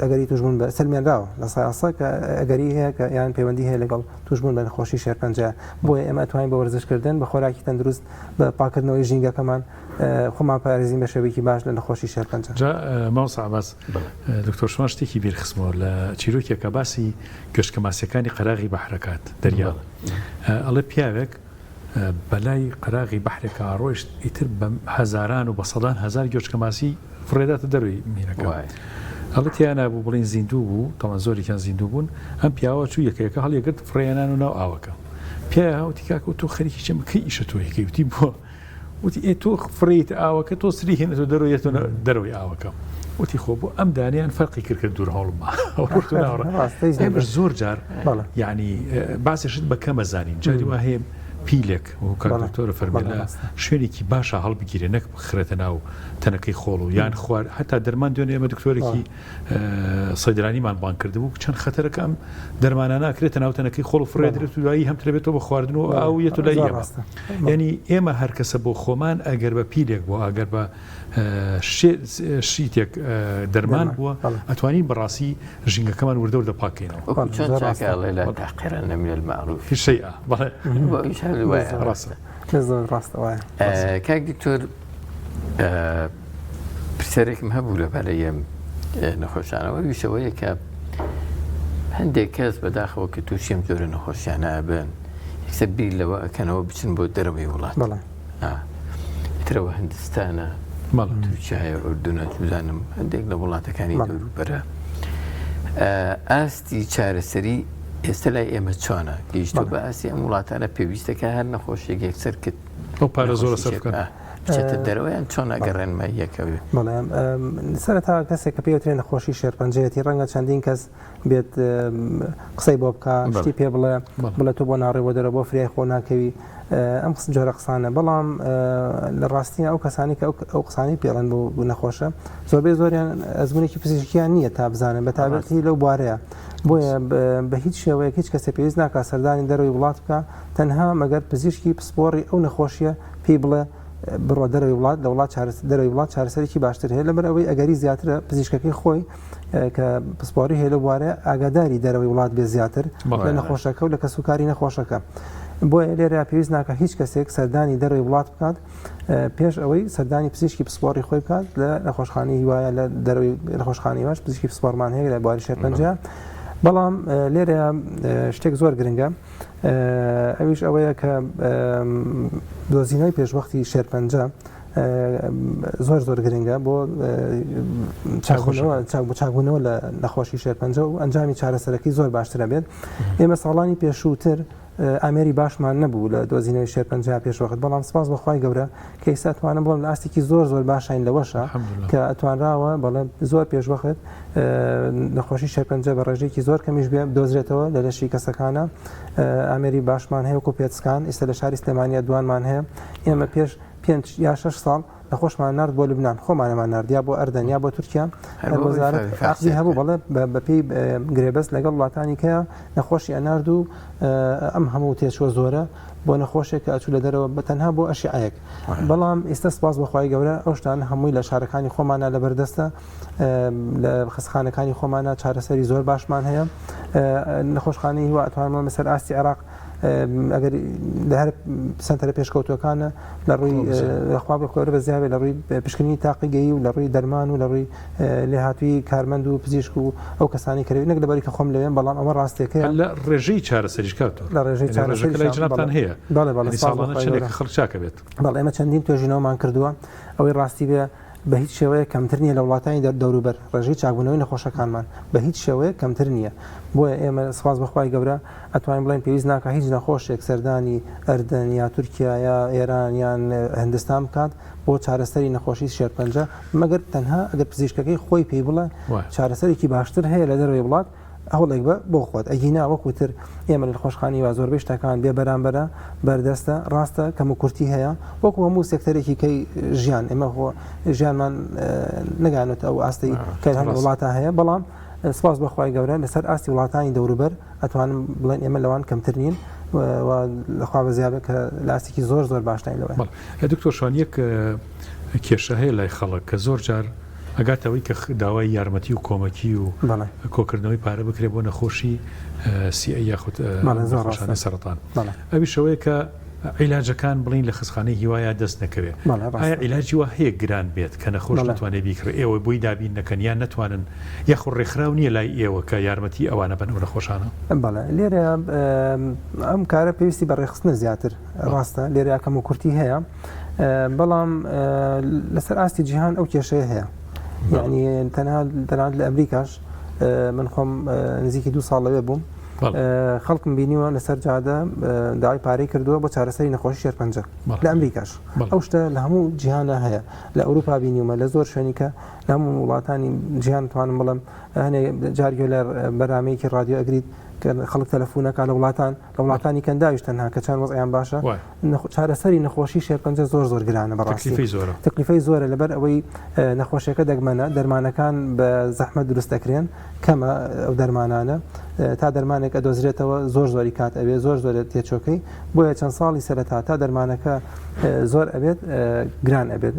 ئەگەری توشبوون بە سلمێنراوە لە سایاسە کە ئەگەری هەیە کە یان پەیوەندی هەیە لەگەڵ توشبوون بە نەخۆشی شێرپەنجە بۆیە ئێمە ئەتوانین بە وەرزشکردن بە خۆراکی تەندروست بە پاکردنەوەی ژینگەکەمان خۆمان پارێزین بە شێوەیەکی باش لە نەخۆشی شێرپەنجە. ماوەسا عەباس دکتۆر شومان شتێکی بیرخستمەوە لە چیرۆکێکە باسی گەشتکە ماسیەکانی قەراغی بەحرەکات دەریاڵ ئەڵێ پیاوێک بەلای قەراغی بەحرێکە ڕۆیشت ئیتر بە هەزاران و بە سەدان هەزار گۆچکە ماسی فڕێداتە دەروی مینەکە هەڵی تیانە بوو بڵین زیندوو بوو تەمان زۆرێکیان زیندوو بوون ئەم پیاوە چوو یەکەکە هەڵیەگرت فڕێیانان و ناو ئاوەکە پیا وتی کاکە تۆ خەریکی چەم کەی ئیشە تۆ یەکەی وتی بووە وتی ئێ تۆ فڕیت ئاوەکە تۆ سری هێنێتەوە دەرەوەیەتە دەرەوەی ئاوەکە وتی خۆ بۆ ئەم دانیان فەرقی کرد دوور هەوڵما ئێمەش زۆر جار یعنی باسێشت بە کەمە زانین جاری وا هەیە پیلێک و کارکتۆرە فەرمیلا شوێنێکی باشە هەڵبگیرێ نەک بخرێتە ناو تەنەکەی خۆڵ و یان خوار هەتا دەرمان دوێنێ ئێمە دکتۆرێکی سەیدرانیمان بان کردبوو چەند خەتەرەکە ئەم دەرمانە ناکرێتە ناو تەنەکەی خۆڵ و فڕێدرێت و دوایی هەم ترێتەوە بە خواردن و ئاویەت و لای ئێمە یعنی ئێمە هەر کەسە بۆ خۆمان ئەگەر بە پیلێک بۆ ئەگەر بە شیتێک دەرمان بووە ئەتوانین بەڕاستی ژینگەکەمان وردە پاکەینەوە چۆن چاکەڵێ لە تاقیرە من المعروف شەیئە کاک دکتۆر پرسیارێکم هەبوو لەبارەی ئەم نەخۆشانەوە ویشەوەیە کە هەندێک کەس بەداخەوە کە تووشیم زۆرە نەخۆشیانە بن یەکسە بیر لەوە ئەکەنەوە بچن بۆ دەرەوەی وڵات ترەوە هەندستانە تورکیای ئوردونە بزانم هەندێک لە وڵاتەکانی دەوروبەرە ئاستی چارەسەری ئێستا لای ئێمە چۆنە گەیشتۆ بە ئاسی ئەم وڵاتانە پێویستەکە هەر نەخۆشیێک یەکسەر کرد ئەو پارە زۆرە سەر بکەن بچێتە دەرەوەیان چۆن ئەگەڕێنمە یەکەوێ بەڵێ سەرەتا کەسێک کە پێوترێ نەخۆشی شێرپەنجەتی ڕەنگە چەندین کەس بێت قسەی بۆ بکە شتی پێ بڵێ تۆ بۆ ناڕێوە دەرە بۆ فرای خۆ ناکەوی ئەم جۆرە قسانە بەڵام لە ڕاستی ئەو کەسانی کە ئەو قسانی پێڵەن بۆ نەخۆشە زۆربەی زۆریان ئەزمونێکی پزیشکیان نییە تا بزانن بە تایبەتی لەو بوارەیە بۆیە بە هیچ شێوەیە هیچ کەسێک پێویست ناکات سەردانی دەرەوەی وڵات بکە تەنها مەگەر پزیشکی پسپۆڕی ئەو نەخۆشیە پێی بڵێ بڕۆ دەرەوەی وڵات لە وڵات دەرەوەی وڵات چارەسەرێکی باشتر هەیە لەبەر ئەوەی ئەگەری زیاترە پزیشکەکەی خۆی کە پسپۆڕی هەیە لە بوارەیە ئاگاداری دەرەوەی وڵات بێ زیاتر لە نەخۆشەکە و لە کەسوکاری نەخۆشەکە بۆیە لێرە پێویست ناکە هیچ کەسێک سەردانی دەرەوەی وڵات بکات پێش ئەوەی سەردانی پزیشکی پسپۆڕی خۆی بکات لە نەخۆشخانەی هیوایە لە دەرەوەی نەخۆشخانەی باش پزیشکی پسپۆڕمان هەیە لە بواری شێرپەنجە بەڵام لێرە شتێک زۆر گرنگە ئەویش ئەوەیە کە دۆزینەوەی پێشوەختی شێرپەنجە زۆر گرنگە بۆ چاکبوونەوە لە نەخۆشی شێرپەنجە و ئەنجامی چارەسەرەکەی زۆر باشترە بێت ئێمە ساڵانی پێشووتر ئامێری باشمان نەبوو لە دۆزینەوەی شێرپەنجە پێشوەخت بەڵام سپاس بەخوای گەورە کە ئێستا ئەتوانم بڵم لە ئاستێکی زۆر باشین لەوەشە کە ئەتوانراوە بەڵێ زۆر پێشوەخت نەخۆشی شێرپەنجە بە ڕێژێکی زۆر کەمیش بێ دۆزرێتەوە لە لەشی کەسەکانە ئامێری باشمان هەیە وەکو پێچکان ئێستا لە شاری سلێمانیە دوانمان هەیە ئێمە پێش 5 یا 6 ساڵ نەخۆشمان نرد بۆ لوبنان خۆمانەمان نردیا بۆ ئەردەن یا بۆ تورکیا وەزارەتی هەبوو بەڵێ بەپێی گرێبەست لەگەڵ وڵاتانی کەیە نەخۆشی ئەنارد و ئەم هەموو تێچوە زۆرە بۆ نەخۆشێک کە ئەچوو لە دەرەوە بە تەنها بۆ ئەشیعەیەک بەڵام ئێستا سپاس بەخوای گەورە ئەو شتانە هەمووی لە شارەکانی خۆمانە لەبەردەستە لە خستخانەکانی خۆمانە چارەسەری زۆر باشمان هەیە نەخۆشخانەی هیوا ئەتوانمە مەسەر ئاستی عێراق ئەگەر لە هەر سنتەرە پێشکەوتوەکانە لە ڕووی لەخوا بخۆرە بە زیاوێ لە ڕووی پشکننی تاقیگەیی و لە ڕووی دەرمان و لە ڕووی لێهاتووی کارمەند و پزیشک و ئەو کەسانی کەوی نەک لەبەری کە خۆم لەوێن بەڵام ئەمە ڕاستێکەیە لە ڕێژەی چارەسەریش کاتەوە لە ڕێژەی چارەسەری جنابتان هەیە خەڵکچاکە بێت بەڵێ ئێمە چەندین توێژینەوەمان کردووە ئەوەی ڕاستی بێ بە هیچ شێوەیە کەمتر نییە لە وڵاتانی دەوروبەر ڕێژەی چاکبوونەوەی نەخۆشەکانمان بە هیچ شێوەیە کەمتر نییە بۆیە ئێمە سپاس بەخوای گەورە ئەتوانین بڵێن پێویست ناکە هیچ نەخۆشێک سەردانی ئەردەن یا تورکیا یا ئێران یان هەندستان بکات بۆ چارەسەری نەخۆشی شێرپەنجە مەگەر تەنها ئەگەر پزیشکەکەی خۆی پێی بڵێ چارەسەرێکی باشتر هەیە لە دەروی وڵات هەوڵێک بە بۆ خۆت ئەگینا وەکوتر ئێمە لە خۆشخانی وا زۆربەی شتەکان بێ بەرامبەرە بەردەستە ڕاستە کەم و کورتی هەیە وەکو هەموو سێکتەرێکی کەی ژیان ئێمە ژیانمان نەگانێت ئەو ئاستی کە هەم وڵاتە هەیە بەڵام سپاس بەخوای گەورە لەسەر ئاستی وڵاتانی دەوروبەر ئەتوانم بڵێن ئێمە لەوان کەمتر نین لەخوا بە زیابێت کە لاستێکی زۆر باشتین لەوە دکتۆر شوان یەک کێشە هەیە لای خەڵک کە زۆر جار ئەگاتەوەی کە داوای یارمەتی و کۆمەکی و کۆکردنەوەی پارە بکرێ بۆ نەخۆشی سیئە یاخود نەخۆشانە سەرەتان ئەوی شەوەیە کە عیلاجەکان بڵین لە خستخانەی هیوایە دەست نەکەوێت ئایا عیلاجی وە هەیە گران بێت کە نەخۆش نتوانێت بیکڕێت ئێوە بۆی دابین نەکەنیان نتوانن یاخود ڕێکخراو نییە لای ئێوە کە یارمەتی ئەوانە بن و نەخۆشانە بەڵێ لێرە ئەم کارە پێویستی بە ڕێخستنە زیاتر ڕاستە لێرە یاکەم و کورتی هەیە بەڵام لەسەر ئاستی جیهان ئەو کێشەیە هەیە یعنی تەنها لە ئەمریکاش من خۆم نزیکی 2 ساڵ لەوێ بووم خەڵکم بینیوە لەسەر جادە داوای پارەی کردووە بۆ چارەسەری نەخۆشی شێرپەنجە لە ئەمریکاش ئەو شتە لە هەموو جیهانە هەیە لە ئەوروپا بینیومە لە زۆر شوێنیکە لە هەموو وڵاتانی جیهان توانم بڵم هەنێ جارگوێ لە بەرنامەیەکی رادیۆ ئەگریت کە خەڵک تەلەفۆنەکە لە وڵاتانی کەنداویش تەنها کە چەند وەزعیان باشە چارەسەری نەخۆشی شێرپەنجە زۆر گرانە بەڕاستی تەکلیفەی زۆرە لەبەر ئەوەی نەخۆشیەکە دەگمەنە دەرمانەکان بە زەحمەت دروست دەکرێن کەمە ئەو دەرمانانە تا دەرمانێک ئەدۆزرێتەوە زۆری کات ئەوێ زۆر تێچۆکەی بۆیە چەند ساڵی سەرەتا تا دەرمانەکە زۆر ئەبێت گران ئەبێت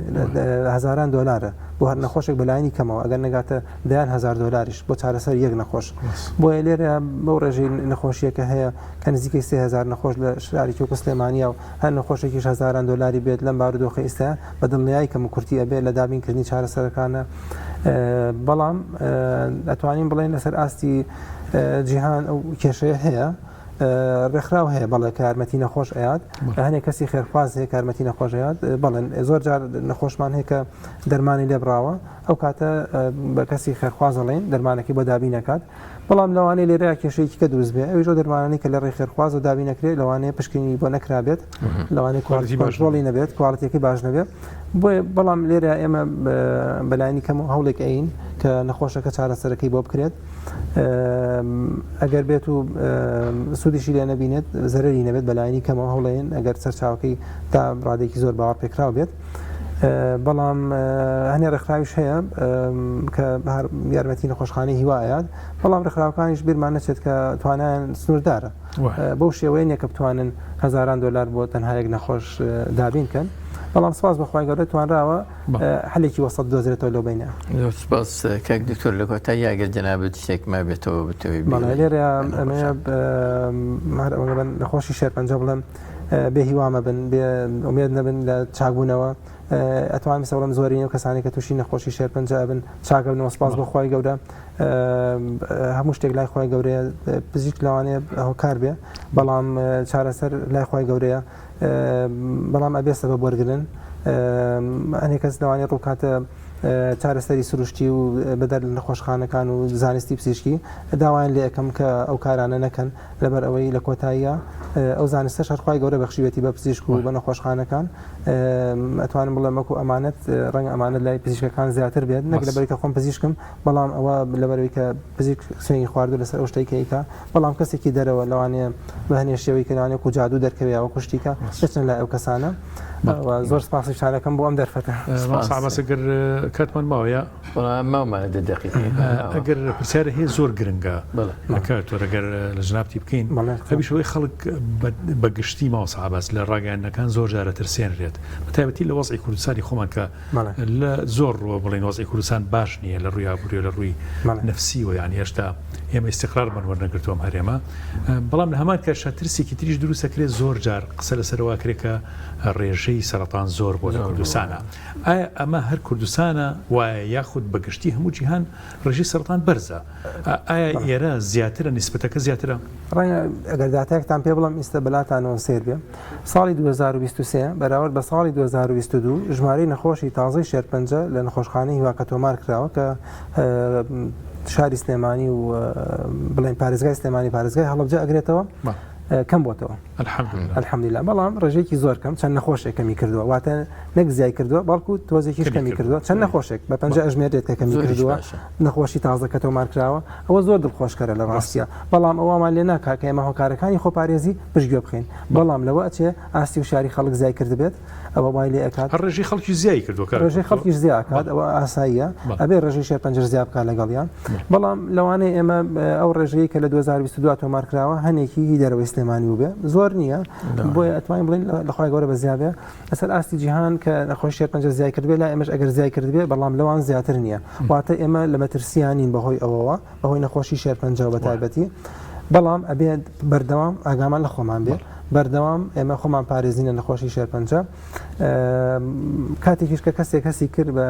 هەزاران دۆلارە بۆ هەر نەخۆشێک بەلایانی کەمەوە ئەگەر نەگاتە $10,000 بۆ چارەسەر یەک نەخۆش بۆیە لێرە بەو ڕێژەی نەخۆشیەکە هەیە کە نزیکەی 3,000 نەخۆش لە شارێکی وەکو سلێمانیە و هەر نەخۆشێکیش $1,000 بێت لەم بارودۆخە ئێستا بە دڵنیایی کەم و کورتی ئەبێت لە دابینکردنی چارەسەرەکانە بەڵام ئەتوانین بڵێن لەسەر ئاستی جیهان ئەو کێشەیە هەیە ڕێکخراو هەیە بەڵێ کە یارمەتی نەخۆش ئەیات هەنێک کەسی خێرخواز هەیە کارمەتی نەخۆش ئەیات بەڵێن زۆر جار نەخۆشمان هەیە کە دەرمانی لێبراوە ئەو کاتە بە کەسی خێرخواز دەڵێن دەرمانەکەی بۆ دابی نەکات بەڵام لەوانەیە لێرەیە کێشەیەکی کە دروست بێ ئەویش دەرمانانی کە لە ڕێی خێرخواز و دابی نەکرێت لەوانەیە پشکنی بۆ نەکرابێت لەوانەیە کۆنتڕۆڵی نەبێت کوالڵەتێکی باش نەبێت بۆیە بەڵام لێرە ئێمە بەلایانی کەم هەوڵێک ئەین کە نەخۆشەکە چارەسەرەکەی بۆ بکرێت ئەگەر بێت و سوودیشی لێ نەبینێت زەرری نەبێت بەلایانی کەمەوە هەوڵێن ئەگەر سەرچاوەکەی تا ڕادێکی زۆر باوەڕ پێکراو بێت بەڵام هەنێ ڕێکخراویش هەیە کە یارمەتی نەخۆشخانەی هیوایەت بەڵام ڕێکخراوەکانیش بیرمان نەچێت کە توانیان سنووردارە بەو شێوەیە کە بتوانن هەزاران دلار بۆ تەنها یەک نەخۆش دابینکەن بەڵام سپاس بەخوای گەورە توانراوە حلێکی وەسەط دۆزرێتەوە لەو بینە سپاس کاک دکتۆر لە کۆتایی ئەگەر جەنابەت شتێک ما بێتەوە بتەوەی لێرە ئەمەیە نەخۆشی شێرپەنجە بڵێم بێ هیوامە بن بێ ئومێد نەبن لە چاکبوونەوە ئەتوانین سەڵم زۆرینە و کەسانی کە تووشی نەخۆشی شێرپەنجە بن چاکەبنەوە سپاس بەخوای گەورە هەموو شتێک لای خۆی گەورەیە پزیک لەوانەیە هۆکار بێ بەڵام چارەسەر لای خۆی گەورەیە بەڵام ئەبێ سەبەب وەرگرن ئەنێ کەس لەوانەیە ڕووکاتە چارەسەری سروشتی و بەدەر لە نەخۆشخانەکان و زانستی پزیشکی داوایان لێ ئەەکەم کە ئەو کارانە نەکەن لەبەر ئەوەی لە کۆتاییە ئەو زانستە شەرخوای گەورە بەخشیوێتی بە پزیشک و بە نەخۆشخانەکان ئەتوانم بڵێم وەکو ئەمانەت ڕەنگە ئەمانە لای پزیشکەکان زیاتر بێت نەک لەبەرکە خۆم پزیشکم بەڵام ئەوە لەبەرەوەی کە پزیک سوێنی خواردو لەسەر ئەو شتێکیکە بەڵام کەسێکی دەرەوە لەوانەیە بە هەنێ شێوەی کەلوانێک و جادو دەرکەوێەوە کوشتیکە بچن لای ئەو کەسانە زۆر سپاسیشانەکەم بۆ ئەم دەرفەتە سامەسەگەر کاتمان ماوەیە ماوەمانە دقیقی ئەگەر پرسیارە هەیە زۆر گرنگە کاتۆرەگەر لە ژنابتی بکەین هەمیشەوەی خەڵک بەگشتی ماوە سەحابەس لە ڕاگەیاندنەکان زۆر جارە ترسێنرێت بەتایبەتی لە وەزعی کوردستانی خۆمان کە لە زۆر ڕوە بڵێن وەزعی کوردستان باش نییە لە ڕووی ئابووری لە ڕووی نەفسیوە یانی هێشتا ئێمە ئیستیقرار وەرنەگرتووەم هەرێمە بەڵام لە هەمان کەشە ترسێکی تریش دروستەکرێت زۆر جار قسە لەسەرەوە کرێت کە ڕێژەی سەرەتان زۆر بۆ لە کوردستانە ئایا ئەمە هەر کوردستانە وایە یاخود بەگشتی هەموو جیهان ڕێژەی سەرەتان بەرزە ئایا ئێرە زیاترە نیسبەتەکە زیاترە ڕەنگە ئەگەر داتایەکتان پێ بڵم ئیستا بەلاتانەوە سێر بێ ساڵی 2023 بەراورد بە ساڵی 2022 ژمارەی نەخۆشی تازەی شێرپەنجە لە نەخۆشخانەی هیواکە تۆمار کراوە کە شاری سلێمانی و بڵێن پارێزگای سلێمانی پارێزگای هەڵەبجە ئەگرێتەوە کەم بۆتەوە الحەمدولیلا بەڵام ڕێژەیەکی زۆر کەم چەند نەخۆشێک کەمی کردووە واتە نەک زیای کردووە بەڵکو تۆزێکیش کەمی کردووە چەند نەخۆشێک بە پەنجە ئەژمێرێت کە کەمی کردووە نەخۆشی تازە کە تۆمار کراوە ئەوە زۆر دڵخۆشکەرە لە ڕاستیە بەڵام ئەوەمان لێ ناکا کە ئێمە هۆکارەکانی خۆپارێزی پشتگوێ بخەین بەڵام لەوە ئەچێ ئاستی و شاری خەڵک زیای کردبێت ئەوە وای لێ ئەکات ڕێژەی خەڵکی زیای کردووە ڕێژەی خەڵکیش زیای ئەکات ئەوە ئاساییە ئەبێ ڕێژەی شێرپەنجە زیاد بکات لەگەڵیان بەڵام لەوانەیە ئێمە ئەو ڕێژەیە کە لە 2022 تۆمار کراوە هەنێکی دەرەوەی سلێمانی بووبێ زۆر نییە بۆیە ئەتوانین بڵین لەخوای گەورە بە زیابێ ئەسەر ئاستی جیهان کە نەخۆشی شێرپەنجە زیای کردبێ لا ئێمەش ئەگەر زیای کردبێ بەڵام لەوان زیاتر نییە واتە ئێمە لە مەترسیانین بەهۆی ئەوەوە بەهۆی نەخۆشی شێرپەنجە بە تایبەتی بەڵام ئەبێ بەردەوام ئاگامان لە خۆمان بێ بەردەوام ئێمە خۆمان پارێزینە نەخۆشی شێرپەنجە کاتێکیش کە کەسێک هەسی کرد بە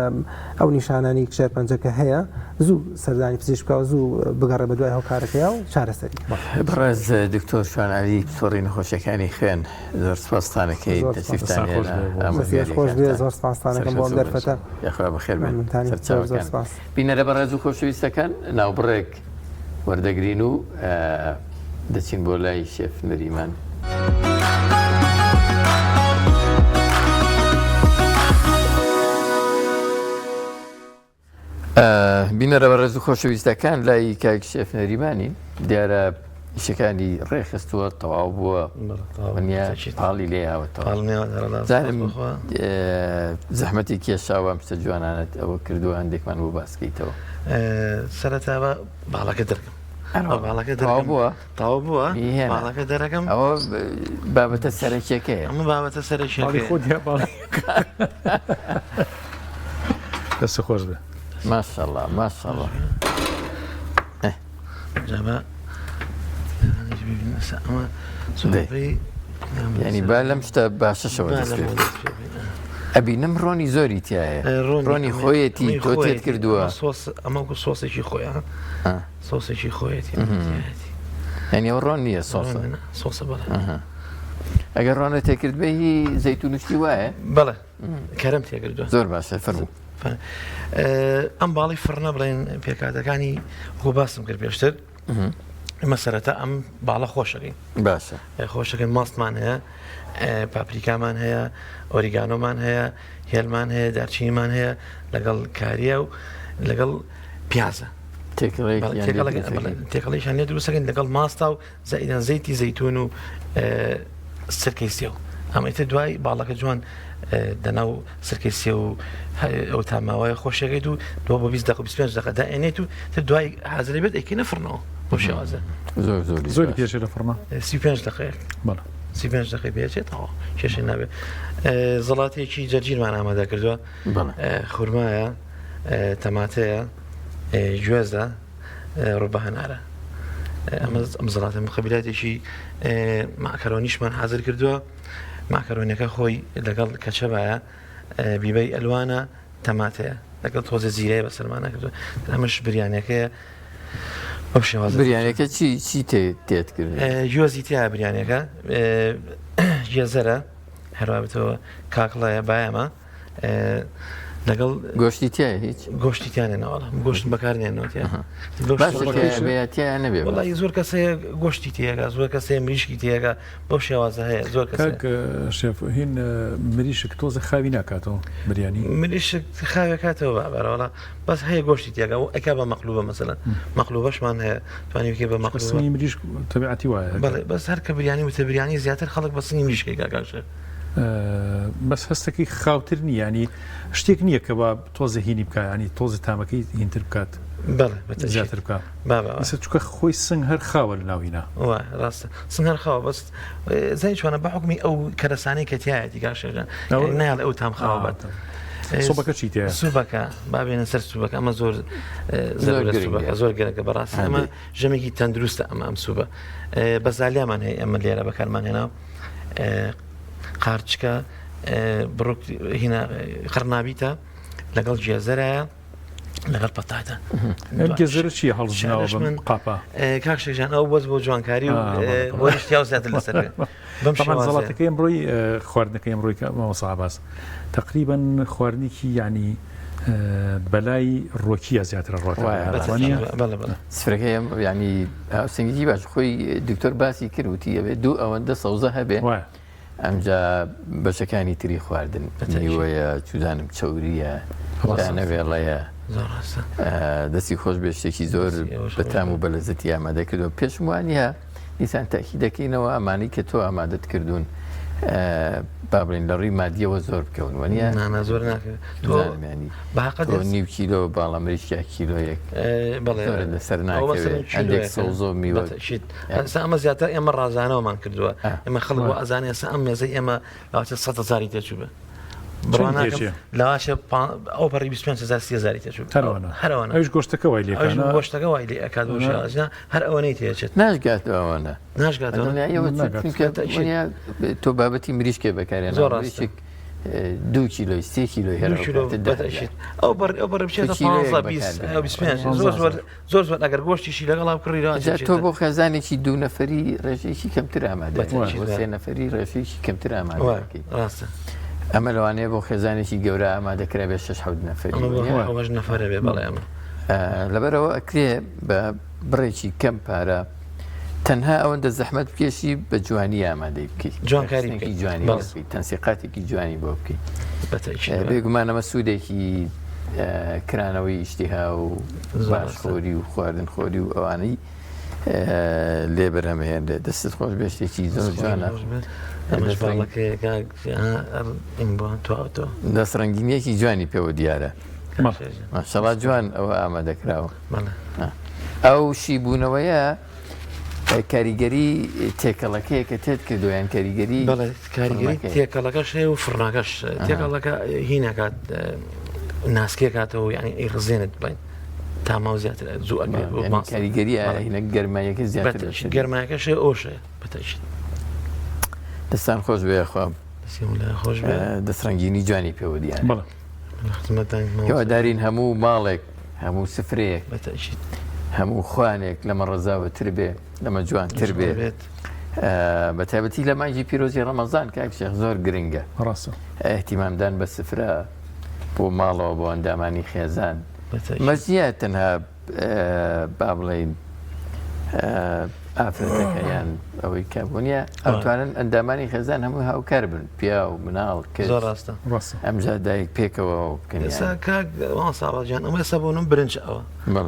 ئەو نیشانانی شێرپەنجەکە هەیە زوو سەردانی پزیشکا و زوو بگەڕێ بە دوای هەوکارەکەیە و چارەسەری بەڕێز دکتۆر شوانعەلی پسۆڕی نەخۆشیەکانی خوێن زۆر سپاستانەکەی خۆش بێ زۆر سپاستانەکەم بۆ ئەم دەرفەتە یاخوا بەخێر بێن بینەرە بەڕێز و خۆشەویستەکان ناوبڕێک وەردەگرین و دەچین بۆ لای شێف نەریمان بینەرە بەڕێز و خۆشەویستەکان لای کاک شێف نەریمانی دیارە ئیشەکانی ڕێخستووە تەواو بووە پاڵی لێ هاوەتەوە زەحمەتی کێشاوە ئەم شتە جوانانت ئەوە کردووە هەندێکمان بۆ باسکەیتەوە سەرەتا باڵەکە دەرکەم باڵەکە بووە تاوا بووە باڵەکە دەرەکەم ئەوە بابەتە سەرەکیەکەیە ئەمە بابەتە سەرەکیەکەی دەستە خۆش بێ ماشەڵڵا ماشەڵڵا ینی با لەم شتە باشەشەوە دەست پێ ئەبینم ڕۆنی زۆری تایە ڕۆنی خۆیەتی تۆ تێت کردووە ئەمە سۆسێکی خۆیان سۆسێکی خۆیەتی ینی ئەو ڕۆن نییە سۆسە بەڵێ ئەگەر ڕۆنە تێکرد بێ هی زەیتونشتی وایە بەڵێ کەرەم تێکردووە زۆر باشە فەرموو ئەم باڵی فڕنە بڵێن پێکاتەکانی بۆ باسم کرد پێشتر ئمە سەرەتا ئەم باڵە خۆشەکەین باشە خۆشەکەی ماستمان هەیە پاپریکامان هەیە ئۆریگانۆمان هەیە هێلمان هەیە دارچینیمان هەیە لەگەڵ کاریە و لەگەڵ پیازە تێکەڵیشان لێ دروستەکەین لەگەڵ ماستا و زائیدان زەیتی زەیتون و سرکەی سێو ئەمەیتە دوای باڵەکە جوان دەناو سرکەی سێ و ئەو تاماوایە خۆشەکەیت و دۆ بۆ 20 دقیقە 25 دقیقە دائێنێت و تر دوای حازرێ بێت ئەیکەینە فڕنەوە بۆ شێوازە زۆر پێشێ لە فڕما 35 دقیقە 35 دقیقە بێچێتەوە کێشەی نابێت زەڵاتێکی جەرگیرمان ئامادە کردووە خورمایە تەماتەیە گوێزە ڕووبە هەنارە ئەم زەڵاتە مقبلاتێکی ماکەرۆنیشمان حاضر کردووە ماکەرۆنیەکە خۆی لەگەڵ کەچەبایە بیبەی ئەلوانە تەماتەیە لەگەڵ تۆزە زیرەیە بە سەرمانە کردووە ئەمەش بریانەکەیە ئەو شێوازە بریانەکە چی تێت کرد گوێزی تیا بریانەکە گێزەرە هەروابێتەوە کاکڵایە بایەمە لەگەڵ گۆشتی تایە هیچ گۆشتی تیانێنەوە گۆشت بەکارنێنەوە نەبێ وڵی زۆر کەسەیە گۆشتی تێگە زۆر کەسەیە مریشکی تێگە بەو شێوازە هەیە زۆر هین مریشک تۆزە خاوی ناکاتەوە بریانی مریشک خاوێکاتەوە بابەرەوەڵا بەس هەیە گۆشتی تێگە و ئەکا بە مەقلوبە مەسەلەن مەقلوبەشمان هەیە توانی بکە بە مەقلوبی مریش تەبیعەتی وایە بەس هەر کە بریانی وتە بریانی زیاتر خەڵک بە سنی مریشکی کاکاشە بەس هەستەکەی خاوتر نیە ینی شتێک نییە کە بە تۆزە هینی بکە ینی تۆزی تامەکەی هینتر بکات زیاتر بکە چکە خۆی سنگ هەر خاوە لە ناوینە ڕاستە سنگ هەر خاوە بەس زای چوانە بە حکمی ئەو کەرەسانەی کە تایەتی کاشێژە نایڵ ئەو تام خاوە بات سوبەکە چی تێ سوبەکە بابێنە سەر سوبەکە ئەمە زۆر گەرەکە بەڕاستی ئەمە ژەمێکی تەندروستە ئەم سوبە بەزالیامان هەیە ئەمە لێرە بەکارمان هێنا قارچکە هینە خڕنابیتە لەگەڵ جێزەرایە لەگەڵ پەتاتە گێزەرە چیە هەڵژناوە قاپا کاکشێژان ئەو بەس بۆ جوانکاری و وەریشتیا و زیاتر لەسەر بەم زەڵاتەکە ئەمڕۆی خواردنەکەی ئەمڕۆی مامۆستا عەباس تقریباً خواردنێکی یعنی بەلای ڕۆکیە زیاترە ڕۆکوانە سفرەکەی ینی سنگی باش خۆی دکتۆر باسی کردوتی ئەوێ دوو ئەوەندە سەوزە هەبێ ئەمجا بەشەکانی تری خواردن نیوەیە چودانم چوریە نەوێڵەیە دەستی خۆش بێ شتێکی زۆر بەتام و بەلەزەتی ئامادە کردو پێشم وانە دیسان تاکی دەکەینەوە ئەمانی کە تۆ ئامادەت کردوون با بڵین لە ڕووی مادیەوە زۆر بکەون وەنیە زۆر ناکرێت نیو کیلۆ باڵا مریشکیا کیلۆیەک لەسەر ناکەوێت هەندێک سەوزۆ میوە ئەمە زیاتر ئێمە ڕازانەوەمان کردووە ئێمە خەڵک بۆ ئەزانێ ئەم مێزەی ئێمە لاواتە 100,000 تێچوو بێ لاشە ئەو پەڕی 25,000 تێچوو هەرەوەە ئەوش گۆشتەکە وای لێ گۆشتەکە وای لێ ئەکات بۆژنا هەر ئەوەی تێچێت ناشگاتەوەە ناشگاتەوە تۆ بابەتی مریشکێ بەکارێن زۆر 2 کیلۆی 3 کیلۆی ئەو بەڕ بچێتە زۆر زۆر ئەگەر گۆشتیشی لەگەڵا کڕیرا تۆ بۆ خێزانێکی 2 نەفەری ڕێژەیەکی کەمتر ئامادە 3 نەفەری ڕێژەیەکی کەمتر ئامادەکەی ڕاستە ئەمە لەوانەیە بۆ خێزانێکی گەورە ئامادەکرا بێ 6 نەفەری نەفەرە بێ بەڵێ ئەمە لەبەرەوە ئەکرێ بە بڕێکی کەم پارە تەنها ئەوەندە زەحمەت بکێشی بە جوانی ئامادەی بکەیت جوانکاریی جوانی تەنسیقاتێکی جوانی بۆ بکەیت بێگومان ئەمە سوودێکی کرانەوەی ئیشتیها و باشخۆری و خواردنخۆری و ئەوانەی لێ بەرهەمهێنرێ دەستت خۆش بێ شتێکی زۆر جوانە دەستڕەنگینیەکی جوانی پێوە دیارە ماشەڵڵا جوان ئەوە ئامادەکراوە ئەو شیبوونەوەیە کاریگەری تێکەڵەکەی کە تێت کردویان کاریگەری کاریگەری تێکەڵەکەش هەیە و فڕناکەش تێکەڵەکە هینەکات ناسکێ کاتەوە یعنی ئەی ڕزێنت بین تاماو زیاتر زوو کاریگەری هینە گەرمایەکە زیاتر گەرمایەکەش ئۆشە بەتەشت دەستان خۆش بێ خواب دەستڕەنگینی جوانی پێوە دییان هێوادارین هەموو ماڵێک هەموو سفرەیەک هەموو خوانێک لەمە ڕزاوەتر بێ لەمە جوانتر بێت بە تایبەتی لە مانگی پیرۆزی ڕەمەزان کاک شێخ زۆر گرنگە ڕاستە احتیمامدان بە سفرە بۆ ماڵەوە بۆ ئەندامانی خێزان مەزیە تەنها با بڵێین ئافرەتەکە یان ئەوەی کابوونیە ئەوتوانن ئەندامانی خێزان هەموو هاوکار بن پیا و مناڵ کرد ئەمجا دایک پێکەوە بکەن ساڵجان ئەمە ئێستا بۆ برنج ئەوە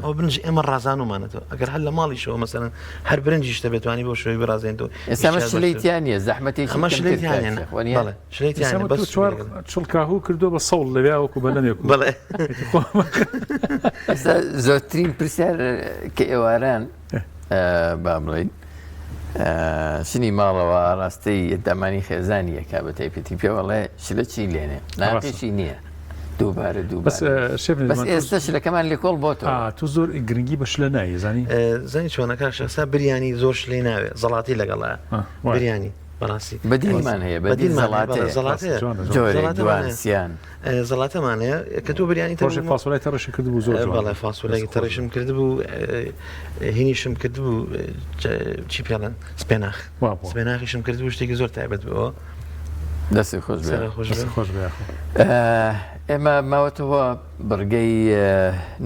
ئەو برنج ئێمە ڕازانومانێتەوە ئەگەر هەر لە ماڵیشەوە مەسەرەن هەر برنجیش دەبێتوانی بۆ شوێی بڕازێنەوە ئێستا شلەیتیان نیە زەحمەتێکی ئەمە شلەیتیان چڵکاهوو کردو بە سەوڵ لەوێ وەکو بەلەمێک بەڵێ ئێستا زۆرترین پرسیار کە ئێواران با بڵێن شنی ماڵەوە ڕاستەی ئەندامانی خێزانی یەکا بە تایبەتی پێوەڵێ شلە چی لێنێ ناقیشی نییە دووبارە بەس ئێستا شلەکەمان لێکۆڵ بۆ تو زۆر گرنگی بە شلە نایە زانی زانی چۆنەکە شخصا بریانی زۆر شلەی ناوێ زەڵاتی لەگەڵا بریانی بەڕاستی بەدیلمان هەیە بەدیل زەڵاتەیەسیان زەڵاتەمانەیە کە تۆ بریانی فاسۆلای تەڕەشی کرد بوو زۆر بەڵێ فاسۆلای تەڕێشم کرد بوو هینیشم کرد بوو چی پێڵێن سپێناخیشم کرد بوو شتێکی زۆر تایبەت بووە دەستی خۆش ئێمە ماوەتەوە بڕگەی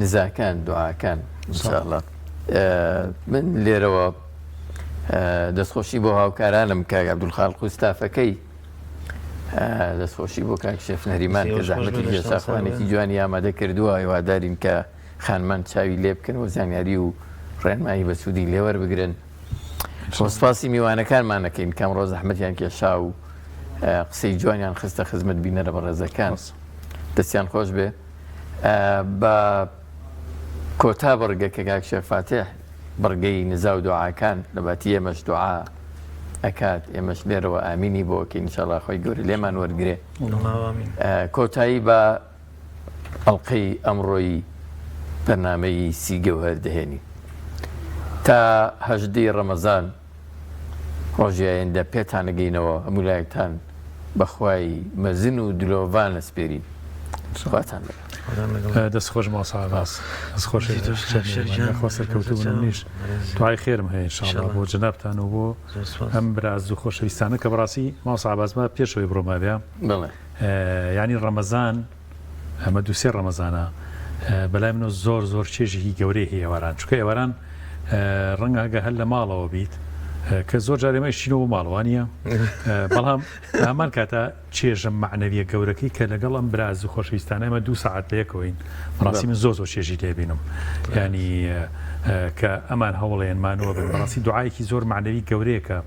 نزاکان دوعاکان انشاءالله من لێرەوە دەستخۆشی بۆ هاوکارانم کاک عەبدولخاڵق و ستافەکەی دەستخۆشی بۆ کاک شێف نەریمان کە زەحمەتی گێشتاخوانێکی جوانی ئامادە کردووە هیوادارین کە خانمان چاوی لێ بکەن و زانیاری و ڕێنمایی بە سوودی لێوەربگرن سوپاسی میوانەکانمان نەکەین کامڕۆ زەحمەتیان کێشا و قسەی جوانیان خستە خزمەت بینەرە بە ڕێزەکان دەستیان خۆش بێ بە کۆتا بەڕگە کە کاک شێف فاتح بەڕگەی نزا و دوعاکان لەباتی ئێمەش دوعا ئەکات ئێمەش لێرەوە ئامینی بۆکە ئینشاڵڵا خۆی گەورە لێمان وەرگرێ کۆتایی بە ئەڵقەی ئەمڕۆی بەرنامەی سیگەوهەر دەهێنی تا هەژدەی ڕەمەزان ڕۆژی ئایندا پێتان نەگەینەوە هەموو لایەکتان بەخوای مەزن و دلۆڤان ئەسپێرین خواتان دەست خۆش ماساڵاس دەست خۆشخوا سەرکەوتو بنم نیش توای خێرم هەیە انشاءالله بۆ جەنابتان و بۆ ئەم براز و خۆشەویستانە کە بەڕاستی ماسابازمە پێشەوەی بڕۆمابێ ینی ڕەمەزان ئەمە دووسێ ڕەمەزانە بەلای منۆ زۆر زۆر چێژێکی گەورەی هەیە ئێواران چکە ئێواران ڕەنگە ئەگە هەر لە ماڵەوە بیت کە زۆر جارێمە شینەوە ماڵوانە بەڵام هەمان کاتە چێژم معنەویە گەورەکەی کە لەگەڵ ئەم براز و خۆشەویستانە ئەمە 2 ساعت لەیەکەوەین بەڕاستی من زۆر چێژی لێبینم ینی کە ئەمان هەوڵێنمانەوە بن بەڕاستی دوعایەکی زۆر معنەوی گەورەیە کە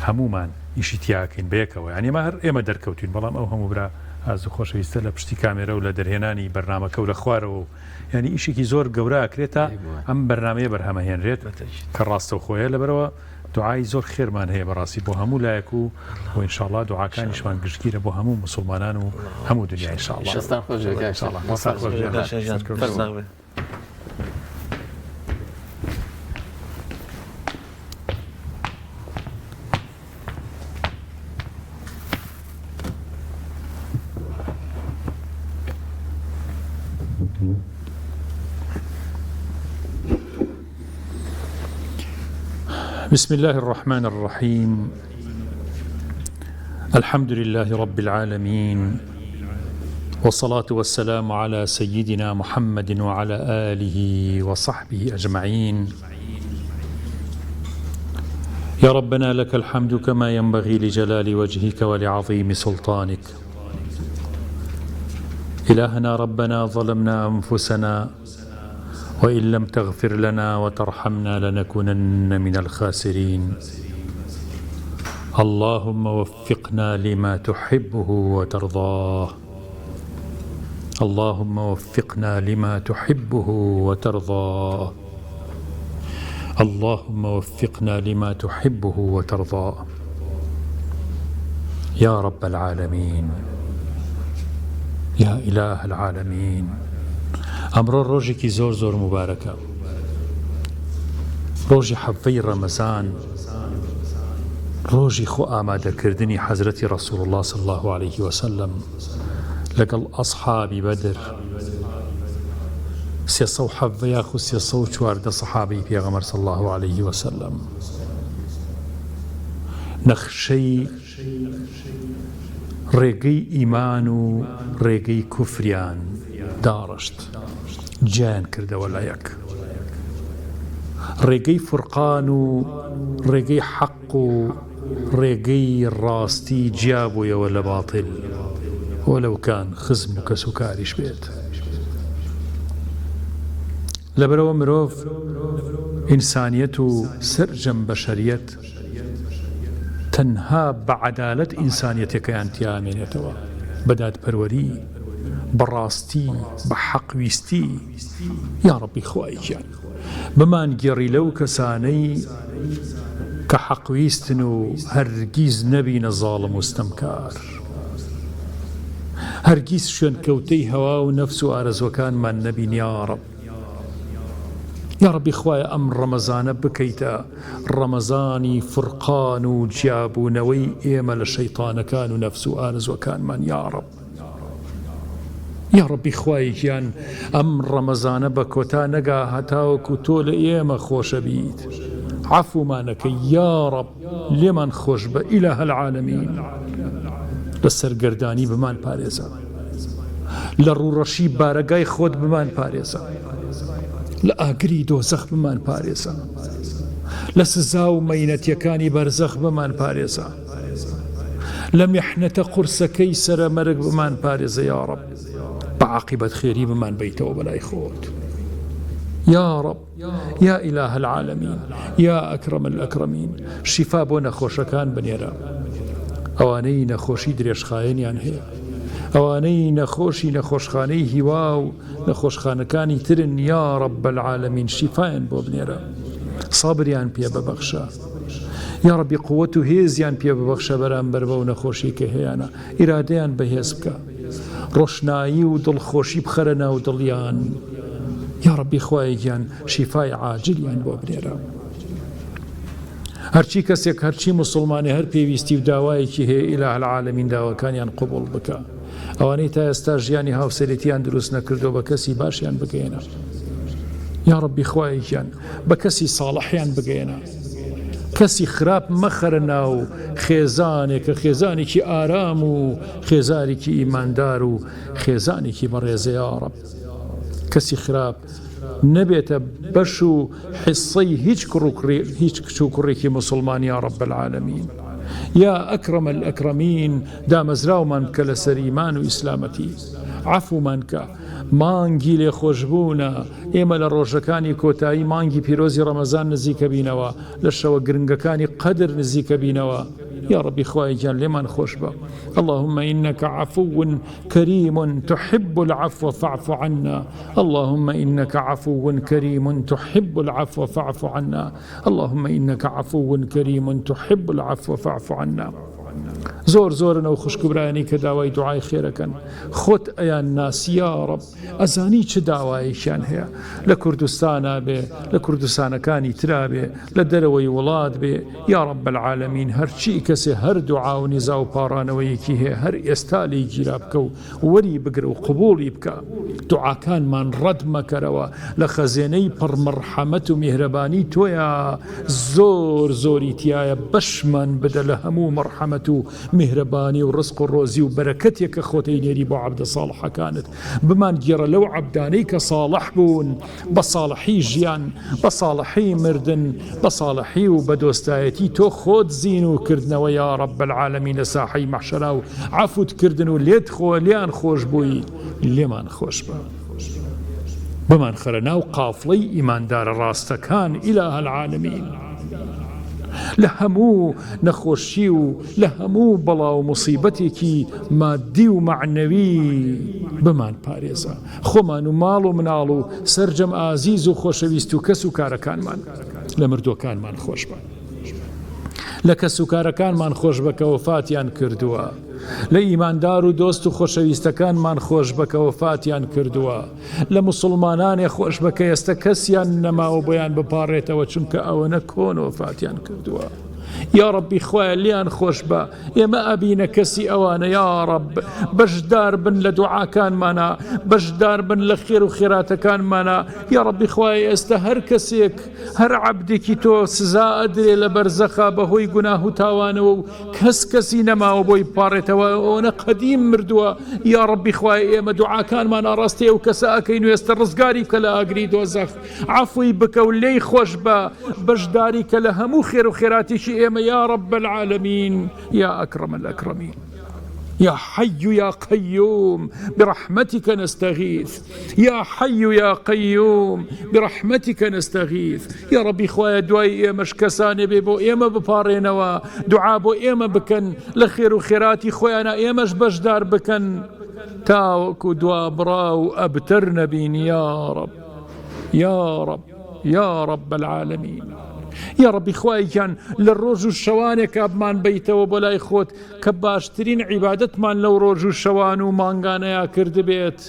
هەمومان ئیشی تیاکەین بەیەکەوە ینی ئێمە هەر ئێمە دەرکەوتین بەڵام ئەو هەموو برا ئازوو خۆشەویستە لە پشتی کامێرە و لە دەرهێنانی بەرنامەکە و لە خوارەوە ینی ئیشێکی زۆر گەورە ئەکرێتە ئەم بەرنامەیە بەرهەمەهێنرێت کە ڕاستەوخۆیە لەبەرەوە دوعای زۆر خێرمان هەیە بەڕاستی بۆ هەموو لایەک و بۆ ئینشاءالله دوعاکانیشمان گشتگیرە بۆ هەموو مسلمانان و هەموو دنیا ئینشاءالله شەستان خۆش بسم الله الرحمن الرحيم الحمد لله رب العالمين والصلاة والسلام على سيدنا محمد وعلى آله وصحبه أجمعين يا ربنا لك الحمد كما ينبغي لجلال وجهك ولعظيم سلطانك إلهنا ربنا ظلمنا أنفسنا وإن لم تغفر لنا وترحمنا لنكونن من الخاسرين اللهم وفقنا لما تحبه وترضاه اللهم وفقنا لما تحبه وترضاه اللهم وفقنا لما تحبه وترضاه يا رب العالمين يا إله العالمين ئەمڕۆ ڕۆژێکی زۆر زۆر مبارەکە ڕۆژی حەڤەی ڕەمەزان ڕۆژی خۆ ئامادەکردنی حەزرەتی ڕەسوڵ الله صلی الله عليه وسلم لەگەڵ ئەصحابی بەدر 370 یاخود 314 سەحابەی پێغەمبەر صلی الله عليه وسلم نەخشەی ڕێگەی ئیمان و ڕێگەی کوفریان داڕشت گیان کردەوە لە یەک ڕێگەی فورقان و ڕێگەی حەق و ڕێگەی ڕاستی جیابوویەوە لە باتڵ وەلەوکان خزم و کەس و کاریش بێت لەبەرەوە مرۆڤ ئینسانیەت و سەرجەم بەشەریەت تەنها بە عەدالەت ئینسانیەتەکەیان تیامێنێتەوە بە دادپەروەری بەڕاستی بە حەقویستی یا ڕەبی خوایەکیان بمان گێڕی لەو کەسانەی کە حەقویستن و هەرگیز نەبینە زاڵم و ستەمکار هەرگیز شوێنکەوتەی هەوا و نەفس و ئارەزوەکانمان نەبین یا ڕەب یا ڕەبی خوایە ئەم ڕەمەزانە بکەیتە ڕەمەزانی فورقان و جیابوونەوەی ئێمە لە شەیطانەکان و نەفس و ئارەزوەکانمان یا ڕەب یا ڕەبی خوایەکیان ئەم ڕەمەزانە بە کۆتا نەگا هەتاوەکو تۆ لە ئێمە خۆشە بیت عەفومانەکەی یا ڕەب لێمان خۆش بە ئیلاه العالەمین لە سەرگەردانی بمان پارێزە لە ڕوڕەشی بارەگای خۆت بمان پارێزە لە ئاگری دۆزەخ بمان پارێزە لە سزا و مەینەتیەکانی بەرزەخ بمان پارێزە لە میحنەتە قورسەکەی سەرەمەرگ بمان پارێزە یا ڕەب بە عاقبەت خێری بمان بیتەوە بەلای خۆت یا ڕەب یا ئیلاه العالەمین یا ئەکرەم الئەکرەمین شیفا بۆ نەخۆشەکان بنێرە ئەوانەی نەخۆشی درێژخایەنیان هەیە ئەوانەی نەخۆشی نەخۆشخانەی هیوا و نەخۆشخانەکانی ترن یا ڕەب العالەمین شیفایان بۆ بنێرە سابریان پێ ببەخشە یا ڕەبی قووەت و هێزیان پێ ببەخشە بەرامبەر بەو نەخۆشی کە هەیەە ئیرادەیان بەهێز بکە ڕۆشنایی و دڵخۆشی بخەرە ناو دڵیان یا ڕەبی خوایەکیان شیفای عاجلیان بۆ بنێرە هەرچی کەسێک هەرچی مسلمانێ هەر پێویستی و داوایەکی هەیە ئیلاه العالەمین داواکانیان قبول بکە ئەوانەی تا ئێستا ژیانی هاوسەرێتیان دروست نەکردو بە کەسی باشیان بگەێنە یا ڕەبی خوایەکیان بە کەسی ساڵحیان بگەێنە کەسی خراپ مەخەرە ناو خێزانێک کە خێزانێکی ئارام و خێزارێکی ئیماندار و خێزانێکی بەڕێزە یا ڕەب کەسی خراپ نەبێتە بەش و حیسەی هیچ کچ و کوڕێکی مسلمان یا ڕەب العالەمین یا ئەکرەم الئەکرەمین دامەزراومان بکە لەسەر ئیمان و ئیسلامەتی عەفومان کە مانگی لێخۆشبوونە ئێمە لە ڕۆژەکانی کۆتایی مانگی پیرۆزی ڕەمەزان نزیکە بینەوە لە شەوە گرنگەکانی قەدر نزیکە بینەوە يا ربي خوايجان لمن خشبة اللهم إنك عفو كريم تحب العفو فاعف عنا اللهم إنك عفو كريم تحب العفو فاعف عنا اللهم إنك عفو كريم تحب العفو فاعف عنا زور زورنا وخشكبراني كداوي دعاء خيركن خد أيا الناس يا رب أزاني چه دعواي شان هي لكردستان به لكردستان كاني ترابه لدروي ولاد به يا رب العالمين هر شيء كسي هر دعاء ونزا وبارانوي كي هي هر استالي جرابكو وري بقر وقبول يبكى دعاء كان من رد مكروا لخزيني پر مرحمة ومهرباني تويا زور زوري تيايا بشمن بدل همو مرحمة مهرباني ورزق الروزي وبركتك خوتي نيري بو عبد صالح كانت بمان جير لو عبداني كصالح بون بصالحي جيان بصالحي مردن بصالحي وبدوستايتي تو خود زينو كردنا ويا رب العالمين ساحي محشراو عفوت كردنو ليت خو ليان خوش بوي ليمان خوش با بمان خرناو قافلي إيمان دار راستكان إله العالمين لهمو نخوشي لهمو بلا ومصيبتك مادي ومعنوي بمان باريزا خمان ومال ومنالو سرجم عزيز وخوشويستو كسو كاركان من لمردو كان من خوش با لكسو كاركان من خوش بك وفاتيان كردوا لإيماندار و دۆست و خۆشەویستەکانمان خۆش بکە وفاتیان کردووە لە مسلمانانی خۆش بکە ئێستا کەسیان نەماوە بۆیان بپارڕێتەوە چونکە ئەوەنە کۆن وفاتیان کردووە يا ربي خوای لیان خۆش بە ئێمە ئەبینە کەسی ئەوانە یا رب بەشدار بن لە دوعاکانمانە بەشدار بن لە خێر و خێراتەکانمانە یا ربی خوای ئێستا هەر کەسێک هەر عەبدێکی تۆ سزا ئەدرێ لە بەرزەخا بەهۆی گوناه و تاوانەوە و کەسی نەماوە بۆی پاڕێتەوە ئەوەنە قەدیم مردووە یا ربی خوای ئێمە دوعاکانمان ئاڕاستەیە و کەسە ئەکەین و ئێستا ڕزگاری بکە لە ئاگری دۆزەخ عەفوی بکە و لێی خۆش بە بەشداری کە لە هەموو خێر و خێراتیشی ئێمە يا رب العالمين يا أكرم الأكرمين يا حي يا قيوم برحمتك نستغيث يا حي يا قيوم برحمتك نستغيث يا ربي خويا دواي مش كساني بيبو إيما ببارينوا دعاء بو إيما بكن لخير وخيراتي خويانا إيماش بجدار بكن تاوكو دوا براو أبتر نبين يا رب يا رب يا رب العالمين يا ربي خوایان لە ڕۆژ و شەوانێکە بمان بیتەوە بۆ لای خۆت کە باشترین عیبادەتمان لەو ڕۆژ و شەوان و مانگانەیە کرد بێت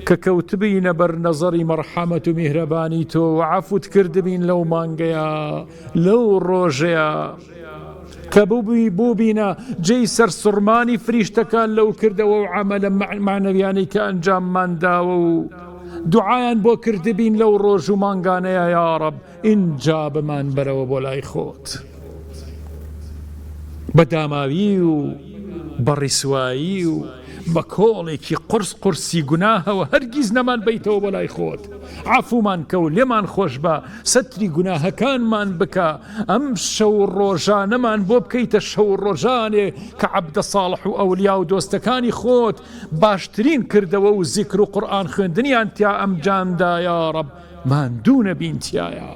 کە کەوتبینە بەر نەزەری مەرحەمەت و میهرەبانی تۆ و عەفوت کردبین لەو مانگەیە لەو ڕۆژەیە کە بوو بینە جێی سەرسوڕمانی فریشتەکان لەو کردەوە و عەمەلە معنەویانەی کە ئەنجاممان داوە و دعایان بۆ کردبین لەو ڕۆژ و مانگانەیە یا رب اینجا بمان بەرەوە بۆ لای خۆت بە داماوی و بە ڕیسوایی و بە کۆڵێکی قورسی گوناهەوە هەرگیز نەمان بیتەوە بۆ لای خۆت عەفومان کە و لێمان خۆش بە سەتری گوناهەکانمان بکە ئەم شەو ڕۆژانەمان بۆ بکەیتە شەو ڕۆژانێ کە عەبدە ساڵح و ئەولیا و دۆستەکانی خۆت باشترین کردەوە و زیکر و قورئان خوێندنیان تیا ئەم جامدا یا رب ماندوو نەبین تایە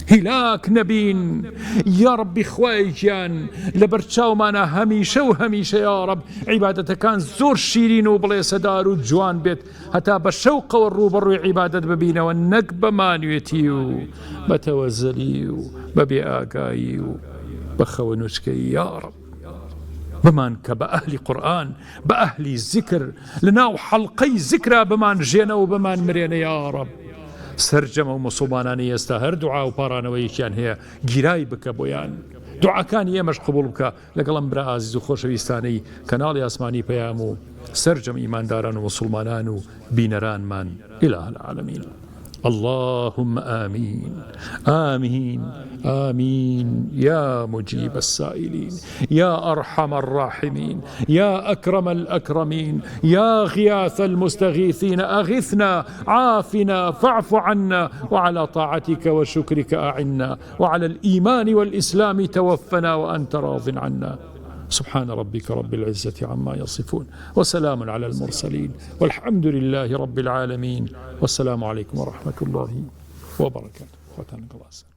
هلاك نبين يا ربي خوايجان لبرچاومانا هميشه وهميشه يا رب عبادتك كان زور شيرين وبلي سدار وجوان بيت حتى بالشوق والروبر عبادة ببينا والنقب مانويتيو بتوزليو ببياقايو بخونوشكي يا رب بمان كبأهل قرآن بأهل الذكر لناو حلقي ذكرى بمان جينا وبمان مرينا يا رب سرجەمە و مسلمانانی ئێستا هەر دوعا و پارانەوەیەکیان هەیە گیرای بکە بۆیان دوعاکانی ئێمەش قبول بکە لەگەڵم برا ئازیز و خۆشەویستانەی کەناڵی ئاسمانی پەیام و سرجەم ئیمانداران و مسلمانان و بینەرانمان إله العالمین اللهم آمين آمين آمين يا مجيب السائلين يا أرحم الراحمين يا أكرم الأكرمين يا غياث المستغيثين أغثنا عافنا فاعف عنا وعلى طاعتك وشكرك أعنا وعلى الإيمان والإسلام توفنا وأنت راض عنا سبحان ربك رب العزة عما يصفون وسلام على المرسلين والحمد لله رب العالمين والسلام عليكم ورحمة الله وبركاته.